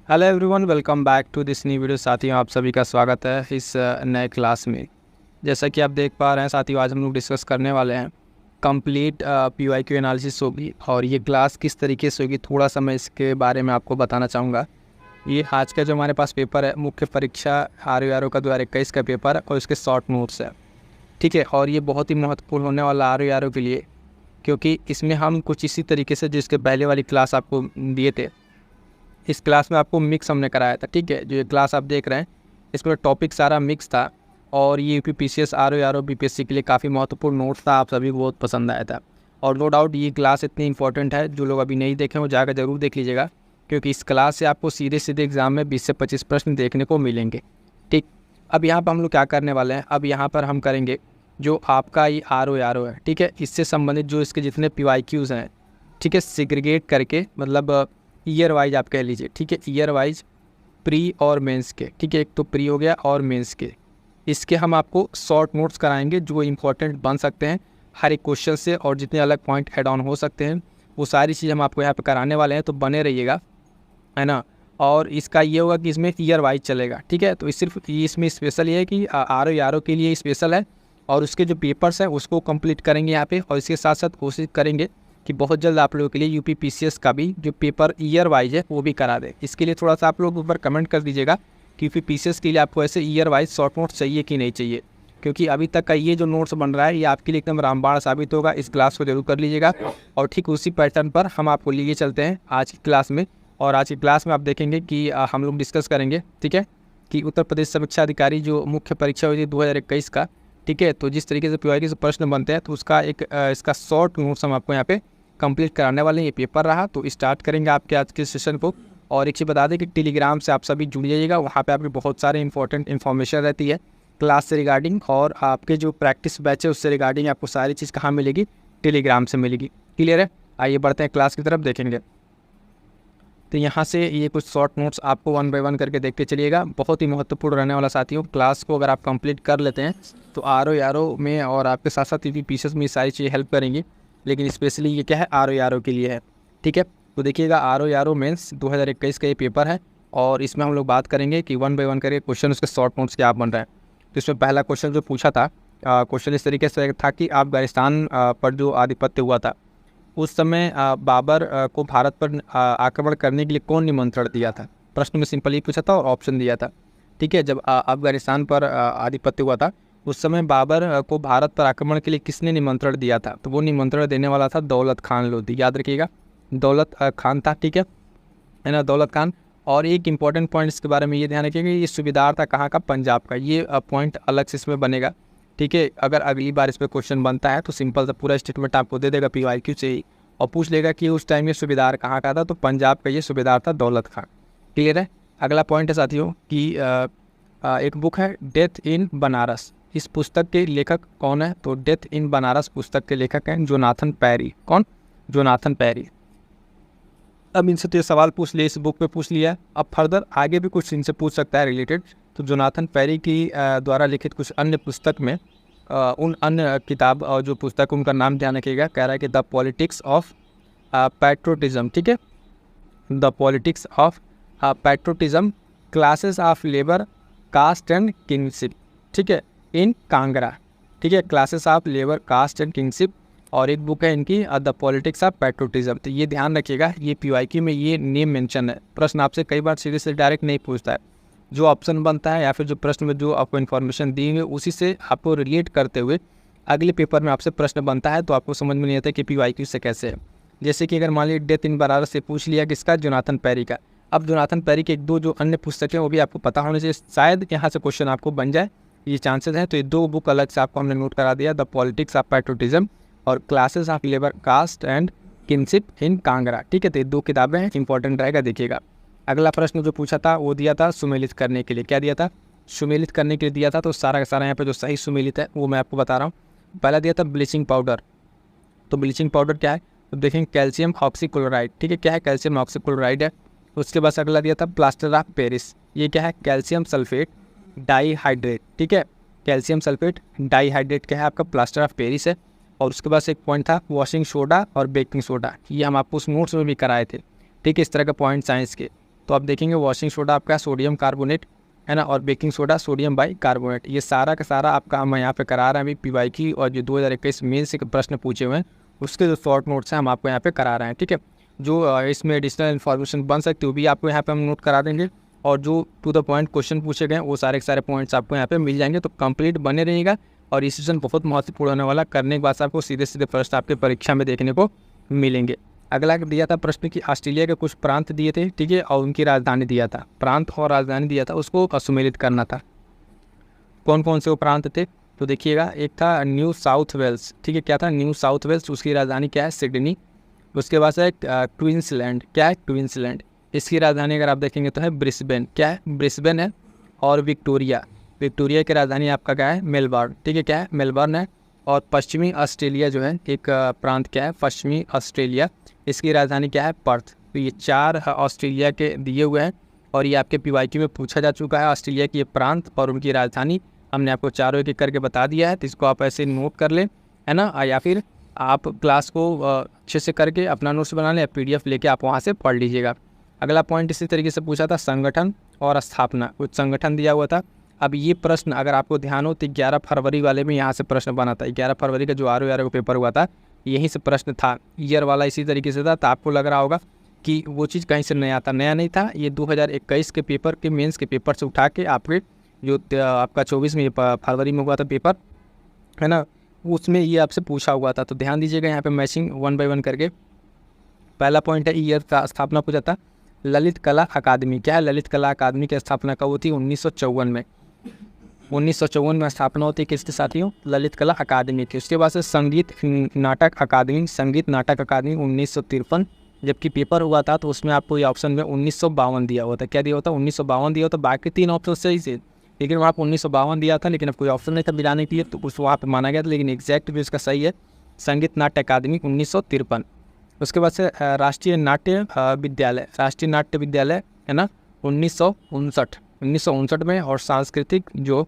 Hello everyone, welcome back to this new video. साथियों, आप सभी का स्वागत है इस नए क्लास में। जैसा कि आप देख पा रहे हैं साथियों, आज हम लोग डिस्कस करने वाले हैं कंप्लीट पीवाईक्यू एनालिसिस होगी। और ये क्लास किस तरीके से होगी, थोड़ा सा मैं इसके बारे में आपको बताना चाहूँगा। ये आज का जो हमारे पास पेपर है, मुख्य परीक्षा RO का 2021 का पेपर है और इसके शॉर्ट नोट्स है, ठीक है। और ये बहुत ही महत्वपूर्ण होने वाला RO के लिए, क्योंकि इसमें हम कुछ इसी तरीके से जिसके पहले वाली क्लास आपको दिए थे, इस क्लास में आपको मिक्स हमने कराया था, ठीक है। जो ये क्लास आप देख रहे हैं इसमें टॉपिक सारा मिक्स था और ये UPPCS RO BPSC के लिए काफ़ी महत्वपूर्ण नोट्स था। आप सभी को बहुत पसंद आया था और नो डाउट ये क्लास इतनी इंपॉर्टेंट है, जो लोग अभी नहीं देखे वो जाकर ज़रूर देख लीजिएगा, क्योंकि इस क्लास से आपको सीधे सीधे एग्जाम में 20 से 25 प्रश्न देखने को मिलेंगे, ठीक। अब यहाँ पर हम लोग क्या करने वाले हैं, अब यहाँ पर हम करेंगे जो आपका ये RO है, ठीक है। इससे संबंधित जो इसके जितने PYQs हैं, ठीक है, सेग्रीगेट करके, मतलब ईयर वाइज आप कह लीजिए, ठीक है। ईयर वाइज प्री और मेंस के, ठीक है, एक तो प्री हो गया और मेंस के, इसके हम आपको शॉर्ट नोट्स कराएंगे जो इंपॉर्टेंट बन सकते हैं हर एक क्वेश्चन से, और जितने अलग पॉइंट ऐड ऑन हो सकते हैं वो सारी चीज़ हम आपको यहाँ पे कराने वाले हैं। तो बने रहिएगा, है ना। और इसका ये होगा कि इसमें ईयर वाइज चलेगा, ठीक है। तो सिर्फ इसमें स्पेशल ये है कि RO के लिए स्पेशल है, और उसके जो पेपर्स हैं उसको कंप्लीट करेंगे यहाँ पे, और इसके साथ साथ कोशिश करेंगे कि बहुत जल्द आप लोगों के लिए UPPCS का भी जो पेपर ईयर वाइज है वो भी करा दे। इसके लिए थोड़ा सा आप लोग ऊपर कमेंट कर दीजिएगा कि UPPCS के लिए आपको ऐसे ईयर वाइज शॉर्ट नोट्स चाहिए कि नहीं चाहिए, क्योंकि अभी तक का ये जो नोट्स बन रहा है ये आपके लिए एकदम रामबाण साबित होगा। इस क्लास को जरूर कर लीजिएगा, और ठीक उसी पैटर्न पर हम आपको लिए चलते हैं आज की क्लास में। और आज की क्लास में आप देखेंगे कि हम लोग डिस्कस करेंगे, ठीक है, कि उत्तर प्रदेश समीक्षा अधिकारी जो मुख्य परीक्षा हुई थी 2021 का, ठीक है। तो जिस तरीके से PYQ से प्रश्न बनते हैं तो उसका एक इसका शॉर्ट नोट्स हम आपको यहाँ पे कंप्लीट कराने वाले हैं। ये पेपर रहा, तो स्टार्ट करेंगे आपके आज के सेशन को। और एक चीज़ बता दें कि टेलीग्राम से आप सभी जुड़ जाइएगा, वहाँ पे आपकी बहुत सारे इंपॉर्टेंट इन्फॉर्मेशन रहती है क्लास से रिगार्डिंग, और आपके जो प्रैक्टिस बैच है उससे रिगार्डिंग आपको सारी चीज़ कहाँ मिलेगी, टेलीग्राम से मिलेगी। क्लियर है? आइए बढ़ते हैं क्लास की तरफ, देखेंगे। तो यहाँ से ये कुछ शॉर्ट नोट्स आपको 1 बाय 1 करके देखते चलिएगा, बहुत ही महत्वपूर्ण रहने वाला साथियों। क्लास को अगर आप कंप्लीट कर लेते हैं तो RO में और आपके साथ साथ UPPCS में सारी चीज़ें हेल्प करेंगी, लेकिन स्पेशली ये क्या है, RO के लिए है, ठीक है। तो देखिएगा, RO मेंस 2021 का ये पेपर है, और इसमें हम लोग बात करेंगे कि 1 बाय 1 करके क्वेश्चन उसके शॉर्ट नोट्स क्या बन रहे हैं। तो इसमें पहला क्वेश्चन जो पूछा था, क्वेश्चन इस तरीके से था कि अफगानिस्तान पर जो आधिपत्य हुआ था उस समय बाबर को भारत पर आक्रमण करने के लिए कौन निमंत्रण दिया था। प्रश्न में सिंपल ही पूछा था और ऑप्शन दिया था, ठीक है। जब अफगानिस्तान पर आधिपत्य हुआ था उस समय बाबर को भारत पर आक्रमण के लिए किसने निमंत्रण दिया था, तो वो निमंत्रण देने वाला था दौलत खान लोधी। याद रखिएगा, दौलत खान था, ठीक है ना, दौलत खान। और एक इंपॉर्टेंट पॉइंट इसके बारे में ये ध्यान रखिएगा, ये सूबेदार था कहाँ का, पंजाब का। ये पॉइंट अलग से इसमें बनेगा, ठीक है। अगर अगली बार इस पर क्वेश्चन बनता है तो सिंपल सा पूरा स्टेटमेंट आपको दे देगा PYQ से ही, और पूछ लेगा कि उस टाइम ये सूबेदार कहाँ का था, तो पंजाब का ये सूबेदार था दौलत खान। क्लियर है? अगला पॉइंट है साथियों कि एक बुक है डेथ इन बनारस, इस पुस्तक के लेखक कौन है, तो डेथ इन बनारस पुस्तक के लेखक हैं जोनाथन पैरी। कौन? जोनाथन पैरी। अब इनसे तो ये सवाल पूछ लिया, इस बुक पे पूछ लिया, अब फर्दर आगे भी कुछ इनसे पूछ सकता है रिलेटेड। तो जोनाथन पैरी की द्वारा लिखित कुछ अन्य पुस्तक में उन अन्य किताब और जो पुस्तक उनका नाम ध्यान रखिएगा, कह रहा है कि द पॉलिटिक्स ऑफ पैट्रोटिज्म, ठीक है, the politics of patriotism, classes of labour, caste and kingship, ठीक है, इन कांगड़ा, ठीक है, classes of labour, caste and kingship. और एक बुक है इनकी द पॉलिटिक्स ऑफ पैट्रोटिज्म। तो ये ध्यान रखिएगा, ये PYQ में ये नेम मेंशन है। प्रश्न आपसे कई बार सीधे से डायरेक्ट नहीं पूछता है, जो ऑप्शन बनता है या फिर जो प्रश्न में जो आपको इन्फॉर्मेशन दी हुई उसी से आपको रिलेट करते हुए अगले पेपर में आपसे प्रश्न बनता है, तो आपको समझ में नहीं आता कि PYQ से कैसे है। जैसे कि अगर मान लीजिए डेथ इन बनारस से पूछ लिया किसका, जोनाथन पैरी का। अब जोनाथन पैरी के एक दो जो अन्य पुस्तकें वो भी आपको पता होने से शायद यहाँ से क्वेश्चन आपको बन जाए, ये चांसेस हैं। तो ये दो बुक अलग से आपको हमने नोट करा दिया, द पॉलिटिक्स ऑफ पैट्रोटिज्म और classes of labour, caste and kingship in Kangra, ठीक है। तो ये दो किताबें हैं, इंपॉर्टेंट रहेगा, देखिएगा। अगला प्रश्न जो पूछा था वो दिया था सुमेलित करने के लिए। क्या दिया था? सुमेलित करने के लिए दिया था। तो सारा का सारा यहाँ पे जो सही सुमेलित है वो मैं आपको बता रहा हूँ। पहला दिया था ब्लीचिंग पाउडर। तो ब्लीचिंग पाउडर क्या है, तो देखेंगे कैल्शियम ऑक्सीक्लोराइड, ठीक है, क्या है, कैल्शियम ऑक्सीक्लोराइड है। उसके बाद अगला दिया था प्लास्टर ऑफ पेरिस, ये क्या है, कैल्शियम सल्फेट डाईहाइड्रेट, ठीक है, कैल्शियम सल्फेट डाईहाइड्रेट क्या है आपका, प्लास्टर ऑफ पेरिस है। और उसके बाद एक पॉइंट था वॉशिंग सोडा और बेकिंग सोडा, ये हम आपको उस नोट्स में भी कराए थे, ठीक है। इस तरह का पॉइंट साइंस के। तो आप देखेंगे वॉशिंग सोडा आपका सोडियम कार्बोनेट है ना, और baking soda sodium by carbonate. ये सारा का सारा आपका हम यहाँ पे करा रहे हैं अभी PYQ और जो 2021 मेन से प्रश्न पूछे हुए हैं उसके जो शॉर्ट नोट्स हैं हम आपको यहाँ पे करा रहे हैं। ठीक है, जो इसमें एडिशनल इन्फॉर्मेशन बन सकती है वो भी आपको यहाँ पे हम नोट करा देंगे, और जो टू द पॉइंट क्वेश्चन पूछे गए वो सारे के सारे पॉइंट्स आपको यहाँ पे मिल जाएंगे। तो कंप्लीट बने रहिएगा, और ये सेशन बहुत महत्वपूर्ण होने वाला। करने के बाद आपको सीधे सीधे प्रश्न आपके परीक्षा में देखने को मिलेंगे। अगला दिया था प्रश्न कि ऑस्ट्रेलिया के कुछ प्रांत दिए थे, ठीक है, और उनकी राजधानी दिया था, प्रांत और राजधानी दिया था, उसको सुमेलित करना था। कौन कौन से वो प्रांत थे तो देखिएगा, एक था न्यू साउथ वेल्स, ठीक है, क्या था न्यू साउथ वेल्स, उसकी राजधानी क्या है सिडनी। उसके बाद है क्वींसलैंड, क्या है क्वींसलैंड, इसकी राजधानी अगर आप देखेंगे तो है ब्रिस्बेन, क्या है ब्रिस्बेन है। और विक्टोरिया, विक्टोरिया की राजधानी आपका क्या है मेलबर्न, ठीक है, क्या है मेलबर्न है। और पश्चिमी ऑस्ट्रेलिया जो है एक प्रांत क्या है पश्चिमी ऑस्ट्रेलिया, इसकी राजधानी क्या है पर्थ। तो ये 4 ऑस्ट्रेलिया के दिए हुए हैं, और ये आपके PYQ में पूछा जा चुका है ऑस्ट्रेलिया की ये प्रांत और उनकी राजधानी हमने आपको चारों एक एक करके बता दिया है। तो इसको आप ऐसे नोट कर लें, है ना, या फिर आप क्लास को अच्छे से करके अपना नोट्स बना लें या PDF लेके आप वहाँ से पढ़ लीजिएगा। अगला पॉइंट इसी तरीके से पूछा था संगठन और स्थापना, कुछ संगठन दिया हुआ था। अब ये प्रश्न अगर आपको ध्यान हो तो 11 फरवरी वाले में यहाँ से प्रश्न बना था। 11 फरवरी का जो RO का पेपर हुआ था यहीं से प्रश्न था, ईयर वाला इसी तरीके से था। तो आपको लग रहा होगा कि वो चीज़ कहीं से नया था, नया नहीं था, ये 2021 के पेपर के मेंस के पेपर से उठा के आपके जो आपका 24 में फरवरी में हुआ था पेपर, है ना, उसमें ये आपसे पूछा हुआ था। तो ध्यान दीजिएगा यहाँ पे मैचिंग 1 बाय 1 करके। पहला पॉइंट है ईयर का स्थापना पूछा था, ललित कला अकादमी, क्या है ललित कला अकादमी की स्थापना कब होती है 1954 में। 1954 में स्थापना होती है किसके साथियों, ललित कला अकादमी की। उसके बाद से संगीत नाटक अकादमी, संगीत नाटक अकादमी 1953, जबकि पेपर हुआ था तो उसमें आपको ये ऑप्शन में 1952 दिया हुआ था। क्या दिया होता 1952 दिया होता, बाकी 3 ऑप्शन सही से, लेकिन वहाँ पर 1952 दिया था, लेकिन अब कोई ऑप्शन नहीं था मिलाने के लिए तो उस वहाँ पर माना गया था, लेकिन एग्जैक्ट भी उसका सही है संगीत नाट्य अकादमी 1953। उसके बाद से राष्ट्रीय नाट्य विद्यालय, राष्ट्रीय नाट्य विद्यालय है ना 1959 में। और सांस्कृतिक जो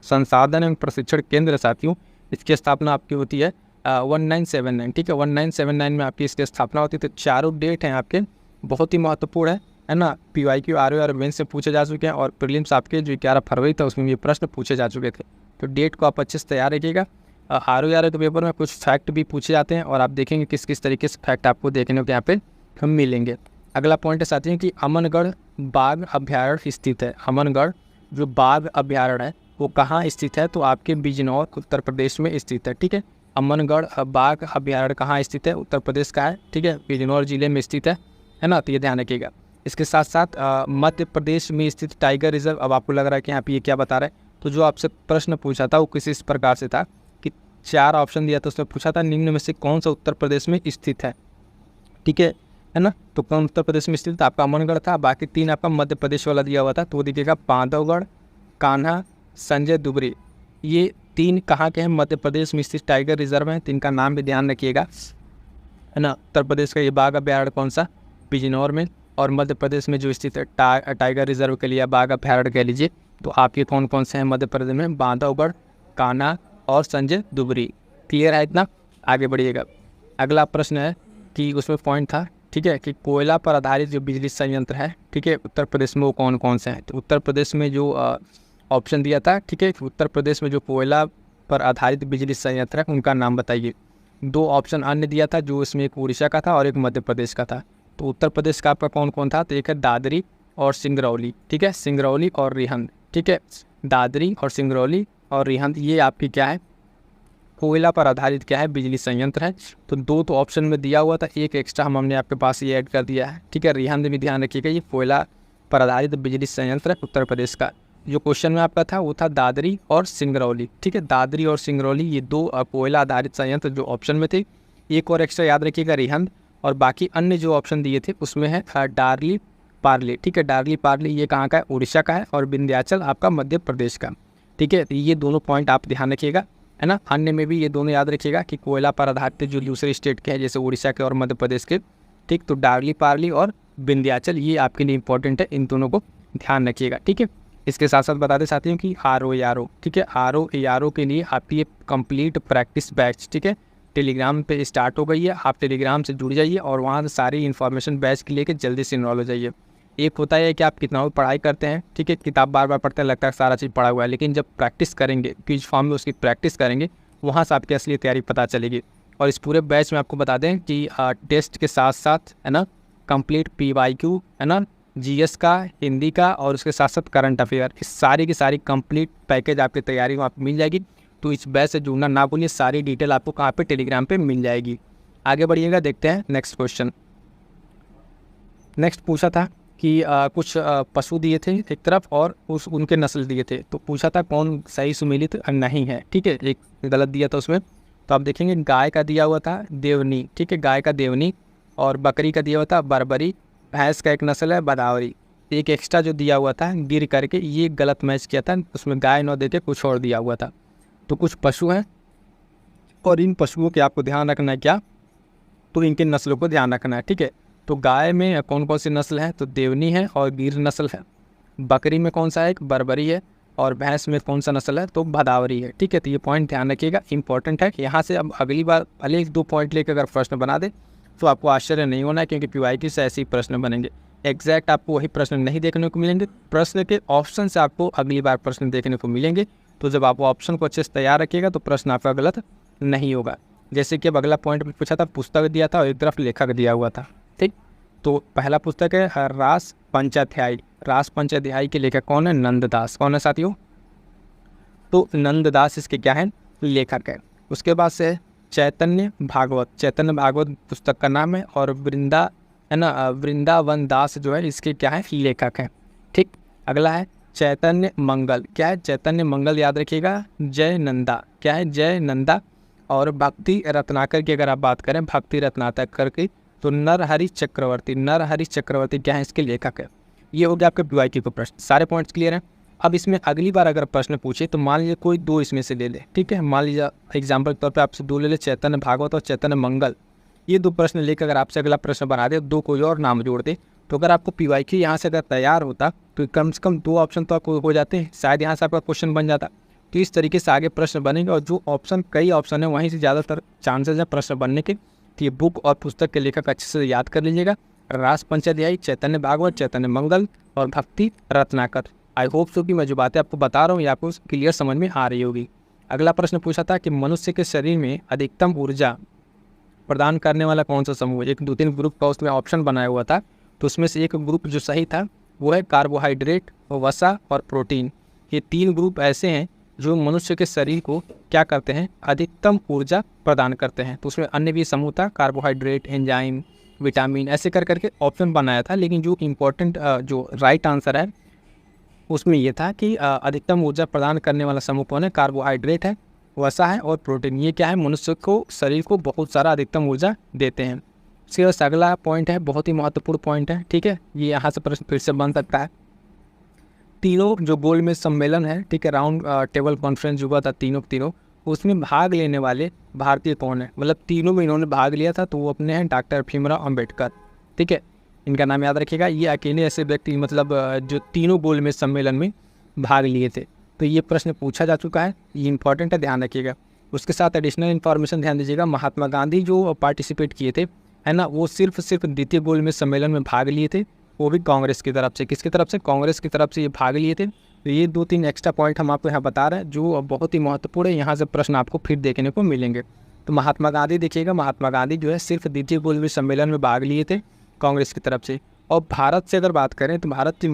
संसाधन एवं प्रशिक्षण केंद्र साथियों, इसकी स्थापना आपकी होती है 1979, ठीक है, 1979 में आपकी इसकी स्थापना होती है। तो चारों डेट हैं आपके बहुत ही महत्वपूर्ण है ना, PYQ RO मेंस से पूछे जा चुके हैं, और प्रीलिम्स आपके जो 11 फरवरी था उसमें ये प्रश्न पूछे जा चुके थे। तो डेट को आप अच्छे से तैयार रखिएगा। RO के पेपर में कुछ फैक्ट भी पूछे जाते हैं, और आप देखेंगे किस किस तरीके से फैक्ट आपको देखने को यहाँ पे हम मिलेंगे। अगला पॉइंट है साथियों कि अमनगढ़ बाघ अभ्यारण्य स्थित है। अमनगढ़ जो बाघ अभ्यारण्य है वो कहाँ स्थित है, तो आपके बिजनौर उत्तर प्रदेश में स्थित है। ठीक है, अमनगढ़ बाघ अभ्यारण्य कहाँ स्थित है, उत्तर प्रदेश का है। ठीक है, बिजनौर जिले में स्थित है ना, तो ये ध्यान रखिएगा। इसके साथ साथ मध्य प्रदेश में स्थित टाइगर रिजर्व, अब आपको लग रहा है कि यहाँ पे ये क्या बता रहा है, तो जो आपसे प्रश्न पूछा था वो किसी इस प्रकार से था कि 4 ऑप्शन दिया था, उसमें पूछा था निम्न में से कौन सा उत्तर प्रदेश में स्थित है। ठीक है ना, तो कौन उत्तर प्रदेश में स्थित था, आपका अमनगढ़ था, बाकी 3 आपका मध्य प्रदेश वाला दिया हुआ था, तो वो देखिएगा बांधवगढ़, कान्हा, संजय दुबरी, ये 3 कहाँ के हैं, मध्य प्रदेश में स्थित टाइगर रिजर्व हैं। तो इनका नाम भी ध्यान रखिएगा, है ना। उत्तर प्रदेश का ये बाघ अभ्यारण्य कौन सा, बिजनौर में, और मध्य प्रदेश में जो स्थित है टाइगर रिजर्व के लिए बाघ अभ्यारण्य कह लीजिए, तो आपके कौन कौन से हैं मध्य प्रदेश में, बांधवगढ़, कान्हा और संजय दुबरी। क्लियर है इतना, आगे बढ़िएगा। अगला प्रश्न है कि उसमें पॉइंट था, ठीक है, कि कोयला पर आधारित जो बिजली संयंत्र है, ठीक है, उत्तर प्रदेश में वो कौन कौन से हैं। तो उत्तर प्रदेश में जो ऑप्शन दिया था, ठीक है, उत्तर प्रदेश में जो कोयला पर आधारित बिजली संयंत्र है उनका नाम बताइए। 2 ऑप्शन अन्य दिया था, जो इसमें एक उड़ीसा का था और एक मध्य प्रदेश का था। तो उत्तर प्रदेश का आपका कौन कौन था, तो एक है दादरी और सिंगरौली, ठीक है, सिंगरौली और रिहंद। ठीक है, दादरी और सिंगरौली और रिहंद, ये आपकी क्या है, कोयला पर आधारित क्या है, बिजली संयंत्र है। तो 2 तो ऑप्शन में दिया हुआ था, एक एक्स्ट्रा हमने आपके पास ये ऐड कर दिया है। ठीक है, रिहंद भी ध्यान रखिएगा, ये कोयला पर आधारित बिजली संयंत्र है उत्तर प्रदेश का। जो क्वेश्चन में आपका था वो था दादरी और सिंगरौली। ठीक है, दादरी और सिंगरौली ये 2 कोयला आधारित संयंत्र जो ऑप्शन में थे। एक और एक्स्ट्रा याद रखिएगा रिहंद, और बाकी अन्य जो ऑप्शन दिए थे उसमें है डार्ली पार्ले। ठीक है, डार्ली पार्ले ये कहाँ का है, उड़ीसा का है, और विंध्याचल आपका मध्य प्रदेश का। ठीक है, तो ये दोनों पॉइंट आप ध्यान रखिएगा, है ना। अन्य में भी ये दोनों याद रखिएगा कि कोयला पर आधारित जो दूसरे स्टेट के हैं जैसे उड़ीसा के और मध्य प्रदेश के, ठीक, तो डार्ली पार्ली और विंध्याचल ये आपके लिए इंपॉर्टेंट है, इन दोनों को ध्यान रखिएगा। ठीक है, इसके साथ साथ बता दें साथियों कि RO ठीक है, RO के लिए आपकी ये कंप्लीट प्रैक्टिस बैच, ठीक है, टेलीग्राम पे स्टार्ट हो गई है। आप टेलीग्राम से जुड़ जाइए और वहाँ से सारी इन्फॉर्मेशन बैच के लेके जल्दी से इनरोल हो जाइए। एक होता है कि आप कितना भी पढ़ाई करते हैं, ठीक है, किताब बार बार पढ़ते हैं, लगता है सारा चीज़ पढ़ा हुआ है, लेकिन जब प्रैक्टिस करेंगे, क्विज फॉर्म में उसकी प्रैक्टिस करेंगे, वहाँ से आपकी असली तैयारी पता चलेगी। और इस पूरे बैच में आपको बता दें कि टेस्ट के साथ साथ है ना कंप्लीट PYQ है ना, GS का, हिंदी का, और उसके साथ साथ करंट अफेयर, इस सारी की सारी कंप्लीट पैकेज आपकी तैयारी में आपको मिल जाएगी। तो इस बैच से जुड़ना ना भूलिए, सारी डिटेल आपको कहाँ पे, टेलीग्राम पे मिल जाएगी। आगे बढ़िएगा, देखते हैं नेक्स्ट क्वेश्चन। नेक्स्ट पूछा था कि कुछ पशु दिए थे एक तरफ और उनके नस्ल दिए थे, तो पूछा था कौन सही सुमेलित नहीं है, ठीक है, एक गलत दिया था उसमें। तो आप देखेंगे गाय का दिया हुआ था देवनी, ठीक है, गाय का देवनी, और बकरी का दिया हुआ था बरबरी, भैंस का एक नस्ल है बदावरी, एक एक्स्ट्रा जो दिया हुआ था गिर करके, ये गलत मैच किया था, उसमें गाय न देके कुछ और दिया हुआ था। तो कुछ पशु हैं और इन पशुओं के आपको ध्यान रखना है क्या, तो इनके नस्लों को ध्यान रखना है, ठीक है। तो गाय में कौन कौन सी नस्ल है, तो देवनी है और गिर नस्ल है। बकरी में कौन सा है, एक बरबरी है, और भैंस में कौन सा नस्ल है, तो भदावरी है, ठीक है। तो ये पॉइंट ध्यान रखिएगा, इंपॉर्टेंट है। यहाँ से अब अगली बार भले 1-2 पॉइंट लेकर अगर प्रश्न बना दे तो आपको आश्चर्य नहीं होना है, क्योंकि PYQ से ऐसे ही प्रश्न बनेंगे। एग्जैक्ट आपको वही प्रश्न नहीं देखने को मिलेंगे, प्रश्न के ऑप्शन से आपको अगली बार प्रश्न देखने को मिलेंगे। तो जब आप ऑप्शन को अच्छे से तैयार रखिएगा तो प्रश्न आपका गलत नहीं होगा। जैसे कि अब अगला पॉइंट में पूछा था, पुस्तक दिया था और एक तरफ लेखक दिया हुआ था, ठीक। तो पहला पुस्तक है रास पंचाध्यायी। रास पंचाध्यायी के लेखक कौन है, नंददास। कौन है साथियों, तो नंददास इसके क्या है, लेखक है। उसके बाद से चैतन्य भागवत, चैतन्य भागवत पुस्तक का नाम है, और वृंदावन दास जो है इसके क्या है, लेखक हैं, ठीक। अगला है चैतन्य मंगल, क्या है, चैतन्य मंगल याद रखिएगा, जय नंदा, क्या है, जय नंदा। और भक्ति रत्नाकर की अगर आप बात करें, भक्ति रत्नाकर की, तो नरहरि चक्रवर्ती, नरहरि चक्रवर्ती क्या है, इसके लेखक है। ये हो गया आपके PYQ का प्रश्न। सारे पॉइंट्स क्लियर हैं। अब इसमें अगली बार अगर प्रश्न पूछे तो मान लीजिए कोई 2 इसमें से ले ले, ठीक है, मान लीजिए एग्जाम्पल के तौर पे आपसे 2 ले ले, चैतन्य भागवत और चैतन्य मंगल, ये 2 प्रश्न लेकर अगर आपसे अगला प्रश्न बना दे, 2 कोई और नाम जोड़ दे, तो अगर आपको PYQ यहाँ से अगर तैयार होता तो कम से कम 2 ऑप्शन तो आपको हो जाते हैं, शायद यहाँ से आपका क्वेश्चन बन जाता। तो इस तरीके से आगे प्रश्न बनेंगे, और जो ऑप्शन कई ऑप्शन है वहीं से ज़्यादातर चांसेस है प्रश्न बनने के। तो ये बुक और पुस्तक के लेखक अच्छे से याद कर लीजिएगा, रास पंचाध्यायी, चैतन्य भागवत, चैतन्य मंगल और भक्ति रत्नाकर। आई होप सो कि मैं जो बातें आपको बता रहा हूँ ये आपको क्लियर समझ में आ रही होगी। अगला प्रश्न पूछा था कि मनुष्य के शरीर में अधिकतम ऊर्जा प्रदान करने वाला कौन सा समूह है। 1-2-3 ग्रुप का उसमें ऑप्शन बनाया हुआ था, तो उसमें से एक ग्रुप जो सही था वो है कार्बोहाइड्रेट, वसा और प्रोटीन। ये 3 ग्रुप ऐसे हैं जो मनुष्य के शरीर को क्या करते हैं, अधिकतम ऊर्जा प्रदान करते हैं। तो उसमें अन्य भी समूह था, कार्बोहाइड्रेट, एंजाइम, विटामिन, ऐसे कर करके ऑप्शन बनाया था, लेकिन जो इम्पोर्टेंट जो राइट आंसर है उसमें ये था कि अधिकतम ऊर्जा प्रदान करने वाला समूह कौन है, कार्बोहाइड्रेट है, वसा है और प्रोटीन। ये क्या है, मनुष्य को, शरीर को बहुत सारा अधिकतम ऊर्जा देते हैं। इसके बाद अगला पॉइंट है, बहुत ही महत्वपूर्ण पॉइंट है, ठीक है, ये यहाँ से प्रश्न फिर से बन सकता है। तीनों जो गोलमेज सम्मेलन है, ठीक है, राउंड टेबल कॉन्फ्रेंस जो हुआ था तीनों, उसमें भाग लेने वाले भारतीय कौन है, मतलब तीनों में इन्होंने भाग लिया था, तो वो अपने हैं डॉक्टर भीमराव अम्बेडकर, ठीक है, इनका नाम याद रखिएगा। ये अकेले ऐसे व्यक्ति मतलब जो तीनों गोलमेज सम्मेलन में भाग लिए थे। तो ये प्रश्न पूछा जा चुका है, ये इंपॉर्टेंट है, ध्यान रखिएगा। उसके साथ एडिशनल इन्फॉर्मेशन ध्यान दीजिएगा, महात्मा गांधी जो पार्टिसिपेट किए थे, है ना, वो सिर्फ द्वितीय गोलमेज सम्मेलन में भाग लिए थे, वो भी कांग्रेस की तरफ से। किसकी तरफ से, कांग्रेस की तरफ से ये भाग लिए थे। तो ये 2-3 एक्स्ट्रा पॉइंट हम आपको यहाँ बता रहे हैं जो बहुत ही महत्वपूर्ण है, यहाँ से प्रश्न आपको फिर देखने को मिलेंगे। तो महात्मा गांधी देखिएगा, महात्मा गांधी जो है सिर्फ द्वितीय गोलमेज सम्मेलन में भाग लिए थे कांग्रेस की तरफ से। और भारत से अगर बात करें तो भारत से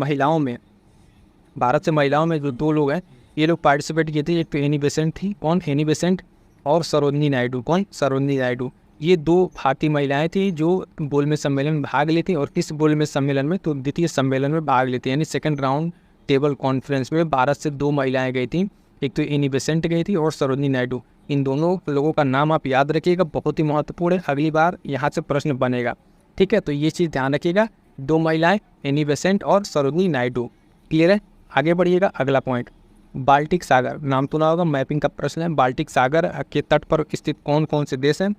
महिलाओं में जो 2 लोग हैं, ये लोग पार्टिसिपेट किए थे। एक तो एनी बेसेंट थी, कौन, एनी बेसेंट, और सरोजनी नायडू, कौन, सरोजनी नायडू। ये 2 भारतीय महिलाएं थी जो गोलमेज सम्मेलन में भाग ली थी। और किस गोलमेज सम्मेलन में, तो द्वितीय सम्मेलन में भाग लेती, यानी सेकंड राउंड टेबल कॉन्फ्रेंस में भारत से 2 महिलाएं गई थी, एक तो एनी बेसेंट गई थी और सरोजनी नायडू। इन दोनों लोगों का नाम आप याद रखिएगा, बहुत ही महत्वपूर्ण है, अगली बार यहाँ से प्रश्न बनेगा, ठीक है। तो ये चीज़ ध्यान रखिएगा, 2 महिलाएं, एनी बेसेंट और सरोजनी नायडू, क्लियर है। आगे बढ़िएगा, अगला पॉइंट, बाल्टिक सागर, नाम सुना होगा, मैपिंग का प्रश्न है। बाल्टिक सागर के तट पर स्थित कौन कौन से देश हैं,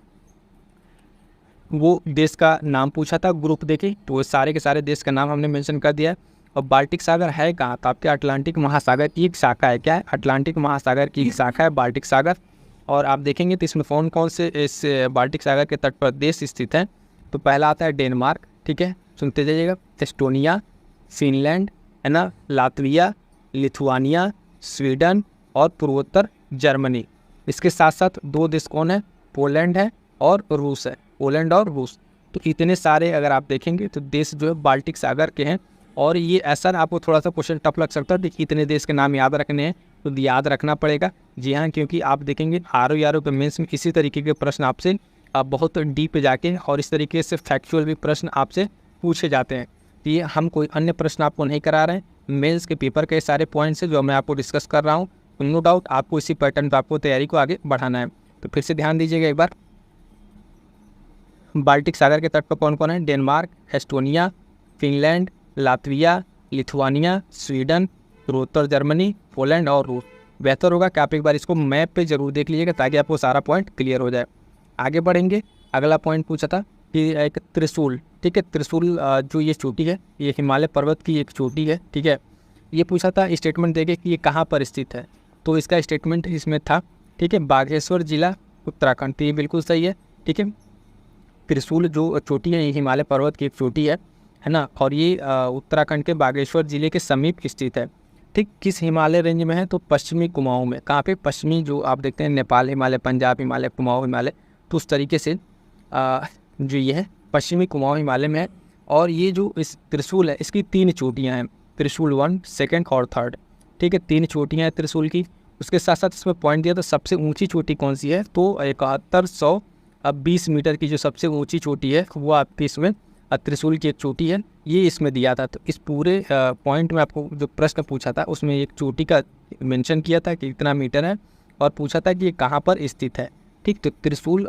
वो देश का नाम पूछा था। ग्रुप देखे तो वो सारे के सारे देश का नाम हमने मेंशन कर दिया है। और बाल्टिक सागर है कहाँ, तो आपके अटलांटिक महासागर की एक शाखा है, क्या है, अटलांटिक महासागर की एक शाखा है बाल्टिक सागर। और आप देखेंगे तो इसमें कौन कौन से इस बाल्टिक सागर के तट पर देश स्थित हैं। तो पहला आता है डेनमार्क, ठीक है, सुनते जाइएगा, एस्टोनिया, फिनलैंड, है ना, लातविया, लिथुआनिया, स्वीडन और पूर्वोत्तर जर्मनी। इसके साथ साथ 2 देश कौन है, पोलैंड है और रूस है, पोलैंड और रूस। तो इतने सारे अगर आप देखेंगे तो देश जो है बाल्टिक सागर के हैं। और ये ऐसा आपको थोड़ा सा क्वेश्चन टफ लग सकता है, देखिए इतने देश के नाम याद रखने हैं तो याद रखना पड़ेगा। जी हाँ, क्योंकि आप देखेंगे आर के मेंस में इसी तरीके के प्रश्न आपसे बहुत डीप जाके और इस तरीके से फैक्चुअल भी प्रश्न आपसे पूछे जाते हैं। तो ये हम कोई अन्य प्रश्न आपको नहीं करा रहे हैं, मेंस के पेपर के सारे पॉइंट्स हैं जो मैं आपको डिस्कस कर रहा हूँ। नो डाउट आपको इसी पैटर्न पर आपको तैयारी को आगे बढ़ाना है। तो फिर से ध्यान दीजिएगा एक बार, बाल्टिक सागर के तट पर कौन कौन है, Denmark, Estonia, Finland, Latvia, Lithuania, Sweden, पूर्वोत्तर जर्मनी, पोलैंड और रूस। बेहतर होगा कि आप एक बार इसको मैप पे जरूर देख लीजिएगा ताकि आपको सारा पॉइंट क्लियर हो जाए। आगे बढ़ेंगे, अगला पॉइंट पूछा था कि एक त्रिशूल, ठीक है, त्रिशूल जो ये चोटी है ये हिमालय पर्वत की एक चोटी है, ठीक है। ये पूछा था स्टेटमेंट देके कि ये कहाँ पर स्थित है, तो इसका स्टेटमेंट इसमें था, ठीक है, बागेश्वर जिला उत्तराखंड। तो ये बिल्कुल सही है, ठीक है। त्रिशूल जो चोटी है ये हिमालय पर्वत की एक चोटी है ना, और ये उत्तराखंड के बागेश्वर जिले के समीप स्थित है। ठीक, किस हिमालय रेंज में है, तो पश्चिमी कुमाऊं में। कहाँ पे, पश्चिमी जो आप देखते हैं नेपाल हिमालय, पंजाब हिमालय, कुमाऊं हिमालय, तो उस तरीके से जो ये है पश्चिमी कुमाऊं हिमालय में है। और ये जो इस त्रिशूल है इसकी 3 चोटियाँ हैं, त्रिशूल 1, 2 और 3, ठीक है, 3 चोटियाँ हैं त्रिशूल की। उसके साथ साथ इसमें पॉइंट दिया तो सबसे ऊंची चोटी कौन सी है, तो 7120 मीटर की जो सबसे ऊंची चोटी है वो आपकी इसमें त्रिशूल की एक चोटी है, ये इसमें दिया था। तो इस पूरे पॉइंट में आपको जो प्रश्न पूछा था उसमें एक चोटी का मेंशन किया था कि कितना मीटर है और पूछा था कि ये कहाँ पर स्थित है। ठीक, तो त्रिशूल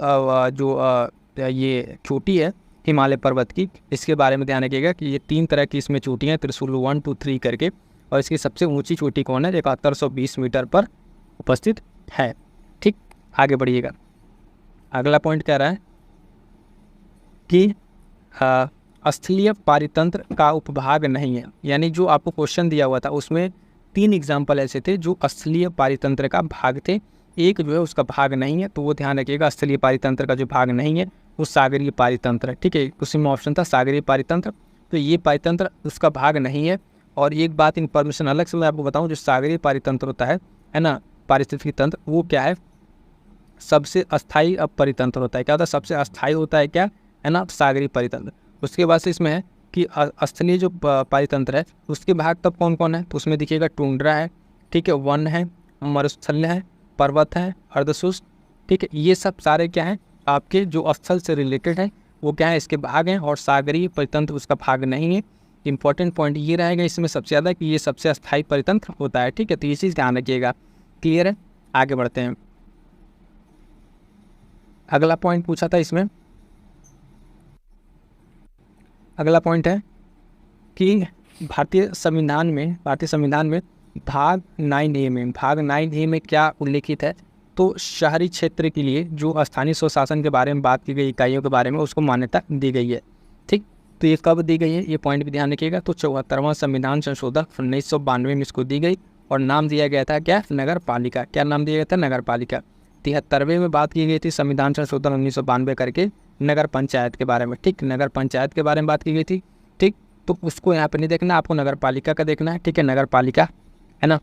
जो ये चोटी है हिमालय पर्वत की, इसके बारे में ध्यान रखिएगा कि ये 3 तरह की इसमें चोटियाँ हैं, त्रिशूल 1, 2, 3 करके। और इसकी सबसे ऊंची चोटी कौन है, 7120 मीटर पर उपस्थित है। ठीक, आगे बढ़िएगा, अगला पॉइंट कह रहा है कि स्थलीय पारितंत्र का उपभाग नहीं है। यानी जो आपको क्वेश्चन दिया हुआ था उसमें 3 एग्जाम्पल ऐसे थे जो स्थलीय पारितंत्र का भाग थे, एक जो है उसका भाग नहीं है। तो वो ध्यान रखिएगा, स्थलीय पारितंत्र का जो भाग नहीं है वो सागरीय पारितंत्र है, ठीक है। उसी में ऑप्शन था सागरीय पारितंत्र, तो ये पारितंत्र उसका भाग नहीं है। और एक बात इन्फॉर्मेशन अलग से मैं आपको बताऊं, जो सागरीय पारितंत्र होता है ना, पारिस्थितिकी तंत्र, वो क्या है, सबसे अस्थायी परितंत्र होता है। क्या होता है, सबसे अस्थायी होता है, क्या है ना, सागरीय परितंत्र। उसके बाद से इसमें है कि स्थलीय जो पारितंत्र है उसके भाग तब कौन कौन है, तो उसमें देखिएगा टुंड्रा है, ठीक है, वन है, मरुस्थल है, पर्वत है, अर्धशुष्क, ठीक है। ये सब सारे क्या हैं आपके जो स्थल से रिलेटेड है वो क्या है, इसके भाग हैं। और सागरीय परितंत्र उसका भाग नहीं है। इंपॉर्टेंट पॉइंट ये रहेगा इसमें सबसे ज़्यादा कि ये सबसे अस्थायी परितंत्र होता है, ठीक है। तो ये चीज़ ध्यान रखिएगा, क्लियर है। आगे बढ़ते हैं, अगला पॉइंट पूछा था इसमें, अगला पॉइंट है कि भारतीय संविधान में भाग 9A में क्या उल्लेखित है, तो शहरी क्षेत्र के लिए जो स्थानीय स्वशासन के बारे में बात की गई इकाइयों के बारे में उसको मान्यता दी गई है। ठीक, तो ये कब दी गई है, ये पॉइंट भी ध्यान रखिएगा। तो 74वां संविधान संशोधन 1992 में इसको दी गई और नाम दिया गया था क्या, नगर पालिका। क्या नाम दिया गया था, नगर पालिका। 73वें में बात की गई थी संविधान संशोधन 1992 करके नगर पंचायत के बारे में। ठीक, नगर पंचायत के बारे में बात की गई थी। ठीक, तो उसको यहाँ पे नहीं देखना, आपको नगर पालिका का देखना है, ठीक है, नगर पालिका है ना।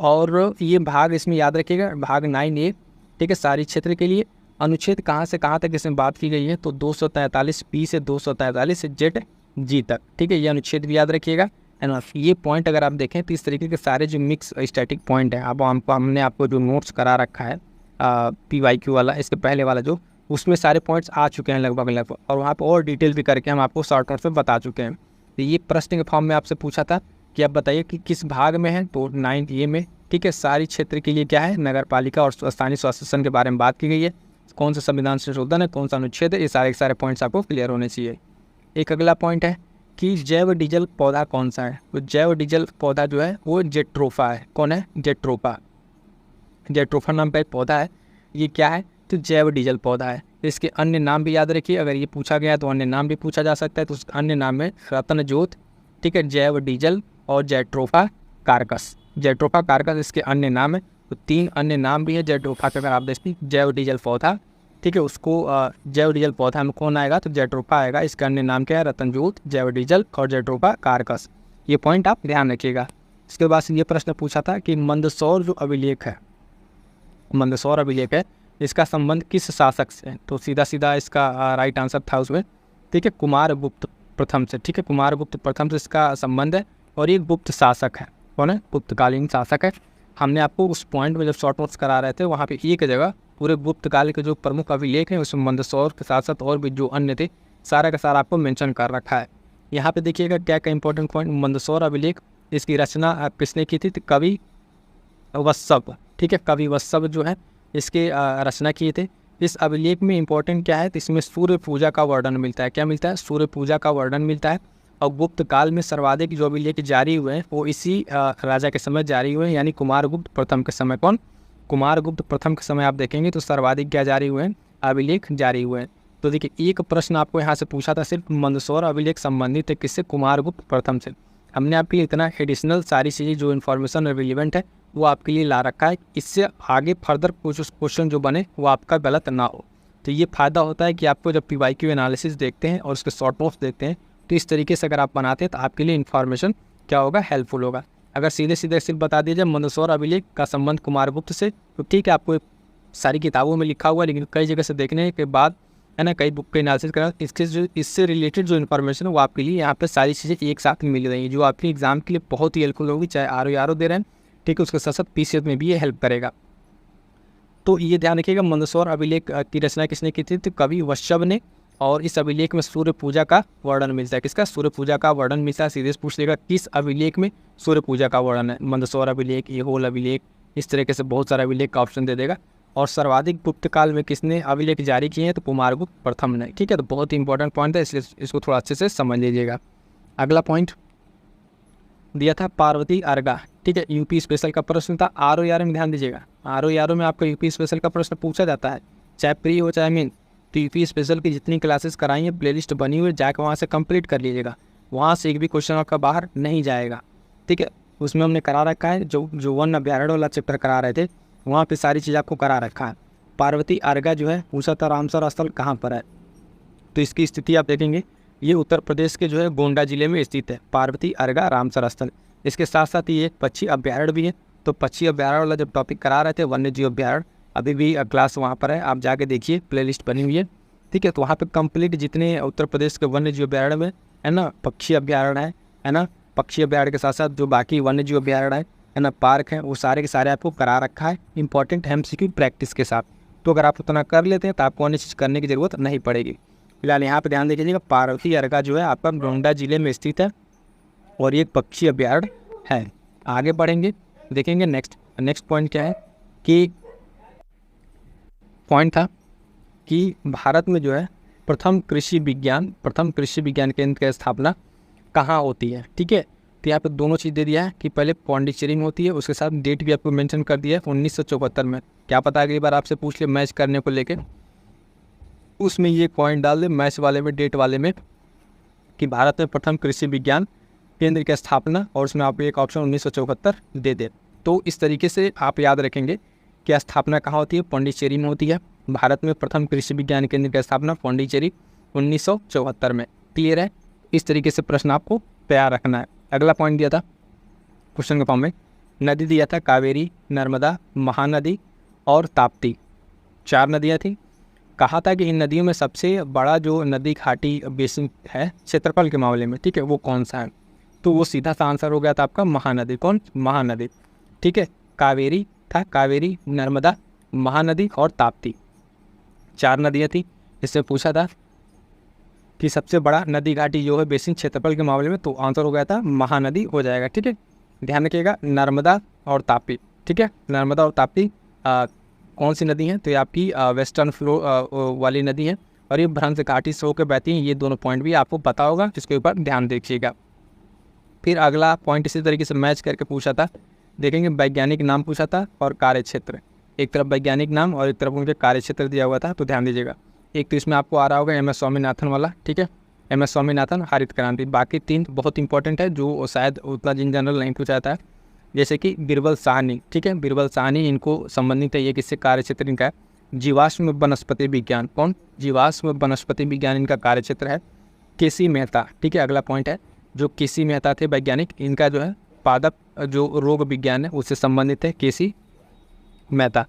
और ये भाग इसमें याद रखिएगा, भाग 9A, ठीक है, शहरी क्षेत्र के लिए। अनुच्छेद कहाँ से कहाँ तक इसमें बात की गई है, तो 243B से 243ZG तक, ठीक है, ये अनुच्छेद भी याद रखिएगा, है ना। ये पॉइंट अगर आप देखें तो इस तरीके के सारे जो मिक्स स्टैटिक पॉइंट है, अब हमने आपको जो नोट्स करा रखा है PYQ वाला, इसके पहले वाला जो, उसमें सारे पॉइंट्स आ चुके हैं लगभग, और वहाँ पर और डिटेल भी करके हम आपको शॉर्ट नोट्स में बता चुके हैं। तो ये प्रश्न के फॉर्म में आपसे पूछा था कि आप बताइए कि किस भाग में है, तो 9A में, ठीक है, शहरी क्षेत्र के लिए क्या है, नगर पालिका और स्थानीय स्वशासन के बारे में बात की गई है। कौन सा संविधान संशोधन है, कौन सा अनुच्छेद है, ये सारे के सारे पॉइंट्स आपको क्लियर होने चाहिए। एक अगला पॉइंट है कि जैव डीजल पौधा कौन सा है, तो जैव डीजल पौधा जो है वो जेट्रोफा है। कौन है, जेट्रोफा। जेट्रोफा नाम का एक पौधा है, ये क्या है, तो जैव डीजल पौधा है। इसके अन्य नाम भी याद रखिए, अगर ये पूछा गया तो अन्य नाम भी पूछा जा सकता है। तो उस अन्य नाम में रत्नजोत, ठीक है, जैव डीजल और जेट्रोफा कार्कस। जेट्रोफा कार्कस इसके अन्य नाम है। तो 3 अन्य नाम भी है जेट्रोफा के, अगर आप देखते जैव डीजल पौधा, ठीक है, उसको जैव डीजल पौधा में कौन आएगा, तो जेट्रोफा आएगा। इसका अन्य नाम क्या है, रतनजोत, जैव डीजल और जेट्रोफा कारकस। ये पॉइंट आप ध्यान रखिएगा। इसके बाद ये प्रश्न पूछा था कि मंदसौर जो अभिलेख है, मंदसौर अभिलेख है, इसका संबंध किस शासक से है, तो सीधा सीधा इसका राइट आंसर था उसमें, ठीक है, कुमारगुप्त प्रथम से। ठीक है, कुमारगुप्त प्रथम से इसका संबंध है और ये गुप्त शासक है। कौन है, गुप्तकालीन शासक है। हमने आपको उस पॉइंट में जब शॉर्ट नोट्स करा रहे थे वहाँ पे एक जगह पूरे गुप्त काल के जो प्रमुख अभिलेख हैं उसमें मंदसौर के साथ साथ और भी जो अन्य थे सारा का सारा आपको मेंशन कर रखा है। यहाँ पे देखिएगा क्या क्या इंपॉर्टेंट पॉइंट, मंदसौर अभिलेख, इसकी रचना किसने की थी, तो कवि वत्सव। ठीक है, कवि वत्सव जो है इसके रचना किए थे। इस अभिलेख में इंपॉर्टेंट क्या है, तो इसमें सूर्य पूजा का वर्णन मिलता है। क्या मिलता है, सूर्य पूजा का वर्णन मिलता है। और गुप्त काल में सर्वाधिक जो अभिलेख जारी हुए हैं वो इसी राजा के समय जारी हुए हैं, यानी कुमारगुप्त प्रथम के समय। कौन, कुमारगुप्त प्रथम के समय आप देखेंगे तो सर्वाधिक क्या जारी हुए हैं, अभिलेख जारी हुए हैं। तो देखिए एक प्रश्न आपको यहाँ से पूछा था, सिर्फ मंदसौर अभिलेख संबंधित है किससे, कुमारगुप्त प्रथम से। हमने आपके लिए इतना एडिशनल सारी चीज़ें जो इन्फॉर्मेशन रिलेवेंट है वो आपके लिए ला रखा है, इससे आगे फर्दर कुछ क्वेश्चन जो बने वो आपका गलत ना हो। तो ये फ़ायदा होता है कि आपको जब PYQ एनालिसिस देखते हैं और उसके शॉर्ट नोट्स देखते हैं तो इस तरीके से अगर आप बनाते हैं तो आपके लिए इन्फॉर्मेशन क्या होगा, हेल्पफुल होगा। अगर सीधे सीधे सिर्फ बता दिया जाए मंदसौर अभिलेख का संबंध कुमारगुप्त से, तो ठीक है आपको सारी किताबों में लिखा हुआ है, लेकिन कई जगह से देखने के बाद है ना, कई बुक के एनालिसिस करा, इससे रिलेटेड जो इन्फॉर्मेशन है वो आपके लिए यहाँ पे सारी चीज़ें एक साथ मिल रही हैं, जो आपके एग्जाम के लिए बहुत ही हेल्पफुल होगी। चाहे RO दे रहे हैं, ठीक है, उसके साथ साथ PCS में भी ये हेल्प करेगा। तो ये ध्यान रखिएगा, मंदसौर अभिलेख की रचना किसने की थी, तो कवि वत्सव ने। और इस अभिलेख में सूर्य पूजा का वर्णन मिलता है। किसका, सूर्य पूजा का वर्णन मिलता है। सीधे से पूछ लेगा किस अभिलेख में सूर्य पूजा का वर्णन है, मंदसौर अभिलेख, एहोल अभिलेख, इस तरीके से बहुत सारे अभिलेख का ऑप्शन दे देगा। और सर्वाधिक गुप्त काल में किसने अभिलेख जारी किए हैं, तो कुमारगुप्त प्रथम ने। ठीक है, तो बहुत ही इंपॉर्टेंट पॉइंट है, इसलिए इसको थोड़ा अच्छे से समझ लीजिएगा। अगला पॉइंट दिया था पार्वती अर्गा। ठीक है, यूपी स्पेशल का प्रश्न था। RO में ध्यान दीजिएगा, RO में आपका यूपी स्पेशल का प्रश्न पूछा जाता है, चाहे प्री हो चाहे मेन। तो यूपी स्पेशल की जितनी क्लासेस कराई हैं प्लेलिस्ट बनी हुई है, जाकर वहाँ से कंप्लीट कर लीजिएगा। वहाँ से एक भी क्वेश्चन आपका बाहर नहीं जाएगा। ठीक है, उसमें हमने करा रखा है, जो वन अभ्यारण्य वाला चैप्टर करा रहे थे वहाँ पे सारी चीज़ आपको करा रखा है। पार्वती अर्गा जो है पूछा था रामसर स्थल कहाँ पर है, तो इसकी स्थिति आप देखेंगे ये उत्तर प्रदेश के जो है गोंडा जिले में स्थित है, पार्वती अर्गा रामसर स्थल। इसके साथ साथ ये एक पक्षी अभ्यारण्य भी है। तो पक्षी अभ्यारण्य वाला जब टॉपिक करा रहे थे वन्य जीव अभ्यारण्य, अभी भी क्लास वहाँ पर है, आप जाके देखिए, प्लेलिस्ट बनी हुई है। ठीक है, तो वहाँ पे कंप्लीट जितने उत्तर प्रदेश के वन्य जीव अभ्यारण्य में है ना, पक्षी अभ्यारण्य है ना, पक्षी अभ्यारण्य के साथ साथ जो बाकी वन्य जीव अभ्यारण्य है ना, पार्क है, वो सारे के सारे आपको करा रखा है इंपॉर्टेंट MCQ प्रैक्टिस के साथ। तो अगर आप उतना कर लेते हैं तो आपको अन्य चीज़ करने की ज़रूरत नहीं पड़ेगी। फिलहाल यहाँ पे ध्यान दीजिएगा, पार्वती अर्गा जो है आपका गोंडा जिले में स्थित है और ये एक पक्षी अभ्यारण्य है। आगे बढ़ेंगे, देखेंगे नेक्स्ट पॉइंट क्या है, कि पॉइंट था कि भारत में जो है प्रथम कृषि विज्ञान केंद्र की स्थापना कहाँ होती है। ठीक है, तो यहाँ पे दोनों चीज़ दे दिया है कि पहले पौंडीचेरी में होती है, उसके साथ डेट भी आपको मेंशन कर दिया है 1974 में। क्या पता अगली बार आपसे पूछ ले मैच करने को लेके, उसमें ये पॉइंट डाल दे मैच वाले में, डेट वाले में, कि भारत में प्रथम कृषि विज्ञान केंद्र की स्थापना, और उसमें आप एक ऑप्शन 1974 दे दे। तो इस तरीके से आप याद रखेंगे कि स्थापना कहाँ होती है, पौंडीचेरी में होती है। भारत में प्रथम कृषि विज्ञान केंद्र की स्थापना पौंडीचेरी 1974 में। क्लियर है, इस तरीके से प्रश्न आपको तैयार रखना है। अगला पॉइंट दिया था क्वेश्चन के फॉर्म में, नदी दिया था कावेरी, नर्मदा, महानदी और ताप्ती, 4 नदियाँ थी। कहा था कि इन नदियों में सबसे बड़ा जो नदी घाटी बेसिन है क्षेत्रफल के मामले में, ठीक है, वो कौन सा है, तो वो सीधा सा आंसर हो गया था आपका महानदी। कौन, महानदी। ठीक है, कावेरी था, कावेरी, नर्मदा, महानदी और ताप्ती, 4 नदियाँ थी। इससे पूछा था कि सबसे बड़ा नदी घाटी जो है बेसिन क्षेत्रफल के मामले में, तो आंसर हो गया था महानदी हो जाएगा। ठीक है, ध्यान रखिएगा, नर्मदा और ताप्ती। ठीक है, नर्मदा और ताप्ती कौन सी नदी है, तो ये आपकी वेस्टर्न फ्लो वाली नदी है और ये भ्रंश घाटी से होकर बहती हैं। ये दोनों पॉइंट भी आपको पता होगा, जिसके ऊपर ध्यान देखिएगा। फिर अगला पॉइंट इसी तरीके से मैच करके पूछा था, देखेंगे वैज्ञानिक नाम पूछा था और कार्यक्षेत्र, एक तरफ वैज्ञानिक नाम और एक तरफ उनके कार्यक्षेत्र दिया हुआ था। तो ध्यान दीजिएगा, एक तो इसमें आपको आ रहा होगा MS स्वामीनाथन वाला। ठीक है, MS स्वामीनाथन, हरित क्रांति। बाकी 3 बहुत इंपॉर्टेंट है जो शायद उतना जिन जनरल नहीं पूछा जाता है, जैसे कि बीरबल साहनी। ठीक है, बीरबल साहनी, इनको संबंधित है, ये किससे कार्यक्षेत्र इनका है, जीवाश्म वनस्पति विज्ञान। कौन? जीवाश्म वनस्पति विज्ञान इनका कार्यक्षेत्र है। केसी मेहता, ठीक है, अगला पॉइंट है, जो केसी मेहता थे वैज्ञानिक, इनका जो है पादप जो रोग विज्ञान है उससे संबंधित है केसी मेहता।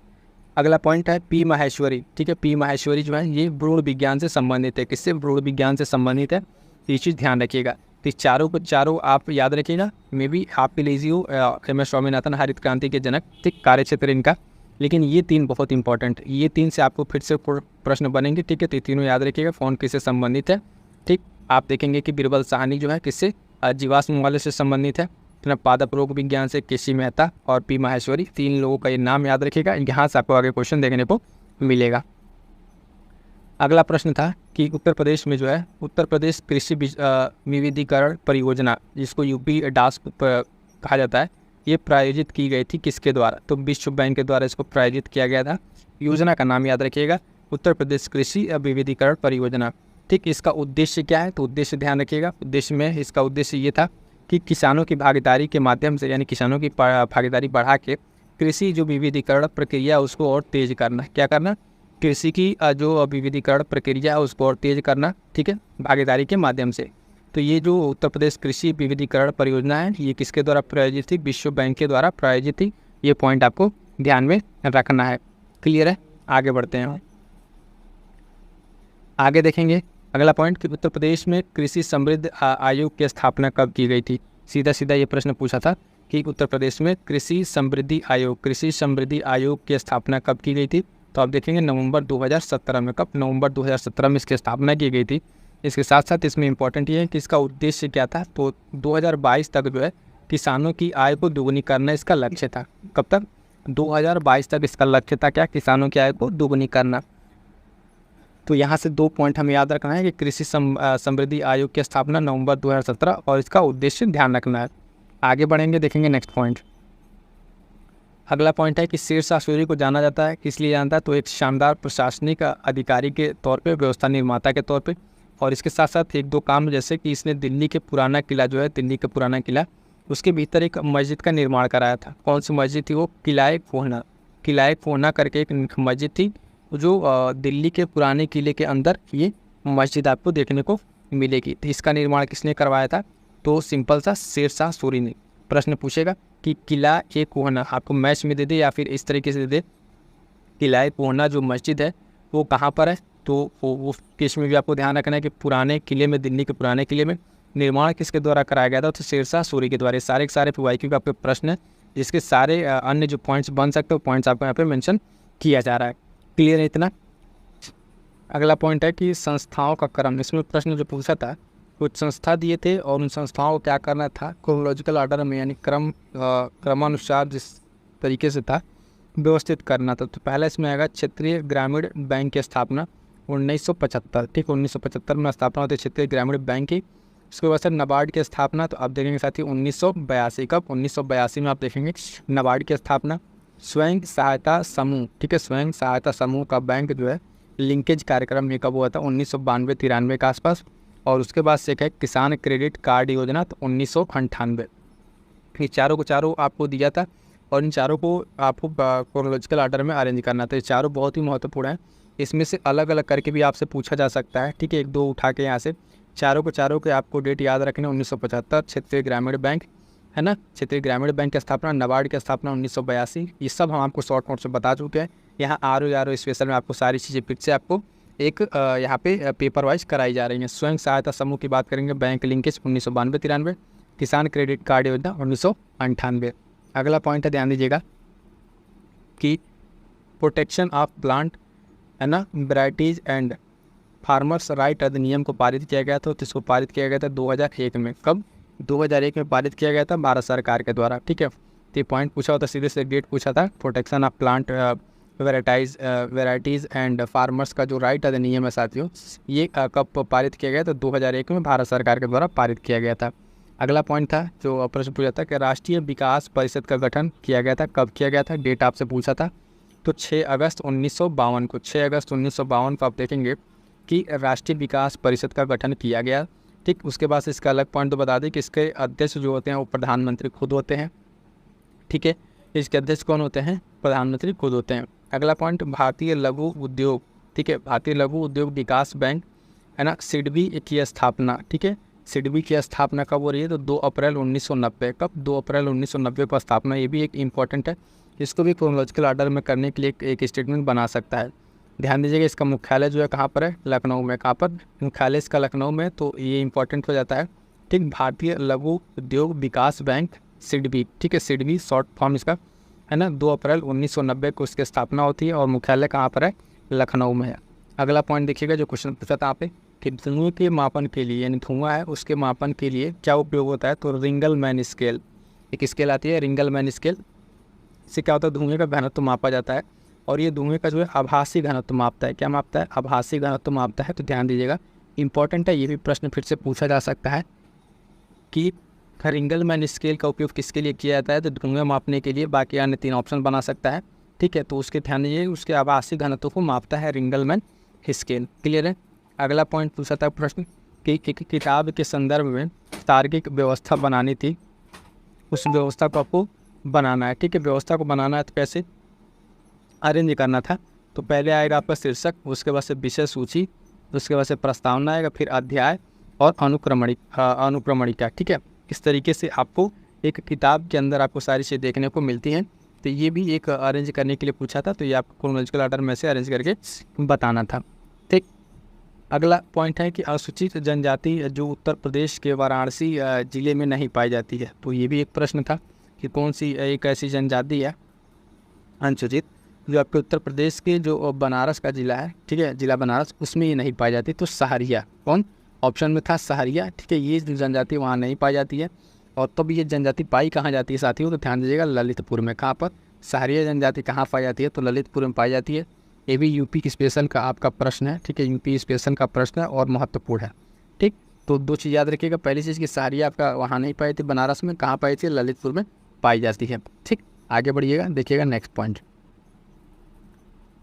अगला पॉइंट है पी माहेश्वरी, ठीक है, पी माहेश्वरी जो है ये भ्रूण विज्ञान से संबंधित है। किससे? भ्रूण विज्ञान से संबंधित है, ये चीज़ ध्यान रखिएगा। तो चारों को चारों आप याद रखिएगा, मे बी आपके लिए हो एम एस स्वामीनाथन हरित क्रांति के जनक, ठीक, कार्यक्षेत्र इनका। लेकिन ये तीन बहुत इंपॉर्टेंट, ये तीन से आपको फिर से प्रश्न बनेंगे, ठीक है, तो तीनों याद रखिएगा। कौन किससे संबंधित है, ठीक। आप देखेंगे कि बीरबल साहनी जो है किससे? जीवाश्म वाले से संबंधित है, पादप रोग विज्ञान से केसी मेहता और पी माहेश्वरी, तीन लोगों का ये नाम याद रखिएगा। यहाँ से आपको आगे क्वेश्चन देखने को मिलेगा। अगला प्रश्न था कि उत्तर प्रदेश में जो है उत्तर प्रदेश कृषि विविधीकरण परियोजना, जिसको यूपी डास कहा जाता है, ये प्रायोजित की गई थी किसके द्वारा? तो विश्व बैंक के द्वारा इसको प्रायोजित किया गया था। योजना का नाम याद रखिएगा, उत्तर प्रदेश कृषि विविधीकरण परियोजना, ठीक। इसका उद्देश्य क्या है? तो उद्देश्य ध्यान रखिएगा, उद्देश्य में इसका उद्देश्य ये था कि किसानों की भागीदारी के माध्यम से, यानी किसानों की भागीदारी बढ़ा के कृषि जो विविधीकरण प्रक्रिया उसको और तेज करना। क्या करना? कृषि की जो विविधीकरण प्रक्रिया है उसको और तेज करना, ठीक है, भागीदारी के माध्यम से। तो ये जो उत्तर प्रदेश कृषि विविधीकरण परियोजना है ये किसके द्वारा प्रायोजित थी? विश्व बैंक के द्वारा प्रायोजित थी। ये पॉइंट आपको ध्यान में रखना है। क्लियर है? आगे बढ़ते हैं, आगे देखेंगे अगला पॉइंट कि उत्तर प्रदेश में कृषि समृद्धि आयोग की स्थापना कब की गई थी? सीधा सीधा ये प्रश्न पूछा था कि उत्तर प्रदेश में कृषि समृद्धि आयोग की स्थापना कब की गई थी? तो आप देखेंगे नवंबर 2017 में। कब? नवंबर 2017 में इसकी स्थापना की गई थी। इसके साथ साथ इसमें इंपॉर्टेंट ये है कि इसका उद्देश्य क्या था? तो 2022 तक जो है किसानों की आय को दोगुनी करना इसका लक्ष्य था। कब तक? 2022 तक इसका लक्ष्य था क्या? किसानों की आय को दोगुनी करना। तो यहाँ से दो पॉइंट हमें याद रखना है कि कृषि समृद्धि आयोग की स्थापना नवंबर 2017 और इसका उद्देश्य ध्यान रखना है। आगे बढ़ेंगे, देखेंगे नेक्स्ट पॉइंट। अगला पॉइंट है कि शेरशाह सूरी को जाना जाता है, किस लिए जानता है? तो एक शानदार प्रशासनिक अधिकारी के तौर पे, व्यवस्था निर्माता के तौर पे, और इसके साथ साथ एक दो काम, जैसे कि इसने दिल्ली के पुराना किला जो है, दिल्ली का पुराना किला, उसके भीतर एक मस्जिद का निर्माण कराया था। कौन सी मस्जिद थी वो? किला कोहना करके एक मस्जिद थी जो दिल्ली के पुराने किले के अंदर ये मस्जिद आपको देखने को मिलेगी। तो इसका निर्माण किसने करवाया था? तो सिंपल सा शेरशाह सूरी ने। प्रश्न पूछेगा कि किला ए कोहना, आपको मैच में दे दे या फिर इस तरीके से दे दे, किला ए कोहना जो मस्जिद है वो कहाँ पर है? तो वो केस में भी आपको ध्यान रखना है कि पुराने किले में, दिल्ली के पुराने किले में निर्माण किसके द्वारा कराया गया था? तो शेरशाह सूरी के द्वारा। सारे के सारे PYQ का आपके प्रश्न है, जिसके सारे अन्य जो पॉइंट्स बन सकते हैं पॉइंट्स आपको यहाँ पे मेंशन किया जा रहा है। क्लियर है इतना? अगला पॉइंट है कि संस्थाओं का क्रम। इसमें प्रश्न जो पूछा था, कुछ संस्था दिए थे और उन संस्थाओं को क्या करना था? क्रोनोलॉजिकल ऑर्डर में, यानी क्रमानुसार जिस तरीके से था व्यवस्थित करना था। तो पहला इसमें आएगा क्षेत्रीय ग्रामीण बैंक की स्थापना 1975, ठीक, 1975 में स्थापना होती है क्षेत्रीय ग्रामीण बैंक की। उसके बाद से नाबार्ड की स्थापना, तो आप देखेंगे साथी 1982। कब? 1982 में आप देखेंगे नाबार्ड की स्थापना। स्वयं सहायता समूह, ठीक है, स्वयं सहायता समूह का बैंक जो है लिंकेज कार्यक्रम में कब हुआ था? 1992-93 के आसपास। और उसके बाद से एक है किसान क्रेडिट कार्ड योजना, तो 1998। ये चारों को चारों आपको दिया था और इन चारों को आपको क्रोनोलॉजिकल ऑर्डर में अरेंज करना था। ये चारों बहुत ही महत्वपूर्ण है, इसमें से अलग अलग करके भी आपसे पूछा जा सकता है, ठीक है, एक दो उठा के यहाँ से। चारों के आपको डेट याद रखना। 1975 क्षेत्रीय ग्रामीण बैंक है ना, क्षेत्रीय ग्रामीण बैंक की स्थापना, नाबार्ड की स्थापना 1982। ये सब हम आपको शॉर्ट नोट से बता चुके हैं। यहाँ आर स्पेशल में आपको सारी चीज़ें फिर से आपको एक यहाँ पे पेपर वाइज कराई जा रही हैं। स्वयं सहायता समूह की बात करेंगे, बैंक लिंकेज 1992-93, किसान क्रेडिट कार्ड योजना 1998। अगला पॉइंट है, ध्यान दीजिएगा कि प्रोटेक्शन ऑफ प्लांट है ना, वैराइटीज़ एंड फार्मर्स राइट अधिनियम को पारित किया गया था। तो इसको पारित किया गया था 2001 में। कब? 2001 में पारित किया गया था भारत सरकार के द्वारा, ठीक है। तो ये पॉइंट पूछा होता, सीधे से डेट पूछा था। Protection of plant varieties and farmers का जो राइट अधिनियम है साथियों, ये कब पारित किया गया? तो 2001 में भारत सरकार के द्वारा पारित किया गया था। अगला पॉइंट था जो प्रश्न पूछा था कि राष्ट्रीय विकास परिषद का गठन किया गया था, कब किया गया था? डेट आपसे पूछा था, तो 6 अगस्त 1952 को। 6 अगस्त 1952 को आप देखेंगे कि राष्ट्रीय विकास परिषद का गठन किया गया, ठीक। उसके बाद इसका अलग पॉइंट तो बता दें कि इसके अध्यक्ष जो होते हैं वो प्रधानमंत्री खुद होते हैं, ठीक है। इसके अध्यक्ष कौन होते हैं? प्रधानमंत्री खुद होते हैं, अगला पॉइंट भारतीय लघु उद्योग, ठीक है, भारतीय लघु उद्योग विकास बैंक है ना, सिडबी की स्थापना, ठीक है, सिडबी की स्थापना कब हो रही है? तो 2 अप्रैल 1990। कब? 2 अप्रैल 1990 को स्थापना। ये भी एक इम्पॉर्टेंट है, इसको भी क्रोनोलॉजिकल ऑर्डर में करने के लिए एक स्टेटमेंट बना सकता है। ध्यान दीजिएगा, इसका मुख्यालय जो है कहाँ पर है? लखनऊ में। कहाँ पर? मुख्यालय इसका लखनऊ में, तो ये इंपॉर्टेंट हो जाता है। ठीक, भारतीय लघु उद्योग विकास बैंक सिडबी, ठीक है, सिडबी शॉर्ट फॉर्म इसका है ना। 2 अप्रैल 1990 को इसकी स्थापना होती है और मुख्यालय कहाँ पर है? लखनऊ में है। अगला पॉइंट देखिएगा जो क्वेश्चन पूछा था यहाँ पे कि धुएं के मापन के लिए, यानी धुआं है उसके मापन के लिए क्या उपयोग होता है? तो रिंगलमैन स्केल, एक स्केल आती है रिंगलमैन स्केल। इससे क्या होता है? धुएं का घनत्व मापा जाता है और ये धुएं का जो है आभासी घनत्व मापता है। क्या मापता है? आभासी घनत्व मापता है। तो ध्यान दीजिएगा, इंपॉर्टेंट है, ये भी प्रश्न फिर से पूछा जा सकता है कि रिंगलमैन स्केल का उपयोग किसके लिए किया जाता है? तो धुएं मापने के लिए। बाकी अन्य 3 ऑप्शन बना सकता है, ठीक है। तो उसके ध्यान दीजिए, उसके आभासी घनत्व को मापता है रिंगलमैन स्केल। क्लियर है? अगला पॉइंट पूछा था प्रश्न कि एक किताब के संदर्भ में तार्किक व्यवस्था बनानी थी, उस व्यवस्था को आपको बनाना है, ठीक है। व्यवस्था को बनाना है तो कैसे अरेंज करना था? तो पहले आएगा आपका शीर्षक, उसके बाद से विषय सूची, उसके बाद से प्रस्तावना आएगा, फिर अध्याय और अनुक्रमणिका, ठीक है। इस तरीके से आपको एक किताब के अंदर आपको सारी चीज़ें देखने को मिलती हैं। तो ये भी एक अरेंज करने के लिए पूछा था, तो ये आपको क्रोनोलॉजिकल ऑर्डर में से अरेंज करके बताना था, ठीक। अगला पॉइंट है कि अनुसूचित जनजाति जो उत्तर प्रदेश के वाराणसी ज़िले में नहीं पाई जाती है। तो ये भी एक प्रश्न था कि कौन सी एक ऐसी जनजाति है अनुसूचित जो आपके उत्तर प्रदेश के जो बनारस का ज़िला है, ठीक है, ज़िला बनारस, उसमें ये नहीं पाई जाती। तो सहरिया, कौन ऑप्शन में था? सहरिया, ठीक है। ये जनजाति वहाँ नहीं पाई जाती है। और तब ये जनजाति पाई कहाँ जाती है साथियों? तो ध्यान दीजिएगा, ललितपुर में। कहाँ पर? सहरिया जनजाति कहाँ पाई जाती है? तो ललितपुर में पाई जाती है। ये भी यूपी की स्पेशल का आपका प्रश्न है, ठीक है, यूपी स्पेशल का प्रश्न है और महत्वपूर्ण है, ठीक। तो 2 चीज़ याद रखिएगा। पहली चीज़ कि सहरिया आपका वहाँ नहीं पाई थी बनारस में, कहाँ पाई थी? ललितपुर में पाई जाती है, ठीक। आगे बढ़िएगा, देखिएगा नेक्स्ट पॉइंट,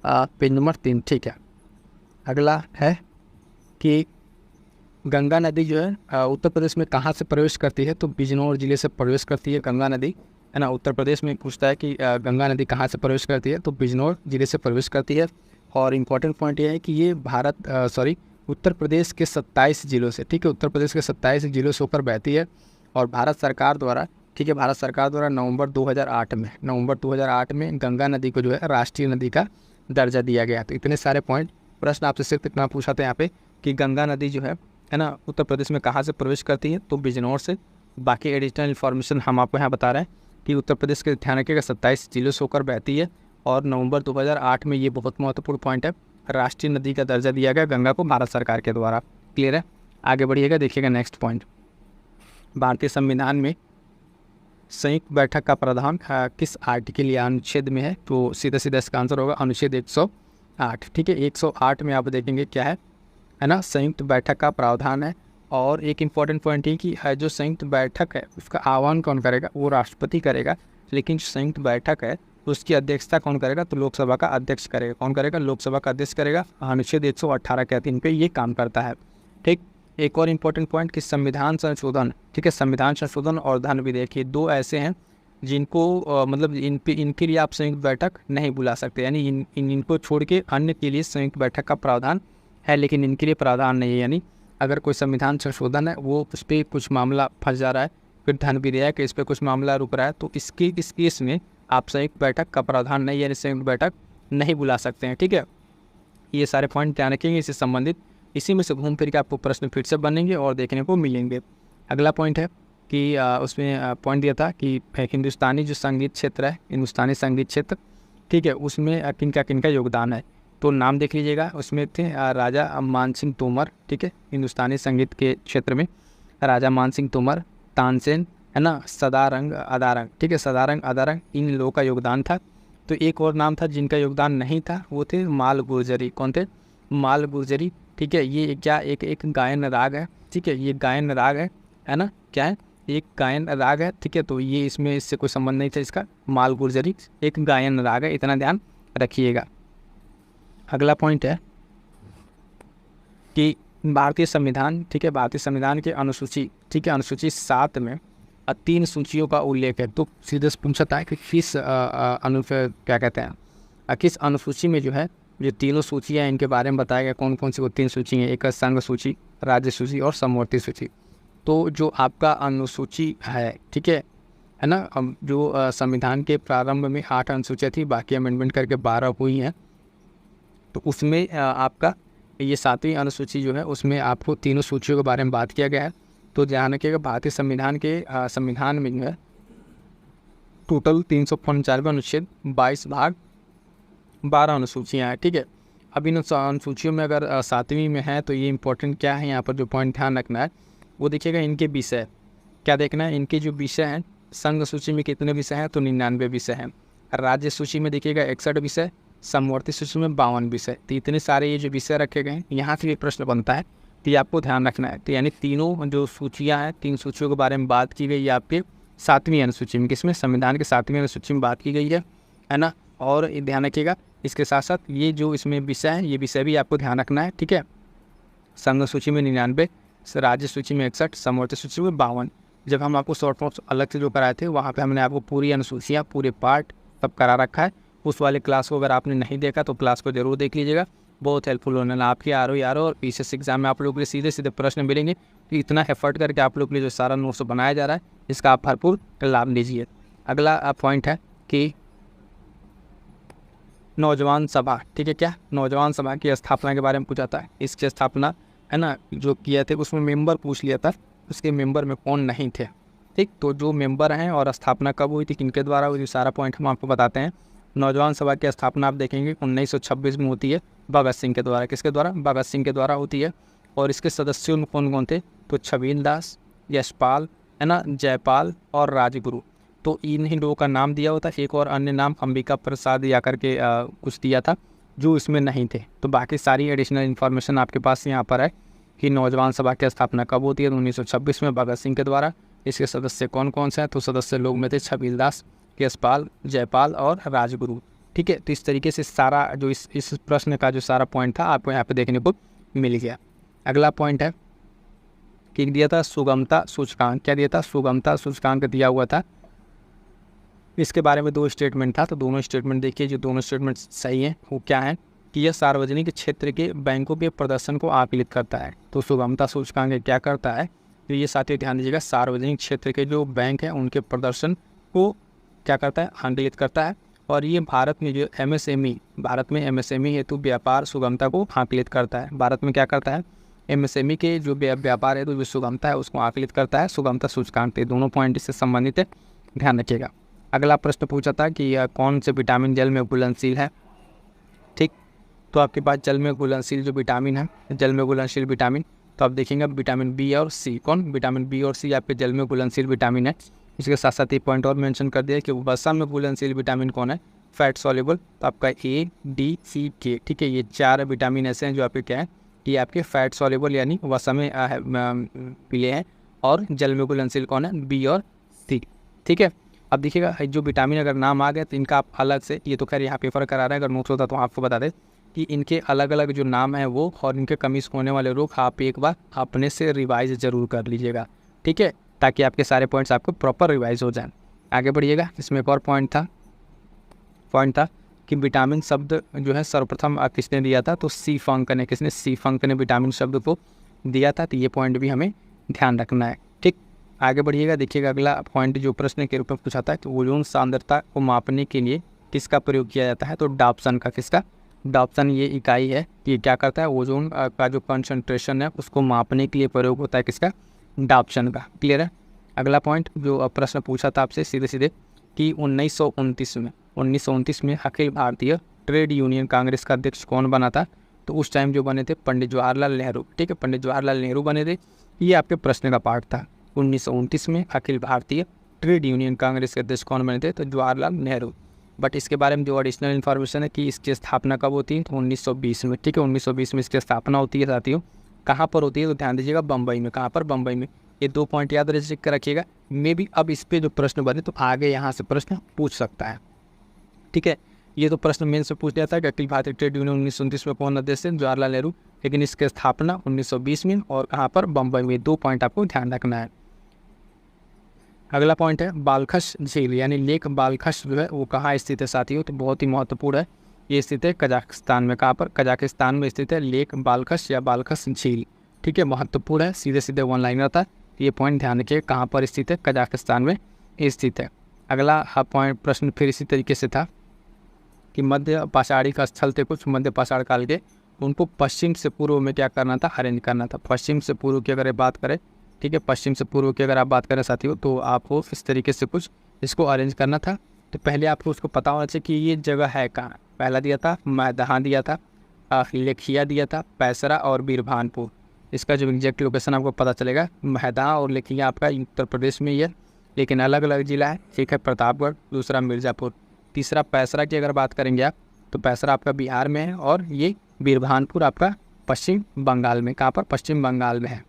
पेज नंबर 3, ठीक है। अगला है कि गंगा नदी जो है उत्तर प्रदेश में कहाँ से प्रवेश करती है? तो बिजनौर जिले से प्रवेश करती है गंगा नदी, है ना। उत्तर प्रदेश में पूछता है कि गंगा नदी कहाँ से प्रवेश करती है? तो बिजनौर जिले से प्रवेश करती है। और इम्पॉर्टेंट पॉइंट ये है कि ये उत्तर प्रदेश के 27 जिलों से, ठीक है, उत्तर प्रदेश के 27 जिलों से होकर बहती है। और भारत सरकार द्वारा, ठीक है, भारत सरकार द्वारा नवंबर 2008 में गंगा नदी को जो है राष्ट्रीय नदी का दर्जा दिया गया। तो इतने सारे पॉइंट, प्रश्न आपसे सिर्फ इतना पूछा था यहाँ पे कि गंगा नदी जो है ना, उत्तर प्रदेश में कहाँ से प्रवेश करती है? तो बिजनौर से। बाकी एडिशनल इन्फॉर्मेशन हम आपको यहाँ बता रहे हैं कि उत्तर प्रदेश के ध्यान रखिएगा 27 जिलों से होकर बहती है। और नवंबर 2008 में, ये बहुत महत्वपूर्ण पॉइंट है, राष्ट्रीय नदी का दर्जा दिया गया गंगा को भारत सरकार के द्वारा। क्लियर है? आगे बढ़िएगा, देखिएगा नेक्स्ट पॉइंट, भारतीय संविधान में संयुक्त बैठक का प्रावधान किस आर्टिकल या अनुच्छेद में है? तो सीधा सीधा इसका आंसर होगा अनुच्छेद 108, ठीक है। 108 में आप देखेंगे क्या है ना, संयुक्त बैठक का प्रावधान है। और एक इम्पॉर्टेंट पॉइंट है कि जो संयुक्त बैठक है उसका आह्वान कौन करेगा? वो राष्ट्रपति करेगा। लेकिन जो संयुक्त बैठक है उसकी अध्यक्षता कौन करेगा? तो लोकसभा का अध्यक्ष करेगा। कौन करेगा? लोकसभा का अध्यक्ष करेगा। अनुच्छेद 118 के अधीन पे ये काम करता है, ठीक। एक और इम्पॉर्टेंट पॉइंट कि संविधान संशोधन, ठीक है, संविधान संशोधन और धन विधेयक, ये 2 ऐसे हैं जिनको मतलब इनके लिए आप संयुक्त बैठक नहीं बुला सकते, यानी इनको छोड़ के अन्य के लिए संयुक्त बैठक का प्रावधान है, लेकिन इनके लिए प्रावधान नहीं है। यानी अगर कोई संविधान संशोधन है, वो उस पर कुछ मामला फंस जा रहा है, फिर धन विधेयक इस पर कुछ मामला रुक रहा है, तो इस केस में आप संयुक्त बैठक का प्रावधान नहीं, यानी संयुक्त बैठक नहीं बुला सकते हैं, ठीक है। ये सारे पॉइंट ध्यान रखेंगे, इससे संबंधित इसी में से घूम फिर के आपको प्रश्न फिर से बनेंगे और देखने को मिलेंगे। अगला पॉइंट है कि उसमें पॉइंट दिया था कि हिंदुस्तानी जो संगीत क्षेत्र है, हिंदुस्तानी संगीत क्षेत्र, ठीक है, उसमें किनका योगदान है? तो नाम देख लीजिएगा, उसमें थे राजा मानसिंह तोमर, ठीक है, हिंदुस्तानी संगीत के क्षेत्र में राजा मानसिंह तोमर, तानसेन, है ना, सदारंग अदारंग, ठीक है, सदारंग अदारंग, इन लोगों का योगदान था। तो एक और नाम था जिनका योगदान नहीं था, वो थे माल गुर्जरी। कौन थे? माल गुर्जरी, ठीक है। ये क्या एक गायन राग है, ठीक है, ये गायन राग है ना, क्या है? एक गायन राग है, ठीक है। तो ये इससे कोई संबंध नहीं था इसका, माल गुर्जरी एक गायन राग है, इतना ध्यान रखिएगा। अगला पॉइंट है कि भारतीय संविधान, ठीक है, भारतीय संविधान के अनुसूची, ठीक है, अनुसूची 7 में 3 सूचियों का उल्लेख है। तो सीधे पूछता है कि किस क्या कहते हैं किस अनुसूची में जो है जो तीनों सूचियाँ इनके बारे में बताया गया, कौन कौन सी वो 3 सूची हैं, एक संघ सूची, राज्य सूची और समवर्ती सूची। तो जो आपका अनुसूची है, ठीक है ना, अब जो संविधान के प्रारंभ में 8 अनुसूचियाँ थी, बाकी अमेंडमेंट करके 12 हुई हैं, तो उसमें आपका ये 7वीं अनुसूची जो है उसमें आपको तीनों सूचियों के बारे में बात किया गया है। तो ध्यान रखिएगा, भारतीय संविधान के संविधान में जो है टोटल 395 अनुच्छेद, 22 भाग, 12 अनुसूचियाँ हैं, ठीक है। अब इन अनुसूचियों में अगर 7वीं में है तो ये इंपॉर्टेंट क्या है, यहाँ पर जो पॉइंट ध्यान रखना है वो देखिएगा, इनके विषय क्या देखना है, इनके जो विषय हैं, संघ सूची में कितने विषय हैं, तो 99 विषय हैं। राज्य सूची में देखिएगा 61 विषय, समवर्ती सूची में 52 विषय। तो इतने सारे ये जो विषय रखे गए हैं, यहाँ से भी प्रश्न बनता है, तो ये आपको ध्यान रखना है। तो यानी तीनों जो सूचियाँ हैं, 3 सूचियों के बारे में बात की गई है आपके 7वीं अनुसूची में, किसमें, संविधान के 7वीं अनुसूची में बात की गई है ना। और ध्यान रखिएगा इसके साथ साथ ये जो इसमें विषय हैं, ये विषय भी आपको ध्यान रखना है, ठीक है। संघ सूची में 99, राज्य सूची में 61, समवर्ती सूची में 52। जब हम आपको शॉर्ट नोट्स अलग से जो कराए थे, वहाँ पे हमने आपको पूरी अनुसूचियाँ, पूरे पार्ट सब करा रखा है। उस वाले क्लास को अगर आपने नहीं देखा तो क्लास को जरूर देख लीजिएगा, बहुत हेल्पफुल होने वाला आपकी आर और पीसीएस एग्जाम में। आप लोगों के लिए सीधे सीधे प्रश्न मिलेंगे, तो इतना एफर्ट करके आप लोग के लिए जो सारा नोट्स बनाया जा रहा है, इसका आप भरपूर लाभ लीजिए। अगला पॉइंट है कि नौजवान सभा, ठीक है, क्या नौजवान सभा की स्थापना के बारे में पूछा था। इसकी स्थापना है ना जो किया थे, उसमें मेंबर पूछ लिया था, उसके मेंबर में कौन नहीं थे, ठीक। तो जो मेंबर हैं और स्थापना कब हुई थी, किनके द्वारा हुई थी, सारा पॉइंट हम आपको बताते हैं। नौजवान सभा की स्थापना आप देखेंगे 1926 में होती है, भगत सिंह के द्वारा। किसके द्वारा, भगत सिंह के द्वारा होती है। और इसके सदस्यों में कौन कौन थे, तो छबील दास, यशपाल, है ना, जयपाल और राजगुरु। तो इन्हीं लोगों का नाम दिया होता है। एक और अन्य नाम अंबिका प्रसाद या करके कुछ दिया था, जो इसमें नहीं थे। तो बाकी सारी एडिशनल इन्फॉर्मेशन आपके पास यहाँ पर है कि नौजवान सभा की स्थापना कब होती है, तो 1926 में भगत सिंह के द्वारा। इसके सदस्य कौन कौन से हैं, तो सदस्य लोग में थे छबील दास, यशपाल, जयपाल और राजगुरु, ठीक है। तो इस तरीके से सारा जो इस प्रश्न का जो सारा पॉइंट था आपको यहाँ पे देखने को मिल गया। अगला पॉइंट है कि दिया था सुगमता सूचकांक। क्या दिया था, सुगमता सूचकांक दिया हुआ था। इसके बारे में 2 स्टेटमेंट था, तो दोनों स्टेटमेंट देखिए, जो दोनों स्टेटमेंट सही हैं वो क्या है कि यह सार्वजनिक क्षेत्र के बैंकों के प्रदर्शन को आकलित करता है। तो सुगमता सूचकांक क्या करता है, तो ये साथियों ध्यान दीजिएगा, सार्वजनिक क्षेत्र के जो बैंक हैं उनके प्रदर्शन को क्या करता है, आकलित करता है। और ये भारत में जो MSME, भारत में MSME हेतु व्यापार सुगमता को आकलित करता है। भारत में क्या करता है, MSME के जो व्यापार है तो जो सुगमता है उसको आकलित करता है सुगमता सूचकांक। दोनों पॉइंट इससे संबंधित है, ध्यान रखिएगा। अगला प्रश्न पूछा था कि कौन से विटामिन जल में घुलनशील है, ठीक। तो आपके पास जल में घुलनशील जो विटामिन है, जल में घुलनशील विटामिन, तो आप देखेंगे विटामिन बी और सी। कौन, विटामिन बी और सी आपके जल में घुलनशील विटामिन है। इसके साथ साथ एक पॉइंट और मेंशन कर दिया कि वसा में घुलनशील विटामिन कौन है, फैट सॉल्युबल। तो आपका A, D, C, K, ठीक है, ये 4 विटामिन ऐसे हैं जो आपके क्या है कि आपके फैट सॉल्युबल यानी वसा में पीले हैं। और जल में घुलनशील कौन है, B और C, ठीक है। अब देखिएगा जो विटामिन अगर नाम आ गया तो इनका आप अलग से, ये तो खैर यहाँ पेपर करा रहा है, अगर नोट्स होता तो आपको बता दें कि इनके अलग अलग जो नाम है वो, और इनके कमी से होने वाले रोग आप एक बार अपने से रिवाइज ज़रूर कर लीजिएगा, ठीक है, ताकि आपके सारे पॉइंट्स आपको प्रॉपर रिवाइज हो जाएं। आगे बढ़िएगा, इसमें एक और पॉइंट था कि विटामिन शब्द जो है सर्वप्रथम किसने दिया था, तो सी फंक ने, किसने, सी फंक ने विटामिन शब्द को दिया था। तो ये पॉइंट भी हमें ध्यान रखना है, ठीक। आगे बढ़िएगा, देखिएगा अगला पॉइंट जो प्रश्न के रूप में पूछा था कि ओजोन सांद्रता को मापने के लिए किसका प्रयोग किया जाता है, तो डॉप्सन का। किसका, डॉप्सन ये इकाई है कि क्या करता है, ओजोन का जो कंसंट्रेशन है उसको मापने के लिए प्रयोग होता है, किसका, डॉप्सन का। क्लियर है। अगला पॉइंट जो प्रश्न पूछा था आपसे सीधे सीधे कि 1929 में अखिल भारतीय ट्रेड यूनियन कांग्रेस का अध्यक्ष कौन बना था, तो उस टाइम जो बने थे पंडित जवाहरलाल नेहरू, ठीक है, पंडित जवाहरलाल नेहरू बने थे। ये आपके प्रश्न का पार्ट था। 1929 में अखिल भारतीय ट्रेड यूनियन कांग्रेस के अध्यक्ष कौन बने थे, तो जवाहरलाल नेहरू। बट इसके बारे में जो एडिशनल इन्फॉर्मेशन है कि इसकी स्थापना कब होती है, तो 1920 में, ठीक है, 1920 में इसकी स्थापना होती है साथियों। कहाँ पर होती है, तो ध्यान दीजिएगा बम्बई में। कहाँ पर, बम्बई में। ये 2 पॉइंट याद रखिएगा। मे भी अब इस पर जो प्रश्न बने तो आगे यहाँ से प्रश्न पूछ सकता है, ठीक है। ये तो प्रश्न मेन से पूछ लिया था कि अखिल भारतीय ट्रेड यूनियन 1929 में कौन अध्यक्ष थे, जवाहरलाल नेहरू। लेकिन इसकी स्थापना 1920 में और कहाँ पर, बम्बई में। 2 पॉइंट आपको ध्यान रखना है। अगला पॉइंट है बालखश झील यानी लेक बालखश जो है वो कहाँ स्थित है साथियों, तो बहुत ही महत्वपूर्ण है। ये स्थित है कजाकिस्तान में। कहाँ पर? कजाकिस्तान में स्थित है लेक बालखश या बालखश झील। ठीक है, महत्वपूर्ण है, सीधे सीधे वन लाइनर था। ये पॉइंट ध्यान रखिए, कहाँ पर स्थित है? कजाकिस्तान में स्थित है। अगला पॉइंट प्रश्न फिर इसी तरीके से था कि मध्य पाषाणी का स्थल थे कुछ मध्य पाषाण काल के, उनको पश्चिम से पूर्व में क्या करना था? अरेंज करना था। पश्चिम से पूर्व की अगर बात करें, ठीक है, पश्चिम से पूर्व की अगर आप बात करें साथियों, तो आपको इस तरीके से कुछ इसको अरेंज करना था। तो पहले आपको उसको पता होना चाहिए कि ये जगह है कहाँ। पहला दिया था मैदहा दिया था, लेखिया दिया था, पैसरा और बीरभानपुर। इसका जो एग्जैक्ट लोकेशन आपको पता चलेगा, मैदहा और लेखिया आपका उत्तर प्रदेश में ही है, लेकिन अलग अलग जिला है। एक है प्रतापगढ़, दूसरा मिर्ज़ापुर, तीसरा पैसरा की अगर बात करेंगे आप, तो पैसरा आपका बिहार में है और ये बीरभानपुर आपका पश्चिम बंगाल में। कहाँ पर? पश्चिम बंगाल में है।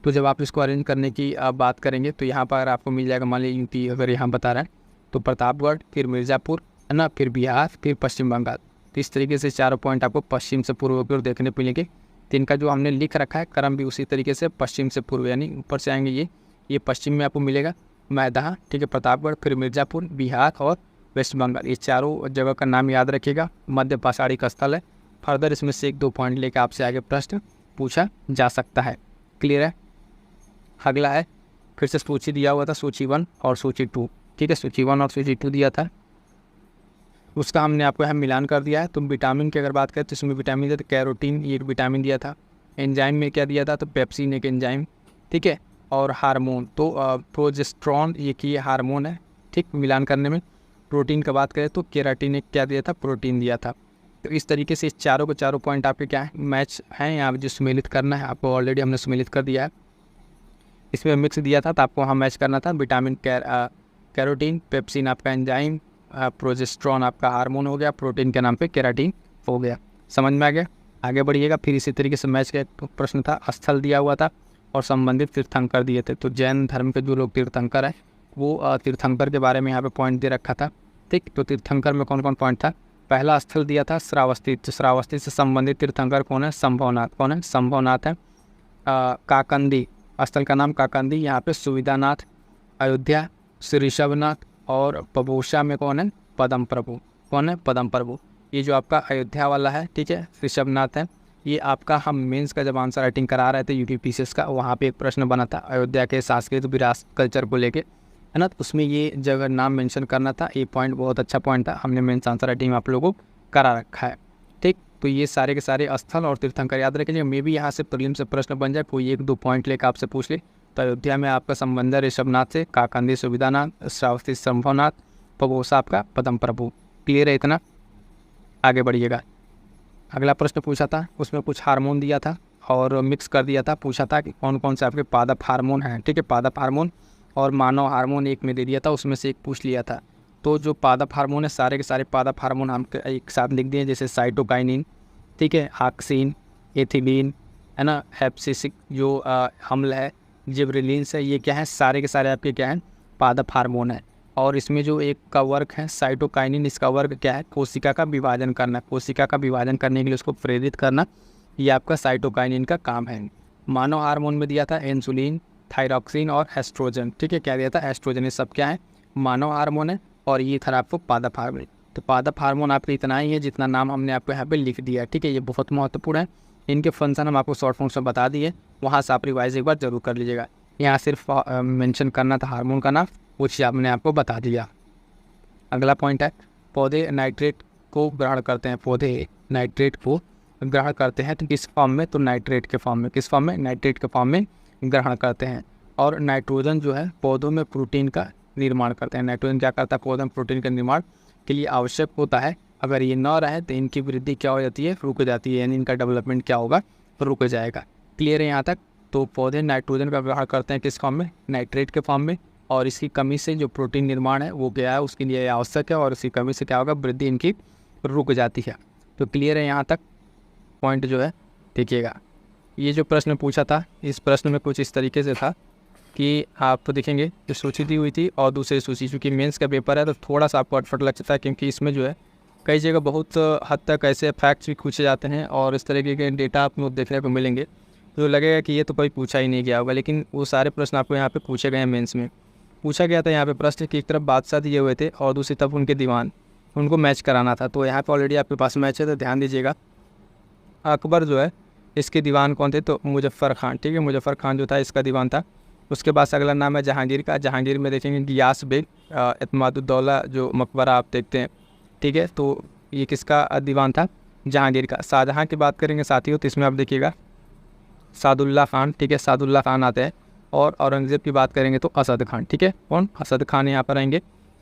तो जब आप इसको अरेंज करने की बात करेंगे तो यहाँ पर आपको मिल जाएगा, मान लीजिए यूपी अगर यहाँ बता रहा है तो प्रतापगढ़, फिर मिर्ज़ापुर, है ना, फिर बिहार, फिर पश्चिम बंगाल। तो इस तरीके से चारों पॉइंट आपको पश्चिम से पूर्व की ओर देखने को मिलेंगे। तो इनका जो हमने लिख रखा है क्रम भी उसी तरीके से पश्चिम से पूर्व, यानी ऊपर से आएंगे ये पश्चिम में आपको मिलेगा मैदहा, ठीक है, प्रतापगढ़, फिर मिर्ज़ापुर, बिहार और वेस्ट बंगाल। ये चारों जगह का नाम याद रखिएगा, मध्य पाषाणी का स्थल है। फर्दर इसमें से 1-2 पॉइंट लेकर आपसे आगे प्रश्न पूछा जा सकता है। क्लियर है? अगला है, फिर से सूची दिया हुआ था, सूची 1 और सूची 2। ठीक है, सूची 1 और सूची 2 दिया था, उसका हमने आपको यहाँ मिलान कर दिया है। तो विटामिन की अगर बात करें तो इसमें विटामिन दिया था कैरोटीन, ये एक विटामिन दिया था। एंजाइम में क्या दिया था? तो पेप्सिन एक एंजाइम, ठीक है। और हार्मोन, तो प्रोजेस्टेरॉन ये की हार्मोन है, ठीक, मिलान करने में। प्रोटीन का बात करें तो केराटिन एक क्या दिया था? प्रोटीन दिया था। तो इस तरीके से इस चारों के चारों पॉइंट आपके क्या है? मैच हैं। यहाँ जो सम्मिलित करना है आपको ऑलरेडी हमने सम्मिलित कर दिया है। इसमें मिक्स दिया था तो आपको वहाँ मैच करना था। विटामिन कैरोटीन, पेप्सिन आपका एंजाइम, प्रोजेस्टेरॉन आपका हार्मोन हो गया, प्रोटीन के नाम पे केराटिन हो गया। समझ में आ गया? आगे बढ़िएगा। फिर इसी तरीके से मैच का एक प्रश्न था, स्थल दिया हुआ था और संबंधित तीर्थंकर दिए थे। तो जैन धर्म के जो लोग तीर्थंकर हैं वो तीर्थंकर के बारे में यहाँ पे पॉइंट दे रखा था। ठीक, तो तीर्थंकर में कौन कौन पॉइंट था? पहला स्थल दिया था श्रावस्ती। तो श्रावस्ती से संबंधित तीर्थंकर कौन है? संभवनाथ। कौन है? संभवनाथ है। काकंदी, स्थल का नाम काकंदी, यहाँ पे सुविधानाथ। अयोध्या श्री ऋषभनाथ। और पबोशा में कौन है? पदम प्रभु। कौन है? पदम प्रभु। ये जो आपका अयोध्या वाला है, ठीक है, ऋषभनाथ है। ये आपका हम मेंस का जब आंसर राइटिंग करा रहे थे यूपीपीसीएस का, वहाँ पे एक प्रश्न बना था अयोध्या के सांस्कृतिक विरासत कल्चर को लेके, है ना। तो उसमें ये जगह नाम मेंशन करना था। ये पॉइंट बहुत अच्छा पॉइंट था, हमने मेंस आंसर राइटिंग आप लोगों को करा रखा है। ठीक, तो ये सारे के सारे स्थल और तीर्थंकर याद रखिए। मे भी यहाँ से प्रीलिम से प्रश्न बन जाए, कोई 1-2 पॉइंट लेकर आपसे पूछ ले। तो अयोध्या में आपका संबंध ऋषभनाथ से, काकंदी सुविधानाथ, श्रावस्ती संभवनाथ, पबोसा आपका पदम प्रभु। क्लियर है इतना? आगे बढ़िएगा। अगला प्रश्न पूछा था, उसमें कुछ हार्मोन दिया था और मिक्स कर दिया था। पूछा था कि कौन कौन से आपके पादप हार्मोन हैं। ठीक है, पादप हार्मोन और मानव हार्मोन एक में दे दिया था, उसमें से एक पूछ लिया था। तो जो पादप हार्मोन है, सारे के सारे पादप हार्मोन हम एक साथ लिख दिए, जैसे साइटोकाइनिन, ठीक है, ऑक्सिन, एथिलीन, है ना, हेप्सिसिक जो अम्ल है, जिब्रेलिन्स है, ये क्या है? सारे के सारे आपके क्या हैं? पादप हार्मोन है। और इसमें जो एक का वर्क है साइटोकाइनिन, इसका वर्क क्या है? कोशिका का विभाजन करना। कोशिका का विभाजन करने के लिए उसको प्रेरित करना, ये आपका साइटोकाइनिन का काम है। मानव हार्मोन में दिया था इंसुलिन, थायरॉक्सिन और एस्ट्रोजन। ठीक है, क्या दिया था? एस्ट्रोजन। ये सब क्या है? मानव हार्मोन है। और ये था आपको पादप हार्मोन। तो पादप हार्मोन आपका इतना ही है जितना नाम हमने आपको यहाँ पे लिख दिया। ठीक है, ये बहुत महत्वपूर्ण है। इनके फंक्शन हम आपको शॉर्ट फॉर्म से बता दिए, वहाँ से आप रिवाइज एक बार जरूर कर लीजिएगा। यहाँ सिर्फ मेंशन करना था हार्मोन का नाम, वो चीज़ आपने आपको बता दिया। अगला पॉइंट है, पौधे नाइट्रेट को ग्रहण करते हैं। पौधे नाइट्रेट को ग्रहण करते हैं तो किस फॉर्म में? तो नाइट्रेट के फॉर्म में। किस फॉर्म में? नाइट्रेट के फॉर्म में ग्रहण करते हैं। और नाइट्रोजन जो है पौधों में प्रोटीन का निर्माण करते हैं। नाइट्रोजन क्या करता है? पौधों में प्रोटीन का निर्माण के लिए आवश्यक होता है। अगर ये न रहे तो इनकी वृद्धि क्या हो जाती है? रुक जाती है, यानी इनका डेवलपमेंट क्या होगा? रुक जाएगा। क्लियर है यहाँ तक? तो पौधे नाइट्रोजन का ग्रहण करते हैं किस फॉर्म में? नाइट्रेट के फॉर्म में। और इसकी कमी से जो प्रोटीन निर्माण है वो क्या है? उसके लिए आवश्यक है, और इसकी कमी से क्या होगा? वृद्धि इनकी रुक जाती है। तो क्लियर है यहाँ तक? पॉइंट जो है देखिएगा। ये जो प्रश्न पूछा था, इस प्रश्न में कुछ इस तरीके से था कि आप देखेंगे कि सूची दी हुई थी और दूसरी सूची, चूँकि मेंस का पेपर है तो थोड़ा सा आपको अटफट लग सकता है, क्योंकि इसमें जो है कई जगह बहुत हद तक ऐसे फैक्ट्स भी पूछे जाते हैं और इस तरीके के डेटा आपको देखने को मिलेंगे, तो लगेगा कि ये तो कोई पूछा ही नहीं गया होगा। लेकिन वो सारे प्रश्न आपको यहाँ पे पूछे गए हैं। मेंस में पूछा गया था यहाँ पे प्रश्न कि एक तरफ बादशाह दिए हुए थे और दूसरी तरफ उनके दीवान। उनको मैच कराना था। तो यहाँ पे ऑलरेडी आपके पास मैच है, तो ध्यान दीजिएगा। अकबर जो है इसके दीवान कौन थे, तो मुजफ्फ़र खान, ठीक है, मुजफ्फ़र खान जो था इसका दीवान था। उसके बाद अगला नाम है जहांगीर का। जहांगीर में देखेंगे गियास बेग इत्मादुद्दौला जो मकबरा आप देखते हैं, ठीक है, तो ये किसका दीवान था, जहांगीर का। शाहजहाँ की बात करेंगे साथियों, तो इसमें आप देखिएगा सादुल्ला खान, ठीक है, सादुल्ला खान आते हैं। और औरंगज़ेब की बात करेंगे तो असद खान, ठीक है, कौन, असद खान यहाँ पर आएंगे,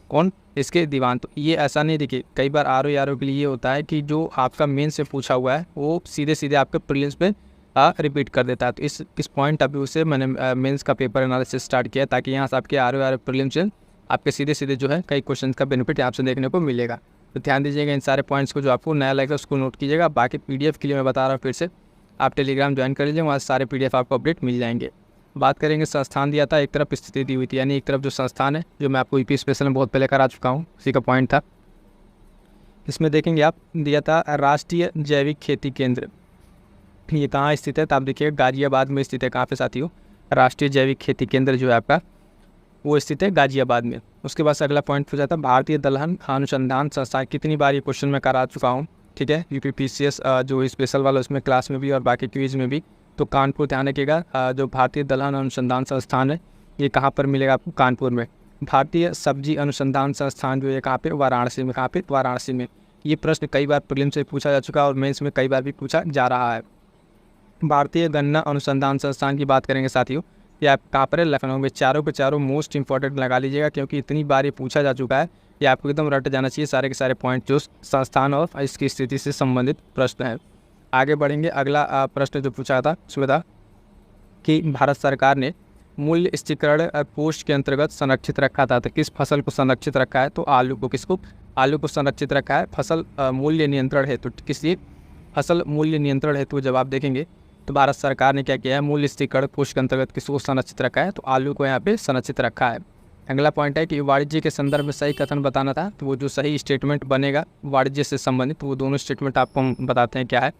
कौन, इसके दीवान। तो ये ऐसा नहीं, देखिए कई बार आर के लिए ये होता है कि जो आपका मेन से पूछा हुआ है वो सीधे सीधे आपके प्रीलिम्स में रिपीट कर देता है। तो इस पॉइंट अभी उसे मैंने मेंस का पेपर एनालिसिस स्टार्ट किया ताकि यहाँ से आपके आर प्रीलिम्स से आपके सीधे सीधे जो है कई क्वेश्चन का बेनिफिट आपसे देखने को मिलेगा। तो ध्यान दीजिएगा इन सारे पॉइंट्स को, जो आपको नया लगेगा उसको नोट कीजिएगा। बाकी PDF के लिए मैं बता रहा हूँ फिर से, आप टेलीग्राम ज्वाइन कर लीजिए, वहाँ सारे PDF आपको अपडेट मिल जाएंगे। बात करेंगे संस्थान दिया था, एक तरफ स्थिति दी हुई थी, यानी एक तरफ जो संस्थान है जो मैं आपको यूपी स्पेशल में बहुत पहले करा चुका हूँ, उसी का पॉइंट था। इसमें देखेंगे आप दिया था राष्ट्रीय जैविक खेती केंद्र, ये कहाँ स्थित है, तो आप देखिए गाजियाबाद में स्थित है। कहाँ पे साथियों, राष्ट्रीय जैविक खेती केंद्र जो है आपका वो स्थित है गाजियाबाद में। उसके बाद अगला पॉइंट पूछा था भारतीय दलहन अनुसंधान संस्थान, कितनी बार ये क्वेश्चन मैं करा चुका हूँ, ठीक है, UPPCS जो स्पेशल वाला उसमें क्लास में भी और बाकी क्विज में भी। तो कानपुर ध्यान रखिएगा, जो भारतीय दलहन अनुसंधान संस्थान है ये कहाँ पर मिलेगा आपको, कानपुर में। भारतीय सब्जी अनुसंधान संस्थान जो है कहाँ पे, वाराणसी में। कहाँ पे, वाराणसी में। ये प्रश्न कई बार प्रीलिम्स से पूछा जा चुका है और मेंस में कई बार भी पूछा जा रहा है। भारतीय गन्ना अनुसंधान संस्थान की बात करेंगे साथियों, ये आप कहाँ पर है, लखनऊ में। चारों के चारों मोस्ट इंपॉर्टेंट लगा लीजिएगा क्योंकि इतनी बार ये पूछा जा चुका है, ये आपको एकदम रट जाना चाहिए सारे के सारे पॉइंट जो संस्थान और इसकी स्थिति से संबंधित प्रश्न है। आगे बढ़ेंगे, अगला प्रश्न जो पूछा था उसमें था कि भारत सरकार ने मूल्य स्थिरीकरण कोष के अंतर्गत संरक्षित रखा था, तो किस फसल को संरक्षित रखा है, तो आलू को। किसको, आलू को संरक्षित रखा है फसल मूल्य नियंत्रण हेतु। किस लिए, फसल मूल्य नियंत्रण हेतु जब आप देखेंगे तो भारत सरकार ने क्या किया है, मूल्य स्थिरीकरण कोष के अंतर्गत किसको संरक्षित रखा है, तो आलू को यहाँ पे संरक्षित रखा है। अगला पॉइंट है कि वाणिज्य के संदर्भ में सही कथन बताना था, तो वो जो सही स्टेटमेंट बनेगा वाणिज्य से संबंधित, वो दोनों स्टेटमेंट आपको हम बताते हैं क्या है।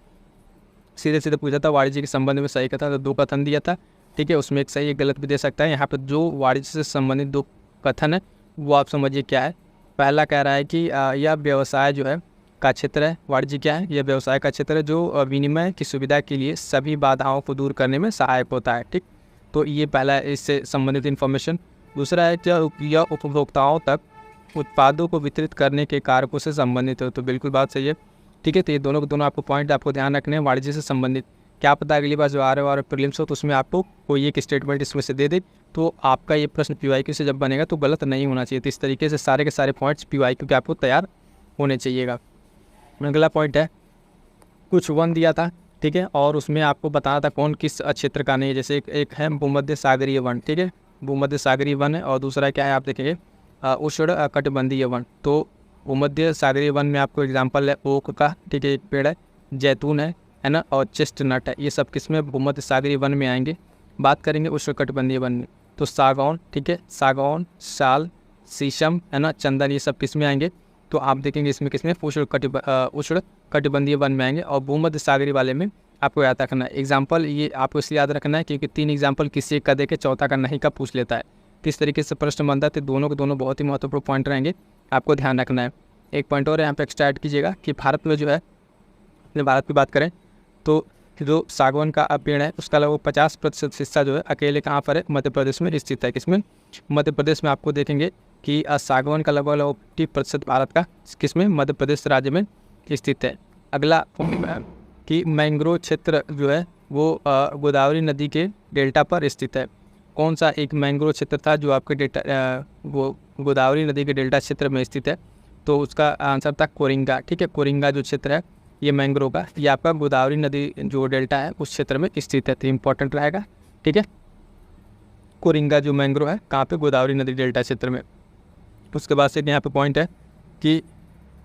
सीधे सीधे पूछा था वाणिज्य के संबंध में सही कथन, तो 2 कथन दिया था, ठीक है, उसमें एक सही एक गलत भी दे सकता है। यहाँ पर जो वाणिज्य से संबंधित 2 कथन है वो आप समझिए क्या है। पहला कह रहा है कि यह व्यवसाय जो है का क्षेत्र है, वाणिज्य क्या है, यह व्यवसाय का क्षेत्र है जो विनिमय की सुविधा के लिए सभी बाधाओं को दूर करने में सहायक होता है, ठीक। तो ये पहला इससे संबंधित इन्फॉर्मेशन। दूसरा है कि यह उपभोक्ताओं तक उत्पादों को वितरित करने के कारकों से संबंधित हो, तो बिल्कुल बात सही है, ठीक है। तो ये दोनों के दोनों आपको पॉइंट आपको ध्यान रखने हैं, वाणिज्य से संबंधित। क्या पता अगली बार जो और प्रीलिम्स हो तो उसमें आपको कोई एक स्टेटमेंट इसमें से दे दे, तो आपका ये प्रश्न PYQ से जब बनेगा तो गलत नहीं होना चाहिए। तो इस तरीके से सारे के सारे पॉइंट्स PYQ के आपको तैयार होने चाहिएगा। अगला पॉइंट है कुछ वन दिया था, ठीक है, और उसमें आपको बताना था कौन किस क्षेत्र का नहीं है। जैसे एक है भूमध्य सागरीय वन, ठीक है, भूमध्य सागरीय वन है, और दूसरा क्या है आप देखेंगे उष्ण कटिबंधीय वन। तो भूमध्य सागरीय वन में आपको एग्जांपल है ओक का, ठीक है, एक पेड़ है, जैतून है ना, और चेस्टनट है, ये सब किसमें, भूमध्य सागरीय वन में आएंगे। बात करेंगे उष्ण कटिबंधीय वन में, तो सागौन, ठीक है, सागौन, साल, शीशम है ना, चंदन, ये सब किसमें आएंगे, तो आप देखेंगे इसमें किसमें, उष्ण कटिबंधीय वन में आएंगे। और भूमध्य सागरीय वाले में आपको याद रखना है एग्जाम्पल, ये आपको इसलिए याद रखना है क्योंकि 3 एग्जाम्पल किसी एक का देके चौथा का नहीं का पूछ लेता है। किस तरीके से प्रश्न बनता है, तो दोनों के दोनों बहुत ही महत्वपूर्ण पॉइंट रहेंगे, आपको ध्यान रखना है। एक पॉइंट और यहाँ पे एक्स्ट्रा ऐड कीजिएगा कि भारत में जो है, अपने भारत की बात करें तो जो सागवान का पेड़ है उसका लगभग 50% हिस्सा जो है अकेले कहाँ पर है, मध्य प्रदेश में स्थित है। किसमें, मध्य प्रदेश में। आपको देखेंगे कि सागवान का लगभग 50% भारत का किसमें, मध्य प्रदेश राज्य में स्थित है। अगला कि मैंग्रोव क्षेत्र जो है वो गोदावरी नदी के डेल्टा पर स्थित है। कौन सा एक मैंग्रोव क्षेत्र था जो आपके डेल्टा वो गोदावरी नदी के डेल्टा क्षेत्र में स्थित है, तो उसका आंसर था कोरिंगा, ठीक है। कोरिंगा जो क्षेत्र है ये मैंग्रोव का, ये आपका गोदावरी नदी जो डेल्टा है उस क्षेत्र में स्थित है, तो इंपॉर्टेंट रहेगा, ठीक है। कोरिंगा जो मैंग्रोव है कहाँ पे, गोदावरी नदी डेल्टा क्षेत्र में। उसके बाद से यहाँ पे पॉइंट है कि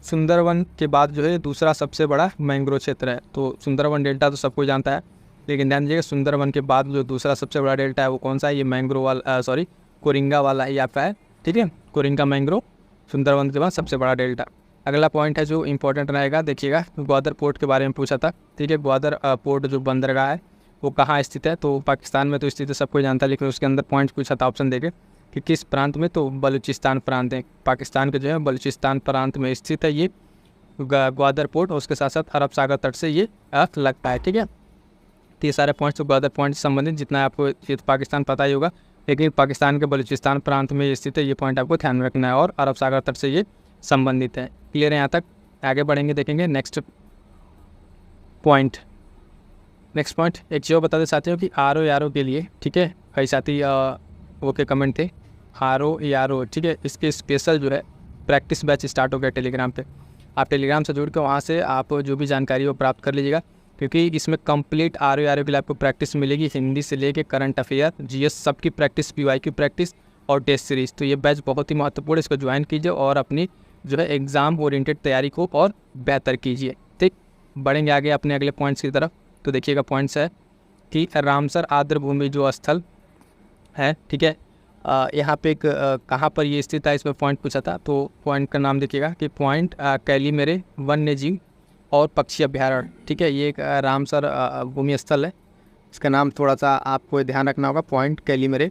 सुंदरवन के बाद जो है दूसरा सबसे बड़ा मैंग्रोव क्षेत्र है। तो सुंदरवन डेल्टा तो सबको जानता है, लेकिन ध्यान दीजिएगा सुंदरवन के बाद जो दूसरा सबसे बड़ा डेल्टा है वो कौन सा है, ये मैंग्रोव वाला कोरिंगा वाला ही आपका है, ठीक है। कोरिंगा मैंग्रोव सुंदरवन के बाद सबसे बड़ा डेल्टा। अगला पॉइंट है जो इंपॉर्टेंट रहेगा, देखिएगा ग्वादर पोर्ट के बारे में पूछा था, ठीक है। ग्वादर पोर्ट जो बंदरगाह है वो कहाँ स्थित है, तो पाकिस्तान में तो स्थित है, सबको जानता है, लेकिन उसके अंदर पॉइंट्स पूछा था ऑप्शन देके। कि किस प्रांत में, तो बलूचिस्तान प्रांत है, पाकिस्तान के जो है बलूचिस्तान प्रांत में स्थित है ये ग्वादर पोर्ट, और उसके साथ साथ अरब सागर तट से ये लगता है। ठीक है, तो ये सारे पॉइंट्स तो ग्वादर पॉइंट से संबंधित, जितना आपको ये तो पाकिस्तान पता ही होगा, लेकिन पाकिस्तान के बलूचिस्तान प्रांत में स्थित है, ये पॉइंट आपको ध्यान में रखना है, और अरब सागर तट से ये संबंधित है। क्लियर है यहाँ तक? आगे बढ़ेंगे, देखेंगे नेक्स्ट पॉइंट। नेक्स्ट पॉइंट एक चीज़ बता दे साथियों कि आर ओ के लिए, ठीक है, कई साथी वो के कमेंट थे RO, ठीक है, इसके स्पेशल जो है प्रैक्टिस बैच स्टार्ट हो गया टेलीग्राम पे। आप टेलीग्राम से जुड़ के वहाँ से आप जो भी जानकारी वो प्राप्त कर लीजिएगा, क्योंकि इसमें कंप्लीट RO के लिए आपको प्रैक्टिस मिलेगी, हिंदी से लेके करंट अफेयर, GS सबकी प्रैक्टिस, PY की प्रैक्टिस और टेस्ट सीरीज़। तो ये बैच बहुत ही महत्वपूर्ण है, इसको ज्वाइन कीजिए और अपनी जो है एग्ज़ाम ओरिएंटेड तैयारी को और बेहतर कीजिए। ठीक, बढ़ेंगे आगे अपने अगले पॉइंट्स की तरफ। तो देखिएगा पॉइंट्स है कि रामसर आर्द्रभूमि जो स्थल है, ठीक है, यहाँ पे एक कहाँ पर ये स्थित है, इसमें पॉइंट पूछा था। तो पॉइंट का नाम देखिएगा कि पॉइंट कैलीमेरे वन्य जीव और पक्षी अभ्यारण्य। ठीक है, ये एक रामसर भूमि स्थल है, इसका नाम थोड़ा सा आपको ध्यान रखना होगा। पॉइंट कैलीमेरे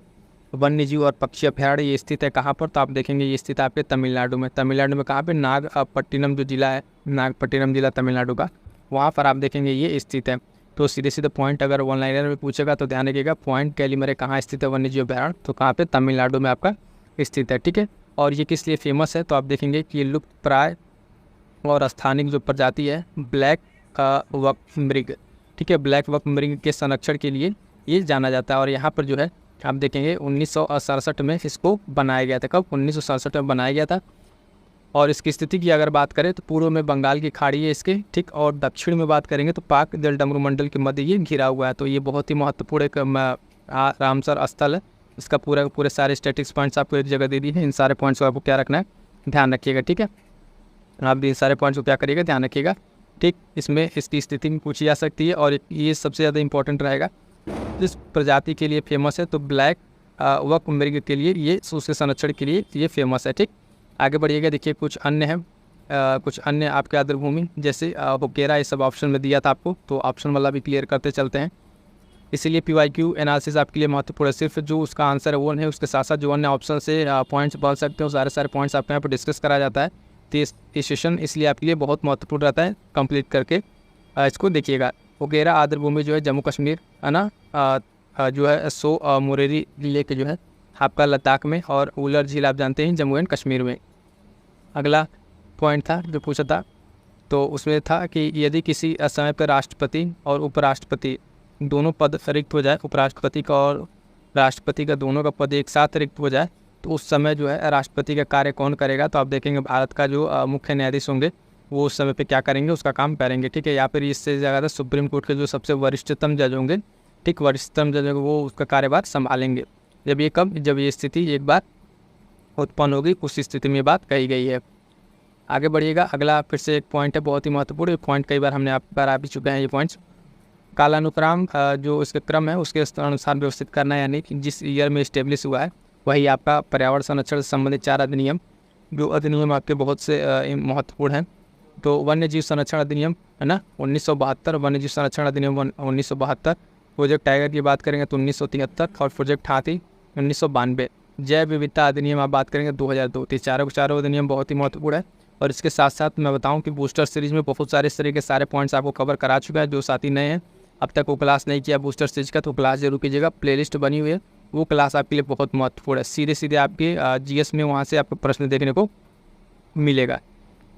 वन्य जीव और पक्षी अभ्यारण्य ये स्थित है कहाँ पर, तो आप देखेंगे ये स्थित है आपके तमिलनाडु में। तमिलनाडु में कहाँ पे? नागपट्टिनम जो जिला है, नागपट्टिनम जिला तमिलनाडु का, वहाँ पर आप देखेंगे ये स्थित है। तो सीधे सीधे पॉइंट अगर ऑनलाइनर में पूछेगा तो ध्यान रखिएगा, पॉइंट कैलीमेरे कहाँ स्थित है वन्य जीव अभ्यारण्य, तो कहाँ पे? तमिलनाडु में आपका स्थित है। ठीक है, और ये किस लिए फेमस है, तो आप देखेंगे कि ये लुप्त प्राय और स्थानिक जो प्रजाति है ब्लैक वक मृग, ठीक है, ब्लैक वक मृग के संरक्षण के लिए ये जाना जाता है। और यहाँ पर जो है आप देखेंगे 1967 में इसको बनाया गया था। कब? 1967 में बनाया गया था। और इसकी स्थिति की अगर बात करें तो पूर्व में बंगाल की खाड़ी है इसके, ठीक, और दक्षिण में बात करेंगे तो पाक जलडमरू मंडल के मध्य ये घिरा हुआ है। तो ये बहुत ही महत्वपूर्ण एक रामसर स्थल है। इसका पूरे सारे स्टैटिक्स पॉइंट्स आपको एक जगह दे दी है। इन सारे पॉइंट्स को आपको क्या रखना है, ध्यान रखिएगा। ठीक है, आप इन सारे पॉइंट्स को क्या करिएगा, ध्यान रखिएगा। ठीक, इसमें इसकी स्थिति में पूछी जा सकती है, और ये सबसे ज़्यादा इंपॉर्टेंट रहेगा। जिस प्रजाति के लिए फेमस है तो ब्लैक वक मृग के लिए ये, उसके संरक्षण के लिए ये फेमस है। ठीक, आगे बढ़िएगा, देखिए कुछ अन्य हैं, कुछ अन्य आपके आर्द्रभूमि जैसे होकेरा, ये सब ऑप्शन में दिया था आपको, तो ऑप्शन वाला भी क्लियर करते चलते हैं। इसीलिए PYQ एनालिसिस आपके लिए महत्वपूर्ण है। सिर्फ जो उसका आंसर है वो नहीं, उसके साथ साथ जो अन्य ऑप्शन से पॉइंट्स बन सकते हो, सारे पॉइंट्स आपके यहाँ पर डिस्कस कराया जाता है। तो ये सेशन इसलिए आपके लिए बहुत महत्वपूर्ण रहता है। कंप्लीट करके इसको देखिएगा। होकेरा आर्द्रभूमि जो है जम्मू कश्मीर है ना, जो है सो मुरेरी जिले के जो है आपका लद्दाख में, और उलर झील आप जानते हैं जम्मू एंड कश्मीर में। अगला पॉइंट था जो पूछा था, तो उसमें था कि यदि किसी समय पर राष्ट्रपति और उपराष्ट्रपति दोनों पद रिक्त हो जाए, उपराष्ट्रपति का और राष्ट्रपति का दोनों का पद एक साथ रिक्त हो जाए, तो उस समय जो है राष्ट्रपति का कार्य कौन करेगा, तो आप देखेंगे भारत का जो मुख्य न्यायाधीश होंगे वो उस समय पे क्या करेंगे, उसका काम करेंगे। ठीक है, या फिर इससे ज़्यादा सुप्रीम कोर्ट के जो सबसे वरिष्ठतम जज होंगे, ठीक, वरिष्ठतम जज होंगे, वो उसका कार्यभार संभालेंगे। जब ये स्थिति एक बार उत्पन्न होगी, उस स्थिति में बात कही गई है। आगे बढ़िएगा, अगला फिर से एक पॉइंट है बहुत ही महत्वपूर्ण। ये पॉइंट कई बार हमने आप पर आ भी चुके हैं ये पॉइंट्स। कालानुक्रम जो इसका क्रम है उसके अनुसार व्यवस्थित करना, यानी कि जिस ईयर में इस्टेब्लिश हुआ है वही आपका पर्यावरण संरक्षण से संबंधित 4 अधिनियम, जो अधिनियम आपके बहुत से महत्वपूर्ण हैं। तो वन्य जीव संरक्षण अधिनियम है ना 1972, वन्य जीव संरक्षण अधिनियम 1972, प्रोजेक्ट टाइगर की बात करेंगे तो 1973, और प्रोजेक्ट हाथी 1992, जैव विविधता अधिनियम आप बात करेंगे 2002। तो चारों अधिनियम बहुत ही महत्वपूर्ण है। और इसके साथ साथ मैं बताऊं कि बूस्टर सीरीज़ में बहुत सारे इस तरह के सारे पॉइंट्स आपको कवर करा चुका है। जो साथी नए हैं, अब तक वो क्लास नहीं किया बूस्टर सीरीज का, तो क्लास जरूर कीजिएगा। प्लेलिस्ट बनी हुई है, वो क्लास आपके लिए बहुत महत्वपूर्ण है। सीधे आपके GS में वहाँ से आपको प्रश्न देखने को मिलेगा।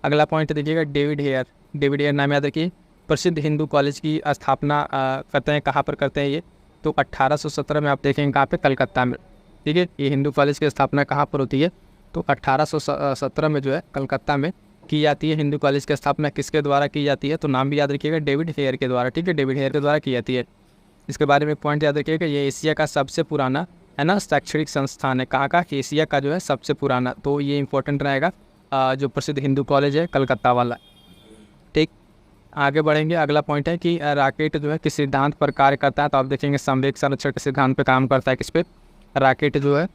अगला पॉइंट देखिएगा, डेविड हेयर नाम याद रखिए। प्रसिद्ध हिंदू कॉलेज की स्थापना करते हैं, कहाँ पर करते हैं ये, तो 1817 में आप देखेंगे कहाँ पे, कलकत्ता में। ठीक है, ये हिंदू कॉलेज की स्थापना कहाँ पर होती है, तो 1817 में जो है कलकत्ता में की जाती है। हिंदू कॉलेज की स्थापना किसके द्वारा की जाती है, तो नाम भी याद रखिएगा, डेविड हेयर के द्वारा। ठीक है, डेविड हेयर के द्वारा की जाती है। इसके बारे में एक पॉइंट याद रखिएगा, ये एशिया का सबसे पुराना है ना शैक्षणिक संस्थान है। कहाँ का, एशिया का जो है सबसे पुराना, तो ये इंपॉर्टेंट रहेगा। जो प्रसिद्ध हिंदू कॉलेज है कलकत्ता वाला। ठीक, आगे बढ़ेंगे। अगला पॉइंट है कि रॉकेट जो है किस सिद्धांत पर कार्य करता है, तो आप देखेंगे संवेग संरक्षण के सिद्धांत पर काम करता है। किस पे, रॉकेट जो है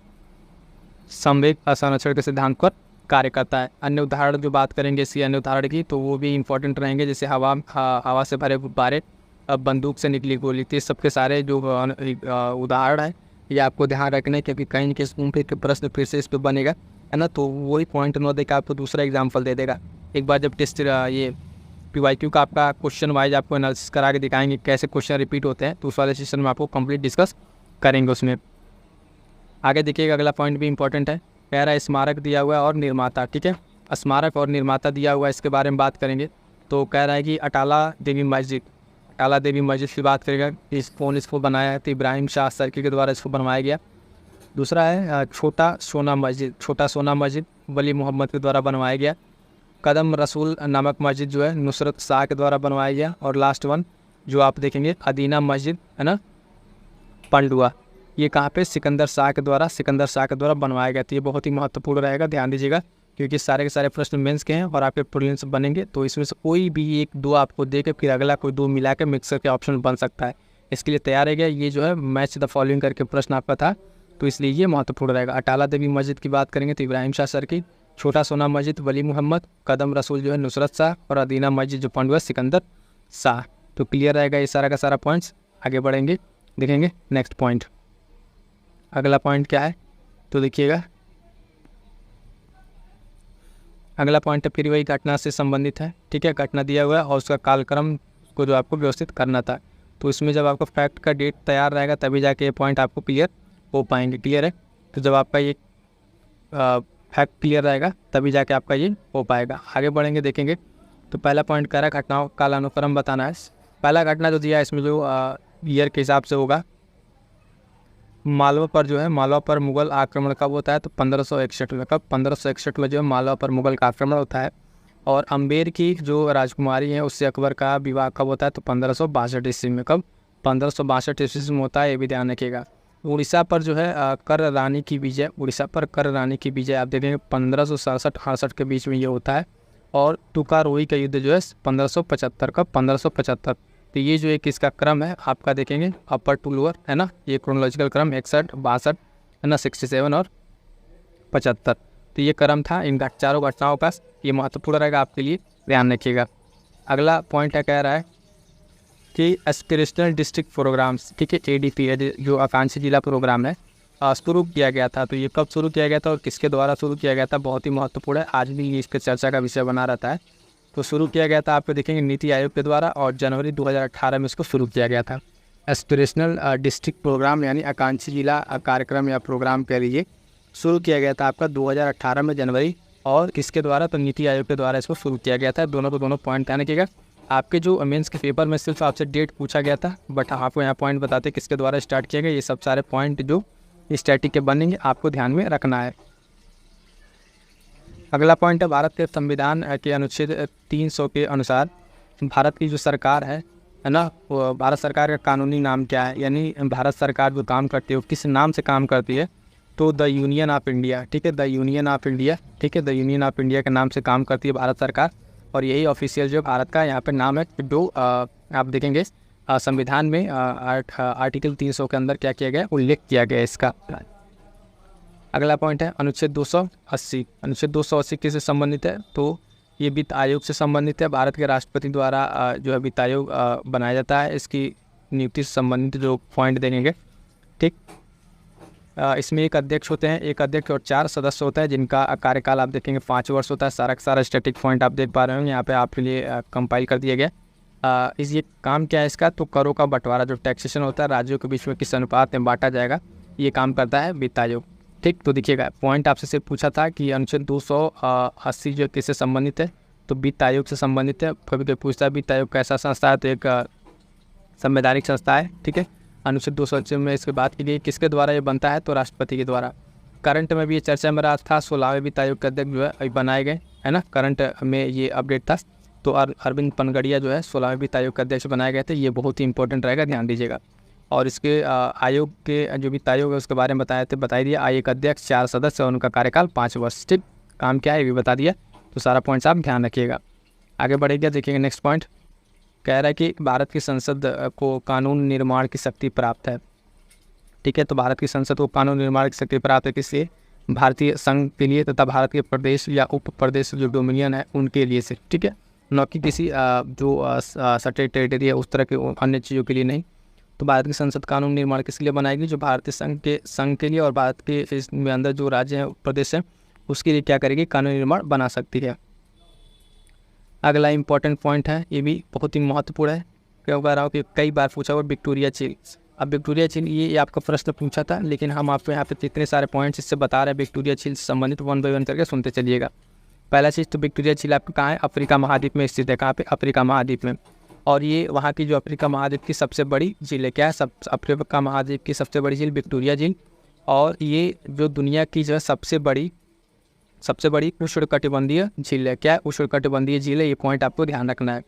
संवेग संरक्षण के सिद्धांत पर कार्य करता है। अन्य उदाहरण जो बात करेंगे इसी अन्य उदाहरण की, तो वो भी इंपॉर्टेंट रहेंगे, जैसे हवा से भरे गुब्बारे, बंदूक से निकली गोली। तो सबके सारे जो उदाहरण है ये आपको ध्यान रखना है, क्योंकि कहीं के फिर के प्रश्न फिर से इस पर बनेगा, है ना। तो वही पॉइंट न देकर आपको दूसरा एग्जाम्पल दे देगा। एक बार जब टेस्ट ये PYQ का आपका क्वेश्चन वाइज आपको एनालिसिस करा के दिखाएंगे कैसे क्वेश्चन रिपीट होते हैं, तो उस वाले सेशन में आपको कंप्लीट डिस्कस करेंगे उसमें। आगे देखिएगा, अगला पॉइंट भी इंपॉर्टेंट है, कह रहा है स्मारक दिया हुआ है और निर्माता। ठीक है, स्मारक और निर्माता दिया हुआ है, इसके बारे में बात करेंगे। तो कह रहा है कि अटाला देवी मस्जिद की बात करेगा, इसको बनाया है तो इब्राहिम शाह सर्की के द्वारा इसको बनवाया गया। दूसरा है छोटा सोना मस्जिद वली मोहम्मद के द्वारा बनवाया गया। कदम रसूल नामक मस्जिद जो है नुसरत शाह के द्वारा बनवाया गया। और लास्ट वन जो आप देखेंगे अदीना मस्जिद, है ना, पंडुआ, ये कहाँ पे सिकंदर शाह के द्वारा बनवाया गया। तो ये बहुत ही महत्वपूर्ण रहेगा, ध्यान दीजिएगा, क्योंकि सारे के सारे प्रश्न मेंस के हैं और आपके प्रीलिम्स बनेंगे। तो इसमें से कोई भी एक दो आपको दे के फिर अगला कोई दो मिला के मिक्स करके ऑप्शन बन सकता है। इसके लिए तैयार रहेगा। ये जो है मैच द फॉलोइंग करके प्रश्न आपका था, तो इसलिए ये महत्वपूर्ण रहेगा। अटाला देवी मस्जिद की बात करेंगे तो इब्राहिम शाह सर्की, छोटा सोना मस्जिद वली मोहम्मद, कदम रसूल जो है नुसरत शाह, और अदीना मस्जिद जो पंडुआ सिकंदर शाह। तो क्लियर रहेगा ये सारा का सारा पॉइंट्स। आगे बढ़ेंगे, देखेंगे नेक्स्ट पॉइंट। अगला पॉइंट क्या है तो देखिएगा, अगला पॉइंट है फिर वही घटना से संबंधित है। ठीक है, घटना दिया हुआ है और उसका कालक्रम को जो आपको व्यवस्थित करना था। तो इसमें जब आपका फैक्ट का डेट तैयार रहेगा तभी जाके ये पॉइंट आपको क्लियर हो पाएंगे। क्लियर है, तो जब आपका ये फैक्ट क्लियर रहेगा तभी जाके आपका ये हो पाएगा। आगे बढ़ेंगे, देखेंगे। तो पहला पॉइंट कह रहा है घटनाओं का अनुक्रम बताना है। पहला घटना जो दिया है इसमें जो ईयर के हिसाब से होगा, मालवा पर मुगल आक्रमण कब होता है तो 1561 में। कब? 1561 में जो है मालवा पर मुगल का आक्रमण होता है। और अम्बेर की जो राजकुमारी है उससे अकबर का विवाह कब होता है तो 1562 ईस्वी में। कब? 1562 ईस्वी में होता है, ये भी ध्यान रखिएगा। उड़ीसा पर जो है कर रानी की विजय आप देखेंगे 1567-68 के बीच में ये होता है। और तुकारोई का युद्ध जो है 1575। कब? 1575। तो ये जो एक इसका क्रम है आपका देखेंगे अपर टू लोअर, है ना, ये क्रोनोलॉजिकल क्रम 61, 62, है ना, 67 और 75। तो ये क्रम था इन चारों घटनाओं का। ये महत्वपूर्ण रहेगा आपके लिए, ध्यान रखिएगा। अगला पॉइंट है, कह रहा है कि एस्पिरेशनल डिस्ट्रिक्ट प्रोग्राम्स, ठीक है, ADP जो आकांक्षी जिला प्रोग्राम है शुरू किया गया था। तो ये कब शुरू किया गया था और किसके द्वारा शुरू किया गया था, बहुत ही महत्वपूर्ण है, आज भी ये इसके चर्चा का विषय बना रहता है। तो शुरू किया गया था आपको देखेंगे नीति आयोग के द्वारा, और जनवरी 2018 में इसको शुरू किया गया था। एस्पिरेशनल डिस्ट्रिक्ट प्रोग्राम यानी आकांक्षी जिला कार्यक्रम या प्रोग्राम कह लीजिए, शुरू किया गया था आपका 2018 में जनवरी, और किसके द्वारा तो नीति आयोग के द्वारा इसको शुरू किया गया था। दोनों पॉइंट ध्यान रखिएगा। आपके जो मेंस के पेपर में सिर्फ आपसे डेट पूछा गया था, बट आपको यहाँ पॉइंट बताते किसके द्वारा स्टार्ट किया गया। ये सब सारे पॉइंट जो स्टैटिक के बनेंगे आपको ध्यान में रखना है। अगला पॉइंट है भारत के संविधान के अनुच्छेद 300 के अनुसार भारत की जो सरकार है ना, वो भारत सरकार का कानूनी नाम क्या है, यानी भारत सरकार जो काम करती है वो किस नाम से काम करती है तो द यूनियन ऑफ इंडिया। ठीक है, द यूनियन ऑफ इंडिया, ठीक है, द यूनियन ऑफ इंडिया के नाम से काम करती है भारत सरकार। और यही ऑफिशियल जो भारत का यहाँ पे नाम है, जो आप देखेंगे संविधान में आर्टिकल 300 के अंदर क्या किया गया, उल्लेख किया गया इसका। अगला पॉइंट है अनुच्छेद 280। अनुच्छेद 280 किससे संबंधित है तो ये वित्त आयोग से संबंधित है। भारत के राष्ट्रपति द्वारा जो है वित्त आयोग बनाया जाता है। इसकी नियुक्ति से संबंधित जो पॉइंट देंगे, ठीक, इसमें एक अध्यक्ष होते हैं, एक अध्यक्ष और 4 सदस्य होता है, जिनका कार्यकाल आप देखेंगे 5 वर्ष होता है। सारा का सारा स्टैटिक पॉइंट आप देख पा रहे होंगे यहाँ पे आपके लिए कंपाइल कर दिया गया। इस ये काम क्या है इसका तो करों का बंटवारा, जो टैक्सेशन होता है राज्यों के बीच में किस अनुपात में बांटा जाएगा, ये काम करता है वित्त आयोग। ठीक, तो देखिएगा पॉइंट आपसे सिर्फ पूछा था कि अनुच्छेद 280 जो किससे संबंधित है तो वित्त आयोग से संबंधित है। कभी कोई पूछता है वित्त आयोग कैसा संस्था है तो एक संवैधानिक संस्था है। ठीक है, अनुच्छेद 280 में इसके बात की गई किसके द्वारा ये बनता है तो राष्ट्रपति के द्वारा। करंट में भी ये चर्चा में रहा था, 16वें वित्त आयोग के अध्यक्ष जो है अभी बनाए गए, है ना, करंट में ये अपडेट था। तो अरविंद पनगड़िया जो है 16वें वित्त आयोग के अध्यक्ष बनाए गए थे। ये बहुत ही इंपॉर्टेंट रहेगा, ध्यान दीजिएगा। और इसके आयोग के जो वित्त आयोग है उसके बारे में बताई दिया। आयोग अध्यक्ष, 4 सदस्य और उनका कार्यकाल 5 वर्ष। ठीक, काम क्या है ये भी बता दिया। तो सारा पॉइंट्स आप ध्यान रखिएगा। आगे बढ़ेगा, देखिएगा नेक्स्ट पॉइंट। कह रहा है कि भारत की संसद को कानून निर्माण की शक्ति प्राप्त है। ठीक है, तो भारत की संसद को कानून निर्माण की शक्ति प्राप्त है किससे, भारतीय संघ के लिए तथा भारत के प्रदेश या उप प्रदेश जो डोमिनियन है उनके लिए से। ठीक है, न कि किसी जो सटेट टेरिटरी है उस तरह के अन्य चीज़ों के लिए नहीं। तो भारत की संसद कानून निर्माण किसके लिए बनाएगी? जो भारतीय संघ के लिए और भारत के इसमें अंदर जो राज्य हैं प्रदेश हैं उसके लिए क्या करेगी? कानून निर्माण बना सकती है। अगला इंपॉर्टेंट पॉइंट है, ये भी बहुत ही महत्वपूर्ण है, क्यों कह रहा हूँ कि कई बार पूछा हुआ विक्टोरिया झील। अब विक्टोरिया झील ये आपका प्रश्न पूछा था, लेकिन हम आपको यहाँ पे जितने सारे पॉइंट्स इससे बता रहे हैं विक्टोरिया झील से संबंधित, 1 बाय 1 करके सुनते चलिएगा। पहला चीज़ तो विक्टोरिया झील आपका कहाँ है? अफ्रीका महाद्वीप में स्थित है। कहाँ पे? अफ्रीका महाद्वीप में। और ये वहाँ की जो अफ्रीका महाद्वीप की सबसे बड़ी झील है। क्या है? अफ्रीका महाद्वीप की सबसे बड़ी झील विक्टोरिया झील। और ये जो दुनिया की जो है सबसे बड़ी उष्णकटिबंधीय झील है। क्या है? उष्णकटिबंधीय झील है। ये पॉइंट आपको ध्यान रखना है।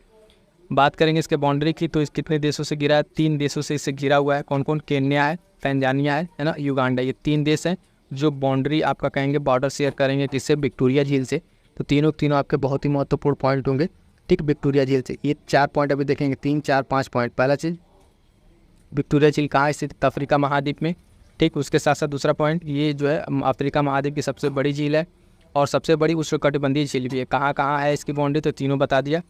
बात करेंगे इसके बाउंड्री की, तो इस कितने देशों से घिरा है? 3 देशों से इसे घिरा हुआ है। कौन कौन? केन्या है, तंजानिया है ना, युगांडा। ये 3 देश हैं जो बाउंड्री आपका कहेंगे बॉर्डर शेयर करेंगे किससे? विक्टोरिया झील से। तो तीनों आपके बहुत ही महत्वपूर्ण पॉइंट होंगे, ठीक, विक्टोरिया झील से। ये 4 पॉइंट अभी देखेंगे, 3, 4, 5 पॉइंट। पहला चीज़ विक्टोरिया झील कहाँ स्थित? अफ्रीका महाद्वीप में, ठीक। उसके साथ साथ दूसरा पॉइंट, ये जो है अफ्रीका महाद्वीप की सबसे बड़ी झील है और सबसे बड़ी उष्णकटिबंधीय झील भी है। कहाँ कहाँ है इसकी बाउंड्री? तो तीनों बता दिया,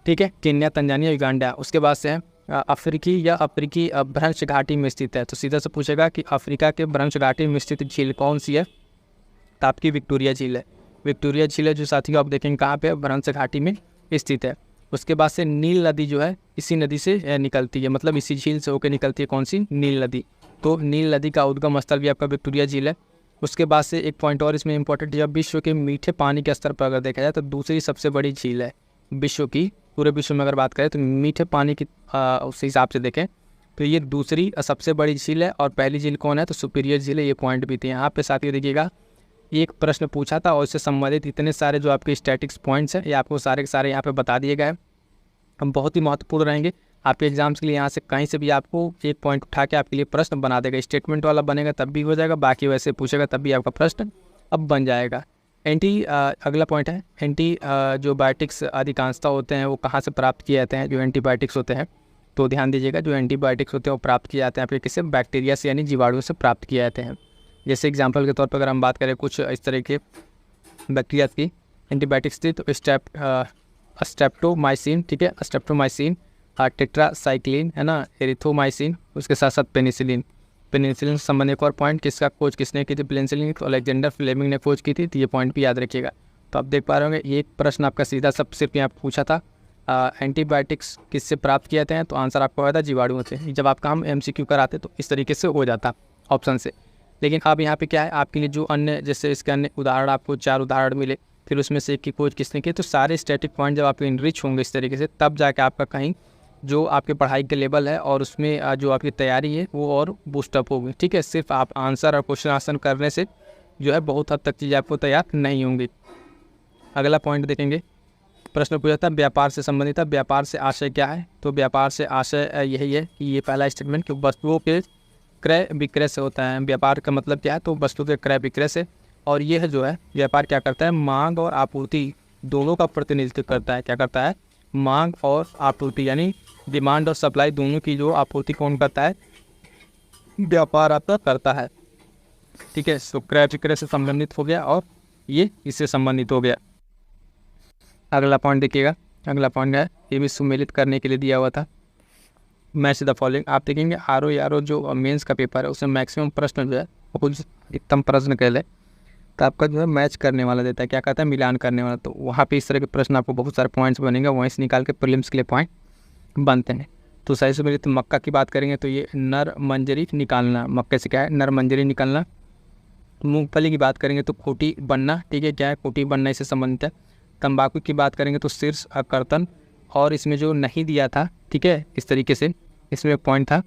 ठीक है, केन्या, तंजानिया, युगांडा। उसके बाद से है अफ्रीकी भ्रंश घाटी में स्थित है। तो सीधा से पूछेगा कि अफ्रीका के भ्रंश घाटी में स्थित झील कौन सी है? तो आपकी विक्टोरिया झील है। विक्टोरिया झील है जो साथियों आप देखेंगे कहाँ पे? भ्रंश घाटी में स्थित है। उसके बाद से नील नदी जो है इसी नदी से निकलती है, मतलब इसी झील से होकर निकलती है। कौन सी? नील नदी। तो नील नदी का उद्गम स्थल भी आपका विक्टोरिया झील है। उसके बाद से एक पॉइंट और इसमें इंपॉर्टेंट, जब विश्व के मीठे पानी के स्तर पर अगर देखा जाए तो दूसरी सबसे बड़ी झील है विश्व की। पूरे विश्व में अगर बात करें तो मीठे पानी की उस हिसाब से देखें तो ये दूसरी सबसे बड़ी झील है। और पहली झील कौन है? तो सुपीरियर झील है। ये पॉइंट भी थे यहाँ पे साथियों। देखिएगा एक प्रश्न पूछा था और इससे संबंधित इतने सारे जो आपके स्टैटिक्स पॉइंट्स हैं ये आपको सारे के सारे यहाँ पे बता दिए गए हैं। हम बहुत ही महत्वपूर्ण रहेंगे आपके एग्जाम्स के लिए। यहाँ से कहीं से भी आपको एक पॉइंट उठा के आपके लिए प्रश्न बना देगा। स्टेटमेंट वाला बनेगा तब भी हो जाएगा, बाकी वैसे पूछेगा तब भी आपका प्रश्न अब बन जाएगा। अगला पॉइंट है जो बायोटिक्स अधिकांशता होते हैं वो कहाँ से प्राप्त किए जाते हैं? जो एंटीबायोटिक्स होते हैं, तो ध्यान दीजिएगा, जो एंटीबायोटिक्स होते हैं वो प्राप्त किए जाते हैं आपके किससे? बैक्टीरिया से, यानी जीवाणुओं से प्राप्त किए जाते हैं। जैसे एग्जाम्पल के तौर पर अगर हम बात करें कुछ इस तरह के बैक्टीरिया की एंटीबायोटिक्स थी, तो स्ट्रेप्टोमाइसिन, ठीक है, स्ट्रेप्टोमाइसिन, टेट्रासाइक्लिन है ना, एरिथ्रोमाइसिन, उसके साथ साथ पेनिसिलिन से संबंधित एक और पॉइंट, किसका खोज किसने की थी? पेनिसिलिन, तो अलेक्जेंडर फ्लेमिंग ने खोज की थी। तो ये पॉइंट भी याद रखिएगा। तो आप देख पा रहे होंगे एक प्रश्न आपका सीधा सब सिर्फ यहाँ पूछा था, एंटीबायोटिक्स किससे प्राप्त किए जाते हैं? तो आंसर आपको आया था जीवाणुओं से। जब आपका हम MCQ कराते तो इस तरीके से हो जाता ऑप्शन से। लेकिन अब यहाँ पे क्या है आपके लिए, जो अन्य जैसे इसके अन्य उदाहरण आपको 4 उदाहरण मिले, फिर उसमें से एक की खोज किसने की, तो सारे स्टैटिक पॉइंट जब आपके इनरिच होंगे इस तरीके से, तब जाके आपका कहीं जो आपके पढ़ाई के लेवल है और उसमें जो आपकी तैयारी है वो और बूस्टअप होगी। ठीक है, सिर्फ आप आंसर और क्वेश्चन आंसर करने से जो है बहुत हद तक चीज़ें आपको तैयार नहीं होंगी। अगला पॉइंट देखेंगे, प्रश्न पूछा था व्यापार से संबंधित था, व्यापार से आशय क्या है? तो व्यापार से आशय यही है कि ये पहला स्टेटमेंट कि वस्तुओं के क्रय विक्रय से होता है। व्यापार का मतलब क्या है? तो वस्तु के क्रय विक्रय से। और यह जो है व्यापार क्या करता है? मांग और आपूर्ति दोनों का प्रतिनिधित्व करता है। क्या करता है? मांग और आपूर्ति, यानी डिमांड और सप्लाई दोनों की जो आपूर्ति कौन करता है? व्यापार आपका करता है। ठीक है, तो क्रय विक्रय से संबंधित हो गया और ये इससे संबंधित हो गया। अगला पॉइंट देखिएगा, अगला पॉइंट है ये भी सुमेलित करने के लिए दिया हुआ था। मैच द फॉलोइंग, आप देखेंगे आर ओ जो मेंस का पेपर है उसमें मैक्सिमम प्रश्न जो है कुछ एकदम प्रश्न कह ले तो आपका जो है मैच करने वाला देता है। क्या कहता है? मिलान करने वाला। तो वहाँ पे इस तरह के प्रश्न आपको बहुत सारे पॉइंट्स बनेंगे, वहीं से निकाल के प्रीलिम्स के लिए पॉइंट बनते हैं। तो सही से मेरी तो मक्का की बात करेंगे तो ये नर मंजरी निकालना, मक्के से क्या है? नर मंजरी निकालना। मूंगफली की बात करेंगे तो खोटी बनना। ठीक है, क्या है? खोटी बनना इससे संबंधित है। तंबाकू की बात करेंगे तो शीर्ष कर्तन, और इसमें जो नहीं दिया था, ठीक है, इस तरीके से इसमें एक पॉइंट था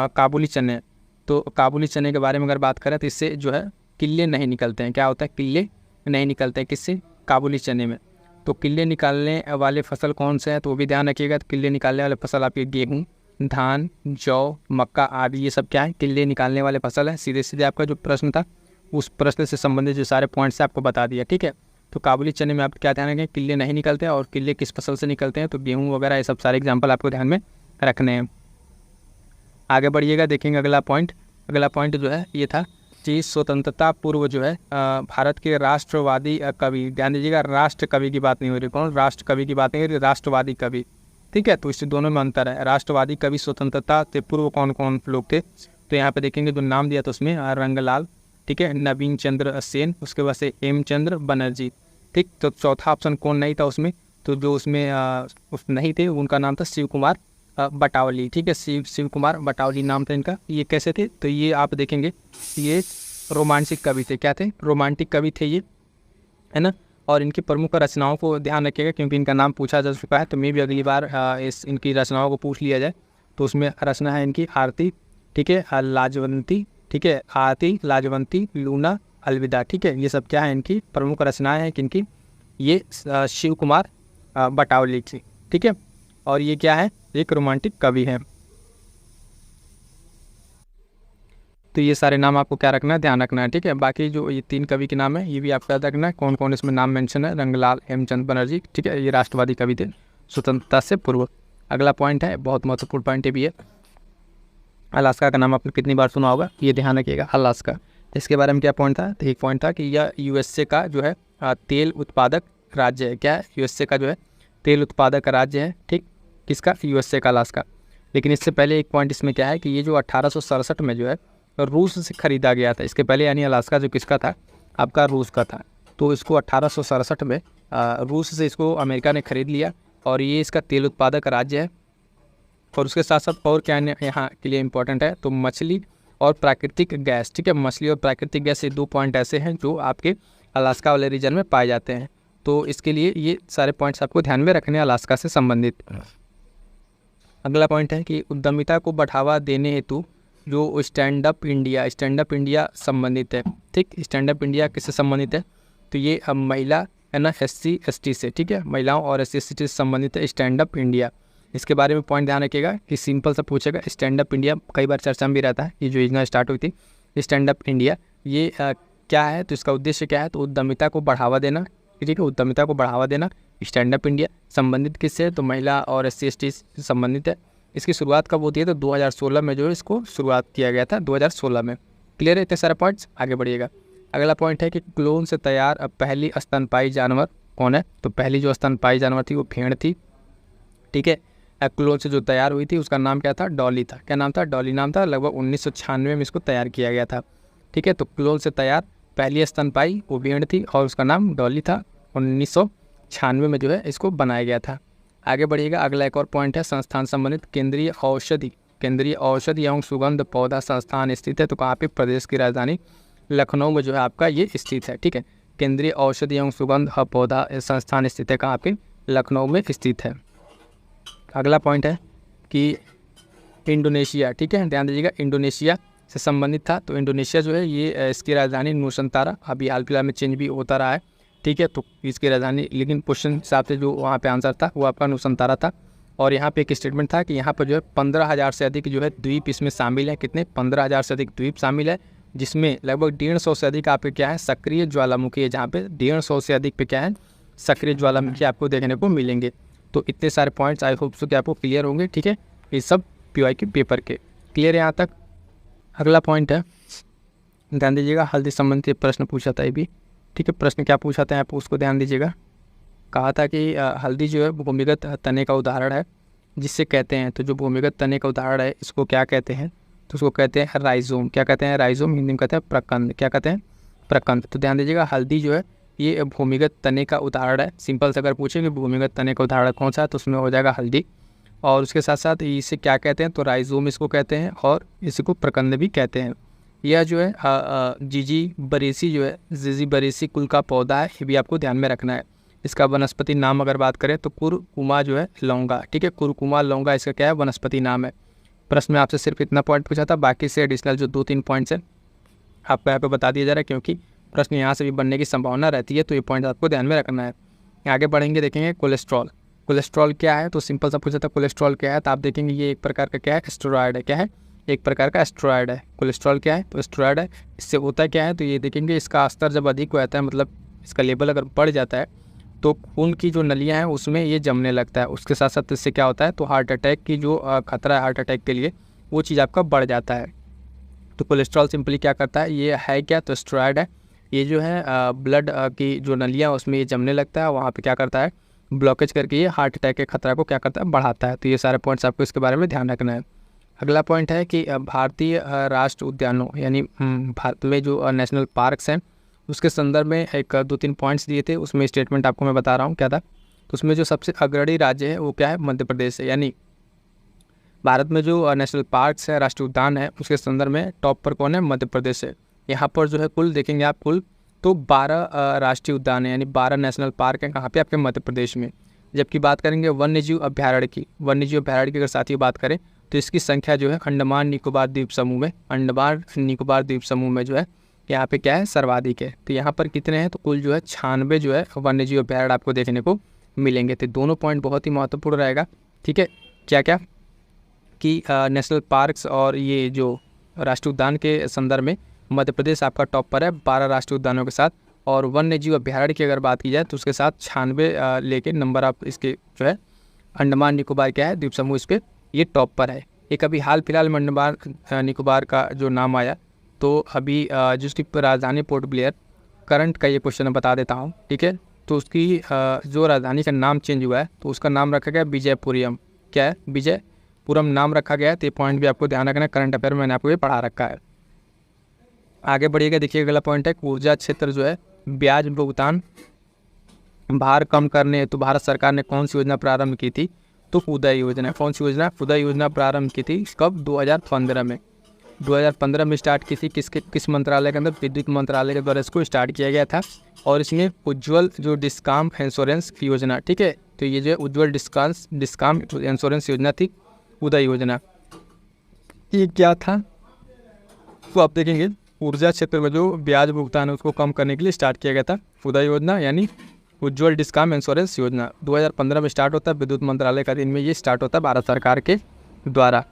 काबुली चने। तो काबुली चने के बारे में अगर बात करें तो इससे जो है किले नहीं निकलते हैं। क्या होता है? किले नहीं निकलते हैं किससे? काबुली चने में। तो किले निकालने वाले फसल कौन से हैं तो वो भी ध्यान रखिएगा। तो किले निकालने वाले फसल आपके गेहूँ, धान, जौ, मक्का आदि, ये सब क्या है? किले निकालने वाले फसल है। सीधे सीधे आपका जो प्रश्न था उस प्रश्न से संबंधित जो सारे पॉइंट्स आपको बता दिया। ठीक है, तो काबुली चने में आप क्या ध्यान रखें? किले नहीं निकलते हैं। और किले किस फसल से निकलते हैं? तो गेहूँ वगैरह, ये सब सारे एग्जाम्पल आपको ध्यान में रखने हैं। आगे बढ़िएगा, देखेंगे अगला पॉइंट। अगला पॉइंट जो है ये था कि स्वतंत्रता पूर्व जो है भारत के राष्ट्रवादी कवि, ध्यान दीजिएगा राष्ट्र कवि की बात नहीं हो रही। कौन? राष्ट्र कवि की बात नहीं हो रही, राष्ट्रवादी कवि। ठीक है। तो इससे दोनों में अंतर है। राष्ट्रवादी कवि स्वतंत्रता से पूर्व कौन कौन लोग थे, तो यहाँ पे देखेंगे जो नाम दिया था उसमें रंगलाल, ठीक है, नवीन चंद्र सेन, उसके बाद से हेमचंद्र बनर्जी, ठीक। तो चौथा ऑप्शन कौन नहीं था उसमें, तो जो उसमें उस नहीं थे उनका नाम था शिव कुमार बटावली, ठीक है, शिव कुमार बटावली नाम था इनका। ये कैसे थे, तो ये आप देखेंगे ये रोमांटिक कवि थे। क्या थे, रोमांटिक कवि थे ये, है ना। और इनकी प्रमुख रचनाओं को ध्यान रखिएगा क्योंकि इनका नाम पूछा जा चुका है, तो मैं भी अगली बार इनकी रचनाओं को पूछ लिया जाए। तो उसमें रचना है इनकी आरती, ठीक है, लाजवंती, ठीक है, आरती, लाजवंती, लूना, अलविदा, ठीक है। ये सब क्या है इनकी प्रमुख रचनाएं हैं किनकी, ये शिव कुमार बटावली की, ठीक है। और ये क्या है, एक रोमांटिक कवि है। तो ये सारे नाम आपको क्या रखना है, ध्यान रखना है, ठीक है। बाकी जो ये 3 कवि के नाम है ये भी आपको याद रखना है, कौन कौन इसमें नाम मेंशन है, रंगलाल, हेमचंद बनर्जी, ठीक है, ये राष्ट्रवादी कवि थे स्वतंत्रता से पूर्व। अगला पॉइंट है, बहुत महत्वपूर्ण पॉइंट है भी है, अलास्का का नाम आपने कितनी बार सुना होगा, ये ध्यान रखिएगा, अलास्का। इसके बारे में क्या पॉइंट था, तो एक पॉइंट था कि यह यूएसए का जो है तेल उत्पादक राज्य है। क्या है, यूएसए का जो है तेल उत्पादक राज्य है, ठीक, किसका, यूएसए का, अलास्का। लेकिन इससे पहले एक पॉइंट इसमें क्या है कि ये जो 1867 में जो है रूस से ख़रीदा गया था। इसके पहले यानी अलास्का जो किसका था, आपका रूस का था। तो इसको 1867 में रूस से इसको अमेरिका ने ख़रीद लिया और ये इसका तेल उत्पादक राज्य है। और उसके साथ साथ और क्या यहाँ के लिए इम्पोर्टेंट है, तो मछली और प्राकृतिक गैस, ठीक है, मछली और प्राकृतिक गैस, ये 2 पॉइंट ऐसे हैं जो आपके अलास्का वाले रीजन में पाए जाते हैं। तो इसके लिए ये सारे पॉइंट्स आपको ध्यान में रखने अलास्का से संबंधित। अगला पॉइंट है कि उद्यमिता को बढ़ावा देने हेतु जो स्टैंड अप इंडिया संबंधित है, ठीक। स्टैंड अप इंडिया किससे संबंधित है, तो ये महिला है ना, SC ST से, ठीक है, महिलाओं और SC ST से संबंधित है स्टैंड अप इंडिया। इसके बारे में पॉइंट ध्यान रखिएगा कि सिंपल सा पूछेगा, स्टैंड अप इंडिया कई बार चर्चा में भी रहता है। ये जो योजना स्टार्ट हुई थी स्टैंड अप इंडिया, ये क्या है, तो इसका उद्देश्य क्या है, तो उद्यमिता को बढ़ावा देना, ठीक है, उद्यमिता को बढ़ावा देना। स्टैंड अप इंडिया संबंधित किससे है, तो महिला और SC ST से संबंधित है। इसकी शुरुआत कब होती है, तो 2016 में जो है इसको शुरुआत किया गया था, 2016 में। क्लियर है इतने सारे पॉइंट्स, आगे बढ़िएगा। अगला पॉइंट है कि क्लोन से तैयार पहली स्तनपायी जानवर कौन है, तो पहली जो स्तनपायी जानवर थी वो भेड़ थी, ठीक है। क्लोन से जो तैयार हुई थी उसका नाम क्या था, डॉली था। क्या नाम था, डॉली नाम था। लगभग 1996 में इसको तैयार किया गया था, ठीक है। तो क्लोन से तैयार पहली स्तनपायी वो भेड़ थी और उसका नाम डॉली था। 1996 में जो है इसको बनाया गया था। आगे बढ़िएगा। अगला एक और पॉइंट है संस्थान संबंधित, केंद्रीय औषधि एवं सुगंध पौधा संस्थान स्थित है, तो कहाँ पे, प्रदेश की राजधानी लखनऊ में जो है आपका ये स्थित है, ठीक है। केंद्रीय औषधि एवं सुगंध पौधा संस्थान स्थित है कहाँ पे, लखनऊ में स्थित है। अगला पॉइंट है कि इंडोनेशिया, ठीक है, ध्यान दीजिएगा, इंडोनेशिया से संबंधित था। तो इंडोनेशिया जो है ये इसकी राजधानी नुसंतारा, अभी हाल फिलहाल में चेंज भी होता रहा है, ठीक है। तो इसकी राजधानी, लेकिन क्वेश्चन हिसाब से जो वहाँ पे आंसर था वो आपका नुसंतारा था। और यहाँ पे एक स्टेटमेंट था कि यहाँ पर जो है 15,000 से अधिक जो है द्वीप इसमें शामिल है। कितने, 15,000 से अधिक द्वीप शामिल है, जिसमें लगभग 150 से अधिक आपके क्या है, सक्रिय ज्वालामुखी है। जहाँ पे 150 से अधिक पे क्या है, सक्रिय ज्वालामुखी आपको देखने को मिलेंगे। तो इतने सारे पॉइंट्स आई होप सो कि आपको क्लियर होंगे, ठीक है, ये सब PYQ पेपर के। क्लियर है यहाँ तक। अगला पॉइंट है, ध्यान दीजिएगा, हल्दी संबंधित प्रश्न पूछा था ये भी, ठीक है। प्रश्न क्या पूछा था आप उसको ध्यान दीजिएगा। कहा था कि हल्दी जो है भूमिगत तने का उदाहरण है, जिससे कहते हैं, तो जो भूमिगत तने का उदाहरण है इसको क्या कहते हैं, तो उसको कहते हैं राइजोम। क्या कहते हैं, राइजोम, हिंदी में कहते हैं प्रकंद। क्या कहते हैं, प्रकंद। तो ध्यान दीजिएगा, हल्दी जो है ये भूमिगत तने का उदाहरण है। सिंपल से अगर पूछेंगे भूमिगत तने का उदाहरण कौन सा है, तो उसमें हो जाएगा हल्दी। और उसके साथ साथ इसे क्या कहते हैं, तो राइजोम इसको कहते हैं और इसको प्रकंद भी कहते हैं। यह जो है जिजी बरेसी जो है, जिजी बरेसी कुल का पौधा है, ये भी आपको ध्यान में रखना है। इसका वनस्पति नाम अगर बात करें तो कुरकुमा जो है लौंगा, ठीक है, कुरकुमा लौंगा इसका क्या है, वनस्पति नाम है। प्रश्न में आपसे सिर्फ इतना पॉइंट पूछा था, बाकी से एडिशनल जो 2-3 पॉइंट्स हैं आपको यहाँ पे बता दिया जा रहा है, क्योंकि प्रश्न यहाँ से भी बनने की संभावना रहती है, तो ये पॉइंट आपको ध्यान में रखना है। आगे बढ़ेंगे, देखेंगे कोलेस्ट्रॉल क्या है, तो सिंपल सा पूछा था कोलेस्ट्रॉल क्या है, तो आप देखेंगे ये एक प्रकार का क्या है, एस्टेरॉयड है। क्या है, एक प्रकार का एस्टेरॉयड है। कोलेस्ट्रॉल क्या है, तो एस्टेरॉयड है। इससे होता क्या है, तो ये देखेंगे इसका स्तर जब अधिक हो जाता है, मतलब इसका लेवल अगर बढ़ जाता है तो खून की जो नलियां हैं उसमें ये जमने लगता है। उसके साथ साथ इससे क्या होता है, तो हार्ट अटैक की जो खतरा है हार्ट अटैक के लिए, वो चीज़ आपका बढ़ जाता है। तो कोलेस्ट्रॉल सिंपली क्या करता है, ये है क्या, तो एस्टेरॉयड है। ये जो है ब्लड की जो नलियाँ उसमें ये जमने लगता है, वहाँ पे क्या करता है, ब्लॉकेज करके ये हार्ट अटैक के खतरा को क्या करता है, बढ़ाता है। तो ये सारे पॉइंट्स आपको इसके बारे में ध्यान रखना है। अगला पॉइंट है कि भारतीय राष्ट्र उद्यानों यानी भारत में जो नेशनल पार्क्स हैं उसके संदर्भ में एक 2-3 पॉइंट्स दिए थे, उसमें स्टेटमेंट आपको मैं बता रहा हूँ क्या था। तो उसमें जो सबसे अग्रणी राज्य है वो क्या है, मध्य प्रदेश है। यानी भारत में जो नेशनल पार्क्स है, राष्ट्रीय उद्यान है, उसके संदर्भ में टॉप पर कौन है, मध्य प्रदेश है। यहाँ पर जो है कुल देखेंगे आप कुल तो 12 राष्ट्रीय उद्यान है, यानी 12 नेशनल पार्क हैं कहाँ पे, आपके मध्य प्रदेश में। जबकि बात करेंगे वन्यजीव अभ्यारण्य की, वन्यजीव अभ्यारण्य की अगर साथ ही बात करें तो इसकी संख्या जो है अंडमान निकोबार द्वीप समूह में, अंडमान निकोबार द्वीप समूह में जो है यहाँ पे क्या है, सर्वाधिक है। तो यहाँ पर कितने हैं, तो कुल जो है 96 जो है वन्यजीव अभ्यारण्य आपको देखने को मिलेंगे। तो दोनों पॉइंट बहुत ही महत्वपूर्ण रहेगा, ठीक है। क्या क्या कि नेशनल पार्क्स और ये जो राष्ट्रीय उद्यान के संदर्भ में मध्य प्रदेश आपका टॉप पर है 12 राष्ट्रीय उद्यानों के साथ, और वन्यजीव अभ्यारण्य की अगर बात की जाए तो उसके साथ 96 लेके नंबर आप इसके जो है अंडमान निकोबार क्या है, द्वीप समूह इस पर ये टॉप पर है। एक अभी हाल फिलहाल में अंडमान निकोबार का जो नाम आया, तो अभी जिसकी राजधानी पोर्ट ब्लेयर, करंट का ये क्वेश्चन बता देता हूँ, ठीक है। तो उसकी जो राजधानी का नाम चेंज हुआ है तो उसका नाम रखा गया विजयपुरम, क्या है, विजयपुरम नाम रखा गया है। तो ये पॉइंट भी आपको ध्यान रखना है, करंट अफेयर में मैंने आपको ये पढ़ा रखा है। आगे बढ़िएगा, देखिए अगला पॉइंट है ऊर्जा क्षेत्र जो है ब्याज भुगतान भार कम करने हेतु भारत सरकार ने कौन सी योजना प्रारंभ की थी, तो उदय योजना। कौन सी योजना, उदय योजना प्रारंभ की थी कब, 2015 में। 2015 में स्टार्ट की थी, किस मंत्रालय के अंदर, विद्युत मंत्रालय के द्वारा इसको स्टार्ट किया गया था। और इसमें उज्ज्वल जो डिस्काम इंश्योरेंस की योजना, ठीक है, तो ये जो उज्ज्वल डिस्काम इंश्योरेंस योजना थी, उदय योजना, ये क्या था, तो आप देखेंगे ऊर्जा क्षेत्र में जो ब्याज भुगतान है उसको कम करने के लिए स्टार्ट किया गया था उदय योजना, यानी उज्ज्वल डिस्काम इंश्योरेंस योजना। 2015 में स्टार्ट होता है, विद्युत मंत्रालय का दिन में ये स्टार्ट होता है भारत सरकार के द्वारा।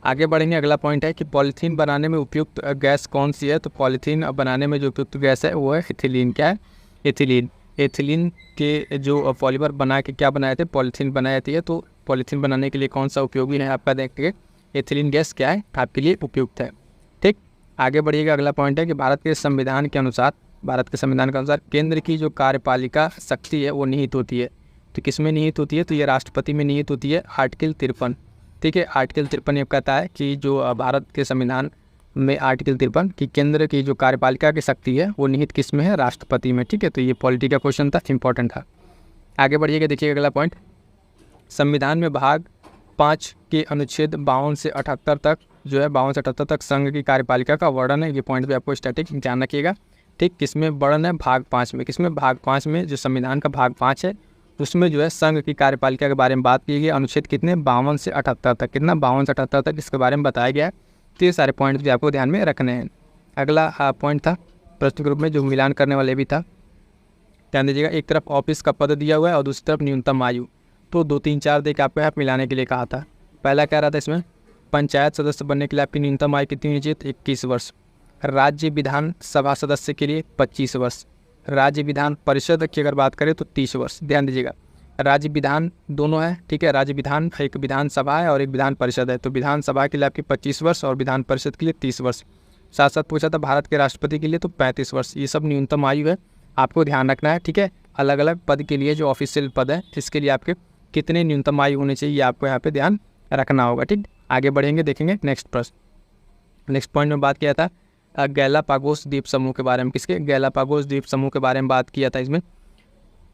आगे बढ़ेंगे, अगला पॉइंट है कि पॉलीथीन बनाने में उपयुक्त गैस कौन सी है, तो पॉलीथीन बनाने में जो उपयुक्त गैस है वो है एथिलीन। क्या है, एथिलीन। एथिलीन के जो पॉलीमर बना के क्या बनाए थे, पॉलीथीन बनाई जाती है। तो पॉलीथीन बनाने के लिए कौन सा उपयोगी है आपका, देखेंगे एथिलीन गैस क्या है आपके लिए उपयुक्त है, ठीक। आगे बढ़िएगा, अगला पॉइंट है कि भारत के संविधान के अनुसार केंद्र की जो कार्यपालिका शक्ति है वो निहित होती है। तो किस में निहित होती है, तो ये राष्ट्रपति में निहित होती है, आर्टिकल 53, ठीक है। आर्टिकल 53 ये कहता है कि जो भारत के संविधान में आर्टिकल 53 कि केंद्र की जो कार्यपालिका की शक्ति है वो निहित किस में है, राष्ट्रपति में, ठीक है। तो ये पॉलिटी का क्वेश्चन था, इंपॉर्टेंट था। आगे बढ़िएगा, देखिए अगला पॉइंट, संविधान में भाग 5 के अनुच्छेद 52 से 78 तक जो है 52 से 78 तक संघ की कार्यपालिका का वर्णन है। ये पॉइंट भी आपको स्टैटिक ध्यान रखिएगा, ठीक। किसमें वर्णन है, भाग 5 में। किसमें, भाग 5 में, जो संविधान का भाग 5 है उसमें जो है संघ की कार्यपालिका के बारे में बात की गई। अनुच्छेद कितने, 52 से 78 तक, कितना, 52 से 78 तक इसके बारे में बताया गया है। तो ये सारे पॉइंट्स भी आपको ध्यान में रखने हैं। अगला पॉइंट था प्रश्न ग्रुप में जो मिलान करने वाले भी था, ध्यान दीजिएगा। एक तरफ ऑफिस का पद दिया हुआ है और दूसरी तरफ न्यूनतम आयु, तो 2, 3, 4 देख आपको यहाँ मिलाने के लिए कहा था। पहला क्या रहा था इसमें, पंचायत सदस्य बनने के लिए आपकी न्यूनतम आयु कितनी होनी चाहिए, 21 वर्ष। राज्य विधान सभा सदस्य के लिए 25 वर्ष। राज्य विधान परिषद की अगर बात करें तो 30 वर्ष। ध्यान दीजिएगा, राज्य विधान दोनों है, ठीक है। राज्य विधान एक विधान सभा है और एक विधान परिषद है। तो विधान सभा के लिए आपकी 25 वर्ष और विधान परिषद के लिए 30 वर्ष। साथ साथ पूछा था भारत के राष्ट्रपति के लिए तो 35 वर्ष। ये सब न्यूनतम आयु है, आपको ध्यान रखना है, ठीक है। अलग अलग पद के लिए जो ऑफिशियल पद है इसके लिए आपके कितने न्यूनतम आयु होने चाहिए आपको यहाँ पे ध्यान रखना होगा, ठीक। आगे बढ़ेंगे, देखेंगे नेक्स्ट प्रश्न। नेक्स्ट पॉइंट में बात किया था गैलापागोस द्वीप समूह के बारे में। किसके, गैलापागोस द्वीप समूह के बारे में बात किया था इसमें।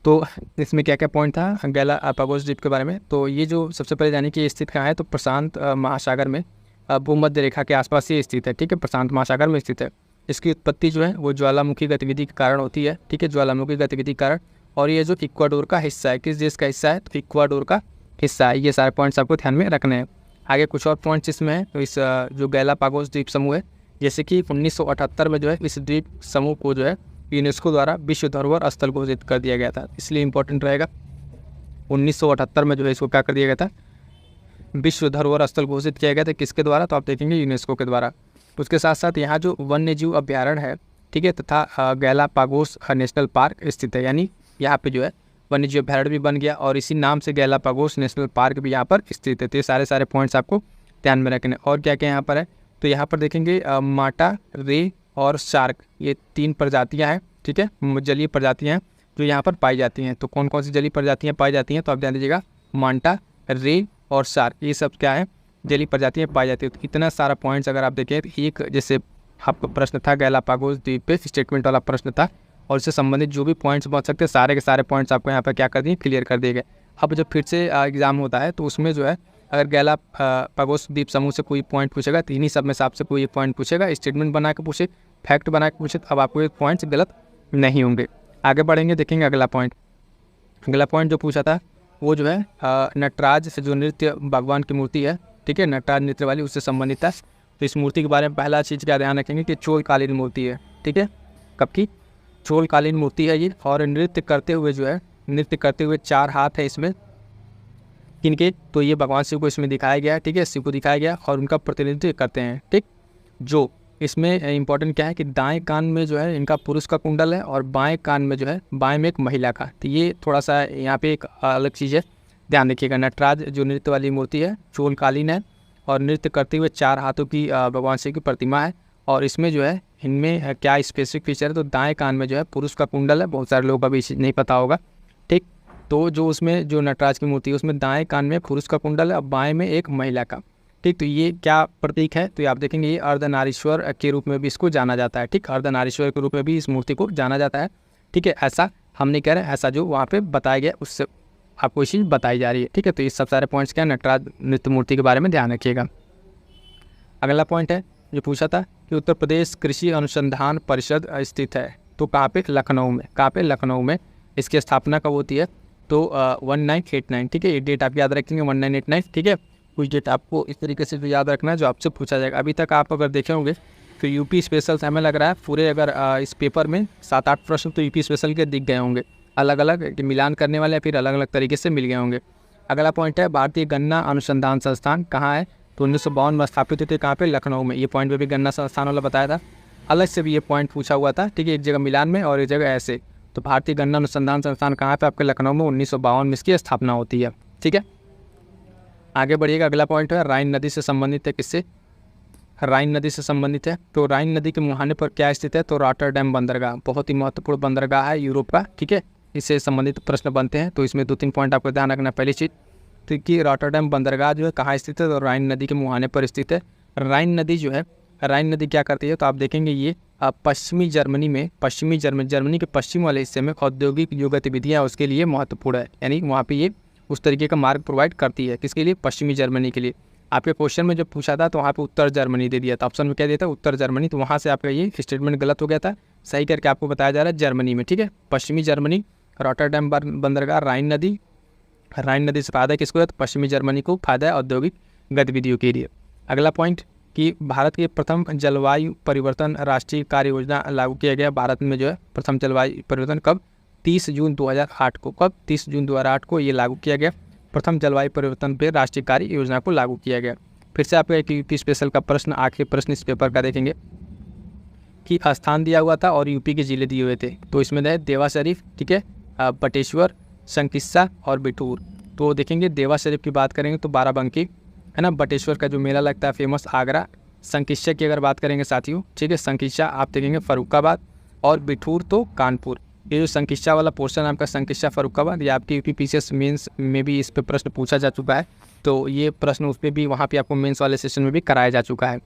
तो इसमें क्या क्या पॉइंट था गैलापागोस द्वीप के बारे में। तो ये जो सबसे पहले जाने की स्थित कहाँ है, तो प्रशांत महासागर में, भूमध्य रेखा के आसपास ये स्थित है, ठीक है। प्रशांत महासागर में स्थित है। इसकी उत्पत्ति जो है वो ज्वालामुखी गतिविधि के कारण होती है, ठीक है, ज्वालामुखी गतिविधि के कारण। और ये जो इक्वाडोर का हिस्सा है, किस देश का हिस्सा है, तो इक्वाडोर का हिस्सा है। ये सारे पॉइंट्स आपको ध्यान में रखने हैं। आगे कुछ और पॉइंट्स इसमें है। तो इस जो गैलापागोस द्वीप समूह है, जैसे कि 1978 में जो है इस द्वीप समूह को जो है यूनेस्को द्वारा विश्व धरोहर स्थल घोषित कर दिया गया था, इसलिए इंपॉर्टेंट रहेगा। 1978 में जो है इसको क्या कर दिया गया था, विश्व धरोहर स्थल घोषित किया गया था, किसके द्वारा, तो आप देखेंगे यूनेस्को के द्वारा। उसके साथ साथ यहाँ जो वन्यजीव अभ्यारण्य है, ठीक है, तथा गैलापागोस नेशनल पार्क स्थित है। यानी यहाँ पे जो है वन्यजीव अभ्यारण्य भी बन गया और इसी नाम से गैलापागोस नेशनल पार्क भी यहाँ पर स्थित है। तो ये सारे पॉइंट्स आपको ध्यान में रखने। और क्या क्या यहाँ पर है, तो यहाँ पर देखेंगे माटा, रे और शार्क, ये 3 प्रजातियाँ हैं, ठीक है, जलीय प्रजातियाँ हैं। जो यहाँ पर पाई जाती हैं। तो कौन कौन सी जलीय प्रजातियाँ पाई जाती हैं, तो आप ध्यान दीजिएगा, मांटा, रे और शार्क, ये सब क्या है, जलीय प्रजातियाँ पाई जाती है। तो इतना सारा पॉइंट्स अगर आप देखें तो एक जैसे आपका प्रश्न था गैलापागोस द्वीप पे स्टेटमेंट वाला प्रश्न था, और इससे संबंधित जो भी पॉइंट्स पहुँच सकते हैं सारे के सारे पॉइंट्स आपको यहाँ पर क्या कर दिए, क्लियर कर दिए गए। अब जब फिर से एग्ज़ाम होता है तो उसमें जो है अगर गैलापागोस द्वीप समूह से कोई पॉइंट पूछेगा, तो इन्हीं सब में से आपसे कोई एक पॉइंट पूछेगा, स्टेटमेंट बना के पूछे, फैक्ट बना के पूछे, तो अब आपको ये पॉइंट्स गलत नहीं होंगे। आगे बढ़ेंगे, देखेंगे अगला पॉइंट। अगला पॉइंट जो पूछा था वो जो है नटराज से जो नृत्य भगवान की मूर्ति है, ठीक है, नटराज नृत्य वाली, उससे संबंधित है। तो इस मूर्ति के बारे में पहला चीज़ क्या ध्यान रखेंगे कि चोलकालीन मूर्ति है, ठीक है, कब की, चोलकालीन मूर्ति है ये। और नृत्य करते हुए जो है, नृत्य करते हुए 4 हाथ है इसमें, किनके, तो ये भगवान शिव को इसमें दिखाया गया है, ठीक है, शिव को दिखाया गया और उनका प्रतिनिधित्व करते हैं, ठीक। जो इसमें इंपॉर्टेंट क्या है कि दाएं कान में जो है इनका पुरुष का कुंडल है और बाएं कान में जो है, बाएं में एक महिला का। तो ये थोड़ा सा यहाँ पे एक अलग चीज़ है, ध्यान रखिएगा। नटराज जो नृत्य वाली मूर्ति है चोलकालीन है और नृत्य करते हुए 4 हाथों की भगवान शिव की प्रतिमा है। और इसमें जो है इनमें क्या स्पेसिफिक फीचर है, तो दाएँ कान में जो है पुरुष का कुंडल है, बहुत सारे लोगों का भी नहीं पता होगा, ठीक। तो जो उसमें जो नटराज की मूर्ति है उसमें दाएँ कान में पुरुष का कुंडल है और बाएँ में एक महिला का, ठीक। तो ये क्या प्रतीक है, तो ये आप देखेंगे ये अर्धनारीश्वर के रूप में भी इसको जाना जाता है, ठीक, अर्धनारीश्वर के रूप में भी इस मूर्ति को जाना जाता है, ठीक है। ऐसा हम नहीं कह रहे, ऐसा जो वहाँ पे बताया गया उससे आपको ये चीज़ बताई जा रही है, ठीक है। तो ये सब सारे पॉइंट्स क्या, नटराज नृत्य मूर्ति के बारे में ध्यान रखिएगा। अगला पॉइंट है जो पूछा था कि उत्तर प्रदेश कृषि अनुसंधान परिषद स्थित है, तो कहाँ पे, लखनऊ में। कहाँ पे, लखनऊ में। इसकी स्थापना कब होती है, तो 1989, ठीक है। ये डेट आप याद रखेंगे 1989, ठीक है। कुछ डेट आपको इस तरीके से याद रखना है जो आपसे पूछा जाएगा। अभी तक आप अगर देखे होंगे तो यूपी स्पेशल हमें लग रहा है पूरे अगर इस पेपर में 7-8 प्रश्न तो यूपी स्पेशल के दिख गए होंगे, अलग अलग मिलान करने वाले, फिर अलग अलग तरीके से मिल गए होंगे। अगला पॉइंट है भारतीय गन्ना अनुसंधान संस्थान कहाँ है, तो 1952 में स्थापित हुए थे, कहाँ पे, लखनऊ में। ये पॉइंट पे भी गन्ना संस्थान वाला बताया था, अलग से भी ये पॉइंट पूछा हुआ था, ठीक है, एक जगह मिलान में और एक जगह ऐसे। तो भारतीय गन्ना अनुसंधान संस्थान कहाँ पे, आपके लखनऊ में 1952 में इसकी स्थापना होती है, ठीक है। आगे बढ़िएगा, अगला पॉइंट है राइन नदी से संबंधित है, किससे, राइन नदी से संबंधित है। तो राइन नदी के मुहाने पर क्या स्थित है, तो रॉटरडैम बंदरगाह, बहुत ही महत्वपूर्ण बंदरगाह है यूरोप का, ठीक है। इससे संबंधित प्रश्न बनते हैं, तो इसमें 2-3 पॉइंट आपको ध्यान रखना। पहली चीज़ तो कि रॉटरडैम बंदरगाह जो है कहाँ स्थित है, तो राइन नदी के मुहाने पर स्थित है। राइन नदी जो है, राइन नदी क्या करती है, तो आप देखेंगे ये पश्चिमी जर्मनी में, जर्मनी के पश्चिम वाले हिस्से में औद्योगिक जो गतिविधियाँ है उसके लिए महत्वपूर्ण है, यानी वहाँ पे ये उस तरीके का मार्ग प्रोवाइड करती है, किसके लिए, पश्चिमी जर्मनी के लिए। आपके क्वेश्चन में जब पूछा था तो वहाँ पे उत्तर जर्मनी दे दिया था, ऑप्शन में क्या दिया था, उत्तर जर्मनी, तो वहाँ से आपका ये स्टेटमेंट गलत हो गया था, सही करके आपको बताया जा रहा है जर्मनी में, ठीक है, पश्चिमी जर्मनी, रॉटरडैम बंदरगाह, राइन नदी से फायदा किसको है, तो पश्चिमी जर्मनी को फायदा है औद्योगिक गतिविधियों के लिए। अगला पॉइंट कि भारत के प्रथम जलवायु परिवर्तन राष्ट्रीय कार्य योजना लागू किया गया। भारत में जो है प्रथम जलवायु परिवर्तन कब, 30 जून 2008 को, कब, 30 जून 2008 को ये लागू किया गया। प्रथम जलवायु परिवर्तन पर राष्ट्रीय कार्य योजना को लागू किया गया। फिर से आपका एक यूपी स्पेशल का प्रश्न, आखिरी प्रश्न इस पेपर का देखेंगे कि स्थान दिया हुआ था और यूपी के ज़िले दिए हुए थे। तो इसमें है देवा शरीफ, ठीक है, बटेश्वर, संकिस्सा और बिठूर। तो देखेंगे देवा शरीफ की बात करेंगे तो बाराबंकी है ना, बटेश्वर का जो मेला लगता है फेमस आगरा, संकिस्सा की अगर बात करेंगे साथियों, ठीक है, संकिस्सा आप देखेंगे फर्रुखाबाद, और बिठूर तो कानपुर। ये जो संकिस्सा वाला पोर्शन आपका संकिस्सा फर्रुखाबाद, ये आपकी यूपी पीसीएस मेंस में भी इस पे प्रश्न पूछा जा चुका है। तो ये प्रश्न उस पर भी वहाँ पे आपको मेंस वाले सेशन में भी कराया जा चुका है,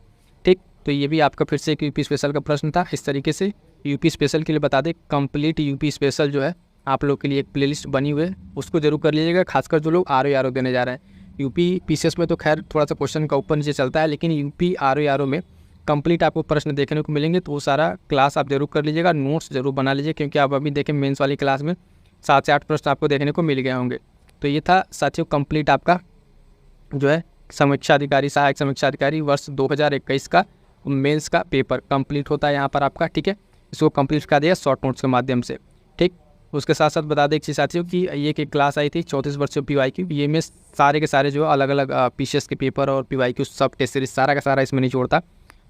ठीक। तो ये भी आपका फिर से एक यूपी स्पेशल का प्रश्न था। इस तरीके से यूपी स्पेशल के लिए बता दें, कंप्लीट यूपी स्पेशल जो है आप लोग के लिए एक प्लेलिस्ट बनी हुई है, उसको जरूर कर लीजिएगा, खासकर जो लोग आर देने जा रहे हैं। यूपी पीसीएस में तो खैर थोड़ा सा क्वेश्चन का ऊपर नीचे चलता है, लेकिन यूपी आर में कंप्लीट आपको प्रश्न देखने को मिलेंगे, तो वो सारा क्लास आप जरूर कर लीजिएगा, नोट्स जरूर बना लीजिए, क्योंकि आप अभी देखें मेंस वाली क्लास में 7 से 8 प्रश्न आपको देखने को मिल गए होंगे। तो ये था साथियों कंप्लीट आपका जो है समीक्षा अधिकारी, सहायक समीक्षा अधिकारी वर्ष 2021 का मेंस का पेपर कंप्लीट होता है यहाँ पर आपका, ठीक है। इसको कंप्लीट कर दिया शॉर्ट नोट्स के माध्यम से, ठीक। उसके साथ साथ बता दें एक चीज़ साथियों कि ये एक क्लास आई थी 34 वर्षीय PYQ, ये में सारे के सारे जो अलग अलग पीसीएस के पेपर और PYQ सब टेस्ट सीरीज सारा का सारा इसमें निचोड़ता।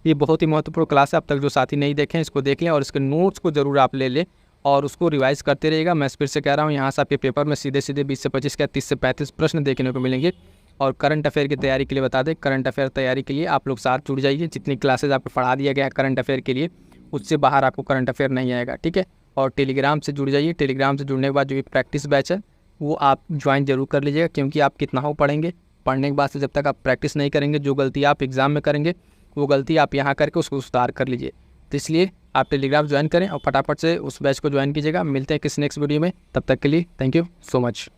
ये बहुत ही महत्वपूर्ण क्लास है, अब तक जो साथी नहीं देखें इसको देख लें और इसके नोट्स को जरूर आप ले लें और उसको रिवाइज करते रहिएगा। मैं फिर से कह रहा हूँ, यहाँ से आपके पेपर में सीधे 20 से 25 क्या 30 से 35 प्रश्न देखने को मिलेंगे। और करंट अफेयर की तैयारी के लिए बता दें, करंट अफेयर तैयारी के लिए आप लोग साथ जुड़ जाइए, जितनी क्लासेज आपको पढ़ा दिया गया है करंट अफेयर के लिए, उससे बाहर आपको करंट अफेयर नहीं आएगा, ठीक है। और टेलीग्राम से जुड़ जाइए। टेलीग्राम से जुड़ने के बाद जो ये प्रैक्टिस बैच है वो आप ज्वाइन जरूर कर लीजिएगा, क्योंकि आप कितना हो पढ़ेंगे, पढ़ने के बाद से जब तक आप प्रैक्टिस नहीं करेंगे, जो गलती आप एग्ज़ाम में करेंगे वो गलती आप यहाँ करके उसको सुधार कर लीजिए। तो इसलिए आप टेलीग्राम ज्वाइन करें और फटाफट से उस बैच को ज्वाइन कीजिएगा। मिलते हैं किसी नेक्स्ट वीडियो में, तब तक के लिए थैंक यू सो मच।